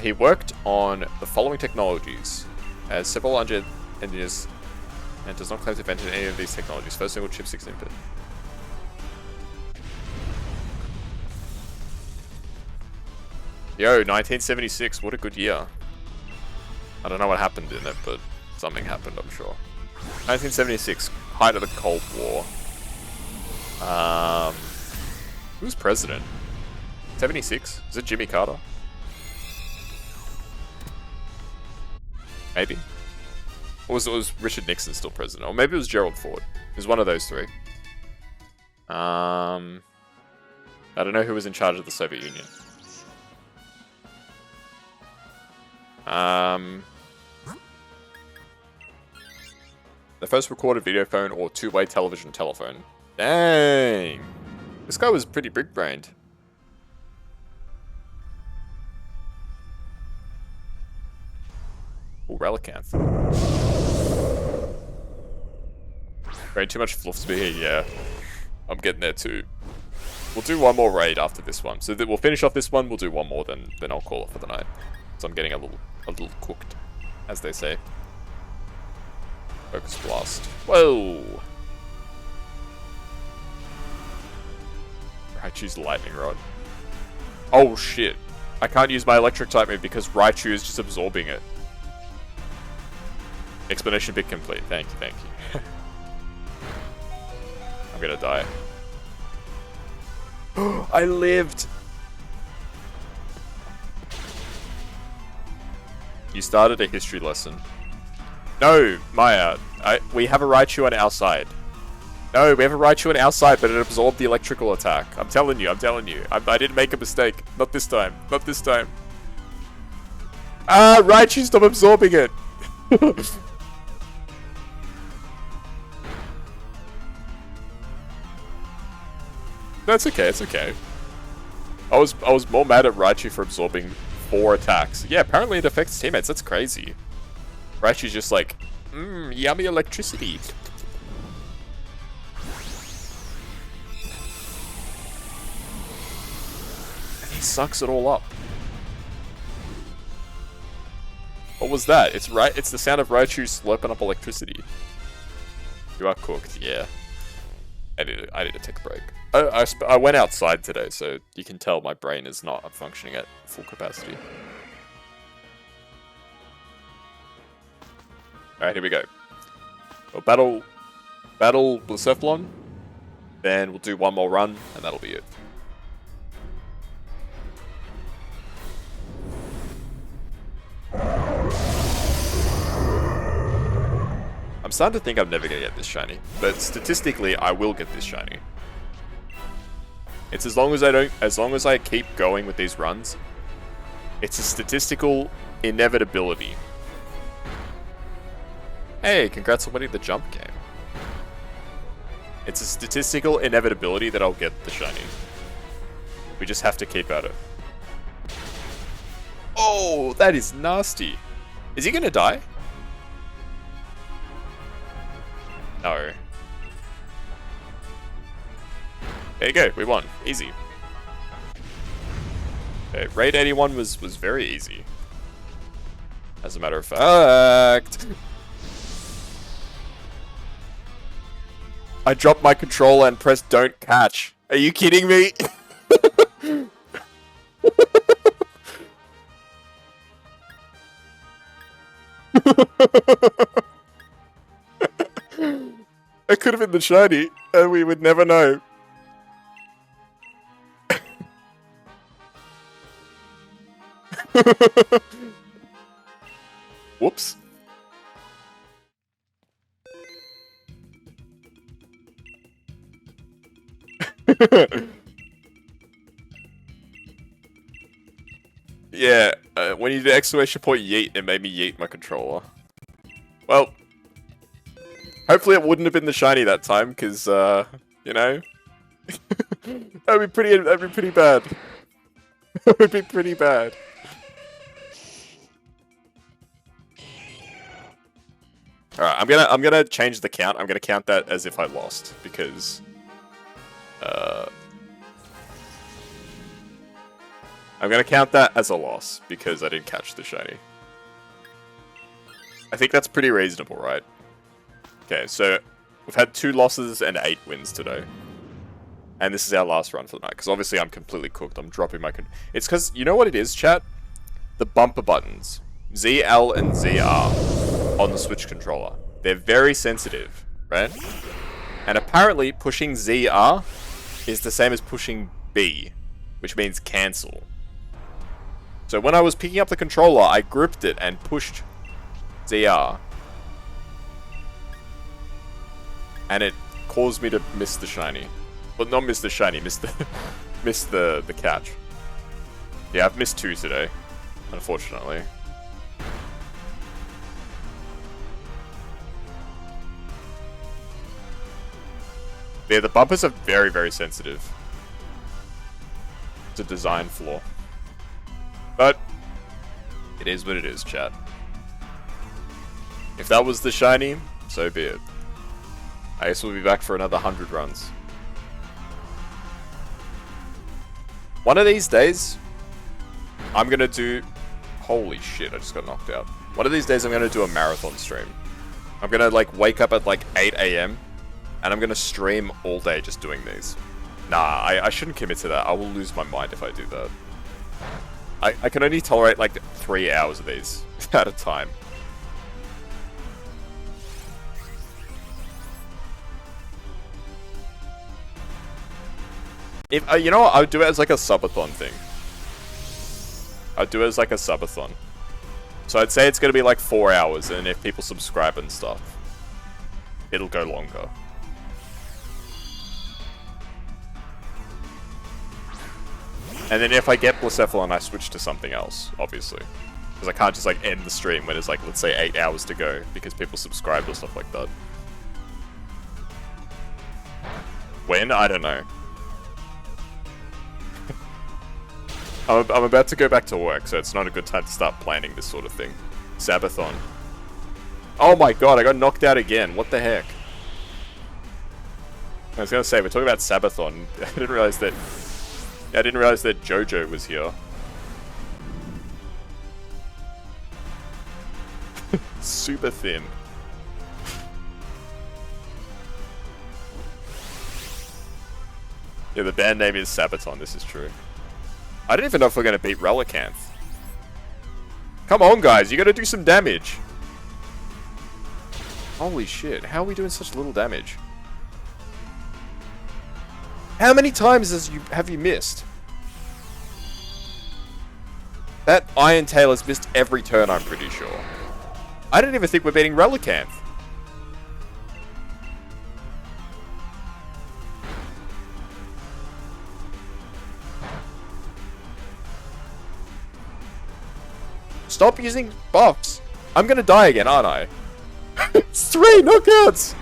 He worked on the following technologies as several engineers and does not claim to have invented any of these technologies. First single chip 16-bit. Yo, 1976, what a good year. I don't know what happened in it, but something happened, I'm sure. 1976, height of the Cold War. Who's president? 76? Is it Jimmy Carter? Maybe. Or was Richard Nixon still president? Or maybe it was Gerald Ford. It was one of those three. I don't know who was in charge of the Soviet Union. The first recorded video phone or two-way telephone. Dang! This guy was pretty big-brained. Oh, Relicanth. Right, too much fluff speed, yeah. I'm getting there too. We'll do one more raid after this one. So we'll finish off this one, we'll do one more, then I'll call it for the night. So I'm getting a little cooked, as they say. Focus blast. Whoa! Raichu's lightning rod. Oh shit. I can't use my electric type move because Raichu is just absorbing it. Explanation bit complete. Thank you. I'm gonna die. I lived! You started a history lesson. No, Maya. We have a Raichu on our side. No, we have a Raichu on our side, but it absorbed the electrical attack. I'm telling you. I didn't make a mistake. Not this time. Not this time. Ah, Raichu, stop absorbing it! That's okay, it's okay. I was more mad at Raichu for absorbing 4 attacks. Yeah, apparently it affects teammates, that's crazy. Raichu's just like, yummy electricity. And he sucks it all up. What was that? It's the sound of Raichu slurping up electricity. You are cooked, yeah. I need to take a break. I went outside today, so you can tell my brain is not functioning at full capacity. Alright, here we go. We'll battle Blacephalon, then we'll do one more run, and that'll be it. I'm starting to think I'm never gonna get this shiny, but statistically, I will get this shiny. It's as long as I keep going with these runs, it's a statistical inevitability. Hey, congrats on winning the jump game. It's a statistical inevitability that I'll get the shiny. We just have to keep at it. Oh, that is nasty. Is he gonna die? No. There you go, we won. Easy. Okay, raid 81 was very easy. As a matter of fact. I dropped my controller and pressed don't catch. Are you kidding me? It could have been the shiny, and we would never know. Whoops. Yeah, when you did exclamation point yeet, it made me yeet my controller. Well, hopefully it wouldn't have been the shiny that time, because, you know, that'd be pretty bad. That would be pretty bad. Alright, I'm gonna change the count. I'm gonna count that as if I lost, because I'm gonna count that as a loss because I didn't catch the shiny. I think that's pretty reasonable, right? Okay, so we've had 2 losses and 8 wins today. And this is our last run for the night, because obviously I'm completely cooked. I'm dropping my... It's because, you know what it is, chat? The bumper buttons. Z, L, and ZR on the Switch controller. They're very sensitive, right? And apparently pushing ZR is the same as pushing B, which means cancel. So when I was picking up the controller, I gripped it and pushed ZR. And it caused me to miss the shiny. Well, not miss the shiny, miss the catch. Yeah, I've missed 2 today, unfortunately. Yeah, the bumpers are very, very sensitive. It's a design flaw. But it is what it is, chat. If that was the shiny, so be it. I guess we'll be back for another 100 runs. One of these days, I'm gonna do... Holy shit, I just got knocked out. One of these days, I'm gonna do a marathon stream. I'm gonna, like, wake up at, like, 8 AM, and I'm gonna stream all day just doing these. Nah, I shouldn't commit to that. I will lose my mind if I do that. I can only tolerate, like, 3 hours of these at a time. If you know what, I would do it as like a subathon thing. I'd do it as like a subathon. So I'd say it's gonna be like 4 hours, and if people subscribe and stuff, it'll go longer. And then if I get Blacephalon, I switch to something else, obviously. Because I can't just like end the stream when it's like, let's say 8 hours to go because people subscribed or stuff like that. When? I don't know. I'm about to go back to work, so it's not a good time to start planning this sort of thing. Sabathon. Oh my god, I got knocked out again. What the heck? I was gonna say, we're talking about Sabathon. I didn't realize that Jojo was here. Super thin. Yeah, the band name is Sabaton, this is true. I don't even know if we're gonna beat Relicanth. Come on, guys, you gotta do some damage. Holy shit, how are we doing such little damage? How many times have you missed? That Iron Tail has missed every turn, I'm pretty sure. I don't even think we're beating Relicanth. Stop using buffs. I'm gonna die again, aren't I? It's 3 knockouts!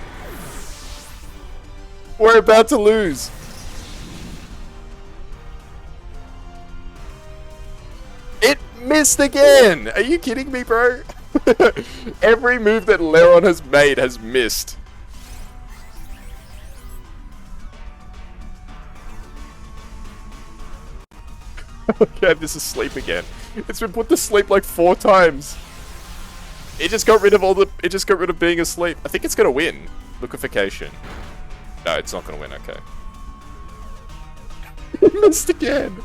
We're about to lose. It missed again! Are you kidding me, bro? Every move that Leron has made has missed. Okay, this is sleep again. It's been put to sleep like 4 times. It just got rid of it just got rid of being asleep. I think it's gonna win. Liquefaction. No, it's not gonna win, okay. It missed again!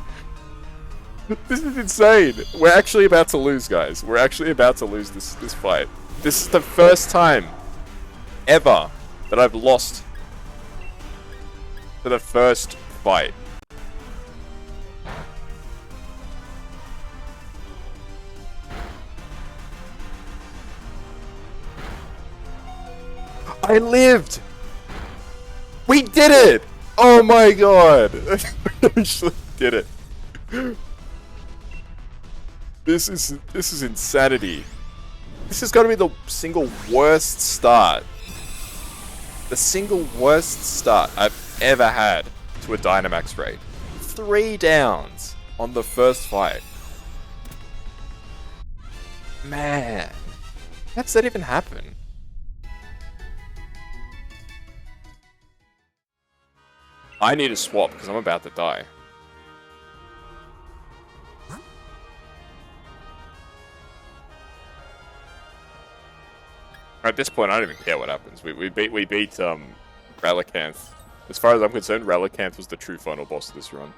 This is insane. We're actually about to lose, guys. We're actually about to lose this fight. This is the first time ever that I've lost for the first fight. I lived! We did it! Oh my god! We actually did it. This is insanity. This has got to be the single worst start. The single worst start I've ever had to a Dynamax raid. 3 downs on the first fight. Man. How does that even happen? I need a swap because I'm about to die. At this point, I don't even care what happens. We beat Relicanth. As far as I'm concerned, Relicanth was the true final boss of this run.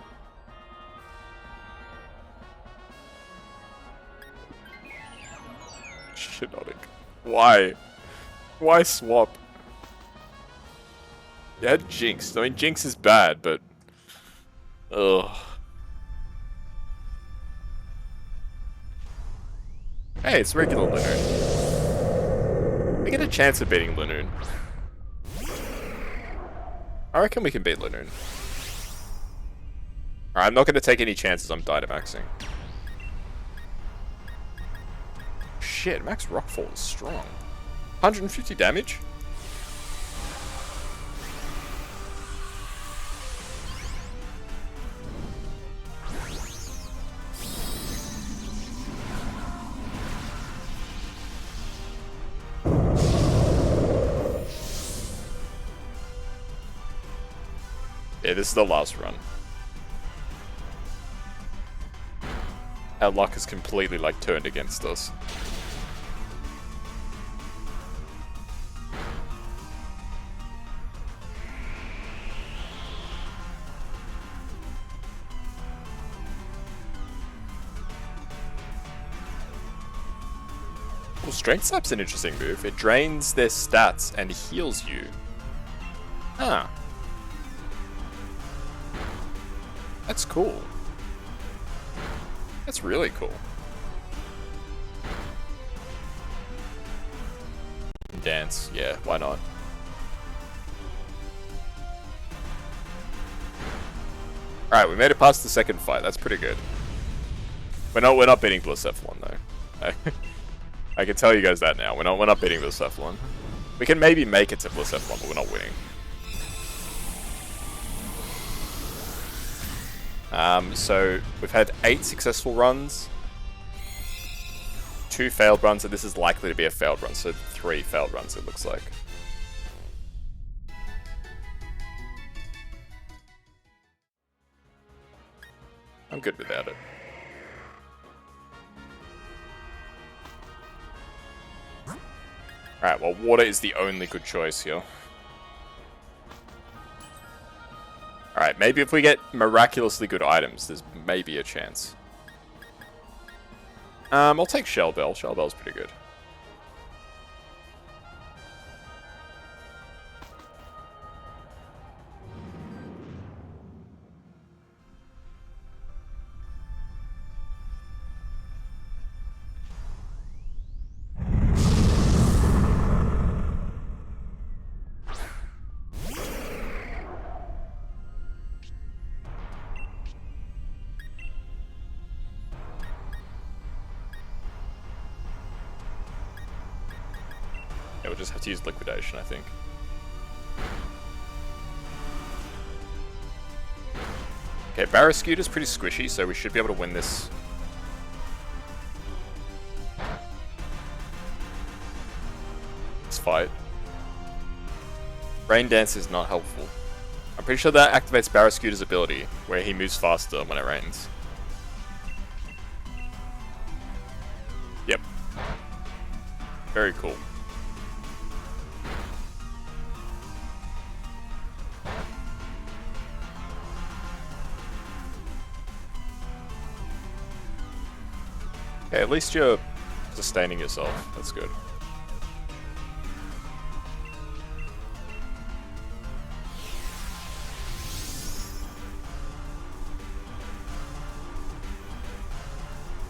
Shinotic. Why? Why swap? Yeah, Jinx. I mean, Jinx is bad, but... Ugh. Hey, it's regular Linoon. We get a chance of beating Linoon. I reckon we can beat Linoon. Alright, I'm not going to take any chances on Dynamaxing. Shit, Max Rockfall is strong. 150 damage? Yeah, this is the last run. Our luck has completely, like, turned against us. Well, Strength Slap's an interesting move. It drains their stats and heals you. Huh. That's cool. That's really cool. Dance, yeah, why not? Alright, we made it past the second fight, that's pretty good. We're not beating Blacephalon though. I can tell you guys that now. We're not beating Blacephalon. We can maybe make it to Blacephalon, but we're not winning. So we've had 8 successful runs, 2 failed runs, and this is likely to be a failed run, so 3 failed runs it looks like. I'm good without it. Alright, well, water is the only good choice here. Alright, maybe if we get miraculously good items, there's maybe a chance. I'll take Shell Bell. Shell Bell's pretty good. Yeah, we'll just have to use Liquidation, I think. Okay, Barrascuda's pretty squishy, so we should be able to win this. This fight. Rain Dance is not helpful. I'm pretty sure that activates Barrascuda's ability, where he moves faster when it rains. Yep. Very cool. Okay, at least you're sustaining yourself. That's good.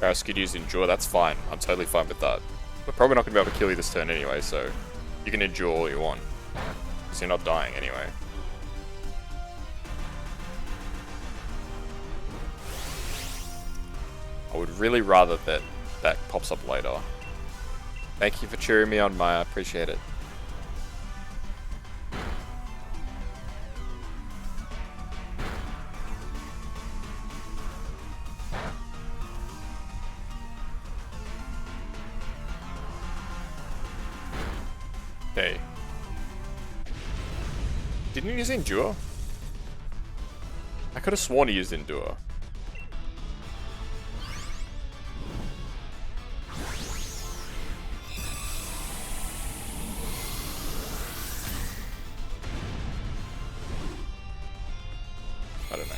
Barrascuda used Endure, that's fine. I'm totally fine with that. We're probably not going to be able to kill you this turn anyway, so you can endure all you want. Because you're not dying anyway. I would really rather that that pops up later. Thank you for cheering me on, Maya. Appreciate it. Okay. Didn't you use Endure? I could have sworn he used Endure. I don't know.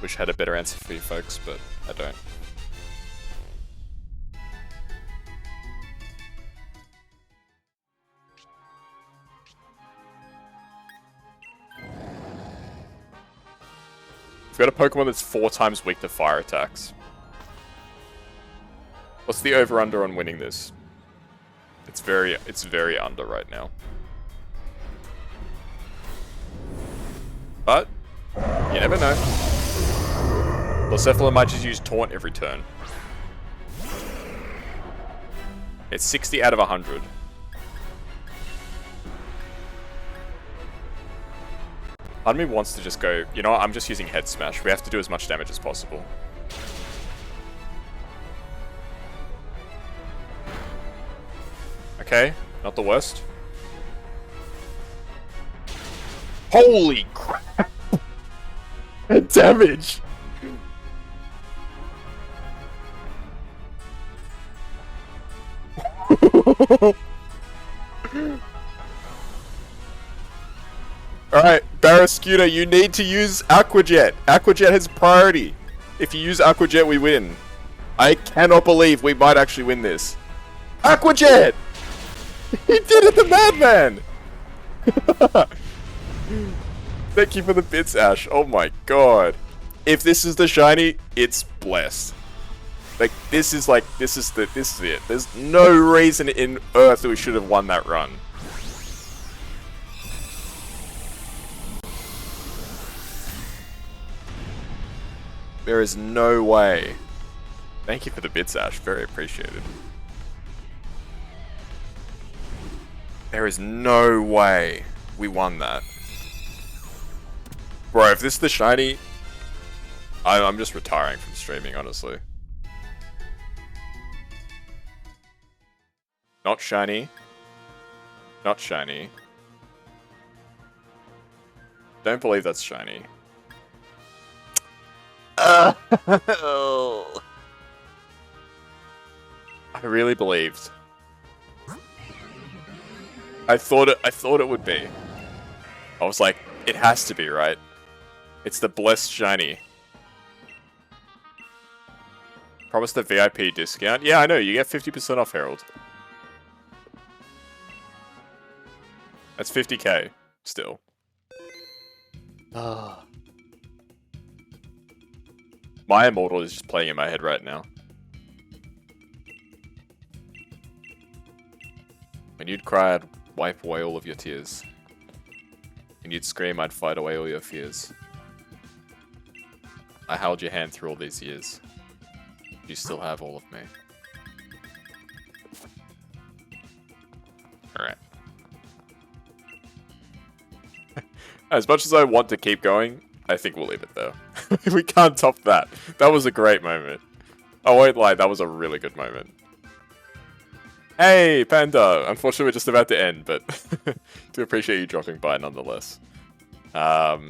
Wish I had a better answer for you folks, but I don't. We've got a Pokemon that's 4 times weak to fire attacks. What's the over-under on winning this? It's very under right now. But you never know. Blacephalon might just use Taunt every turn. It's 60 out of 100. Part of me wants to just go, you know what, I'm just using Head Smash. We have to do as much damage as possible. Okay, not the worst. Holy crap! Damage! Alright, Barrascuda, you need to use Aqua Jet. Aqua Jet has priority. If you use Aqua Jet, we win. I cannot believe we might actually win this. Aqua Jet! He did it, the madman! Thank you for the bits, Ash. Oh my god. If this is the shiny, it's blessed. Like, this is it. There's no reason in Earth that we should have won that run. There is no way. Thank you for the bits, Ash. Very appreciated. There is no way we won that. Bro, if this is the shiny... I'm just retiring from streaming, honestly. Not shiny. Not shiny. Don't believe that's shiny. I really believed. I thought it would be. I was like, it has to be, right? It's the blessed shiny. Promise the VIP discount. Yeah, I know, you get 50% off, Herald. That's 50k, still. My Immortal is just playing in my head right now. When you'd cry, I'd wipe away all of your tears. When you'd scream, I'd fight away all your fears. I held your hand through all these years. You still have all of me. Alright. As much as I want to keep going, I think we'll leave it there. We can't top that. That was a great moment. I won't lie, that was a really good moment. Hey, Panda! Unfortunately, we're just about to end, but do appreciate you dropping by nonetheless. Yeah,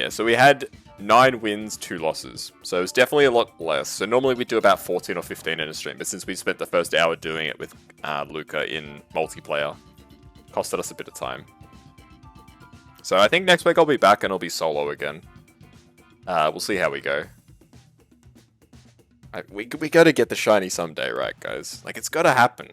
so we had 9 wins, 2 losses. So it's definitely a lot less. So normally we do about 14 or 15 in a stream, but since we spent the first hour doing it with Luca in multiplayer, costed us a bit of time. So I think next week I'll be back and I'll be solo again. We'll see how we go. We gotta get the shiny someday, right, guys? Like, it's gotta happen.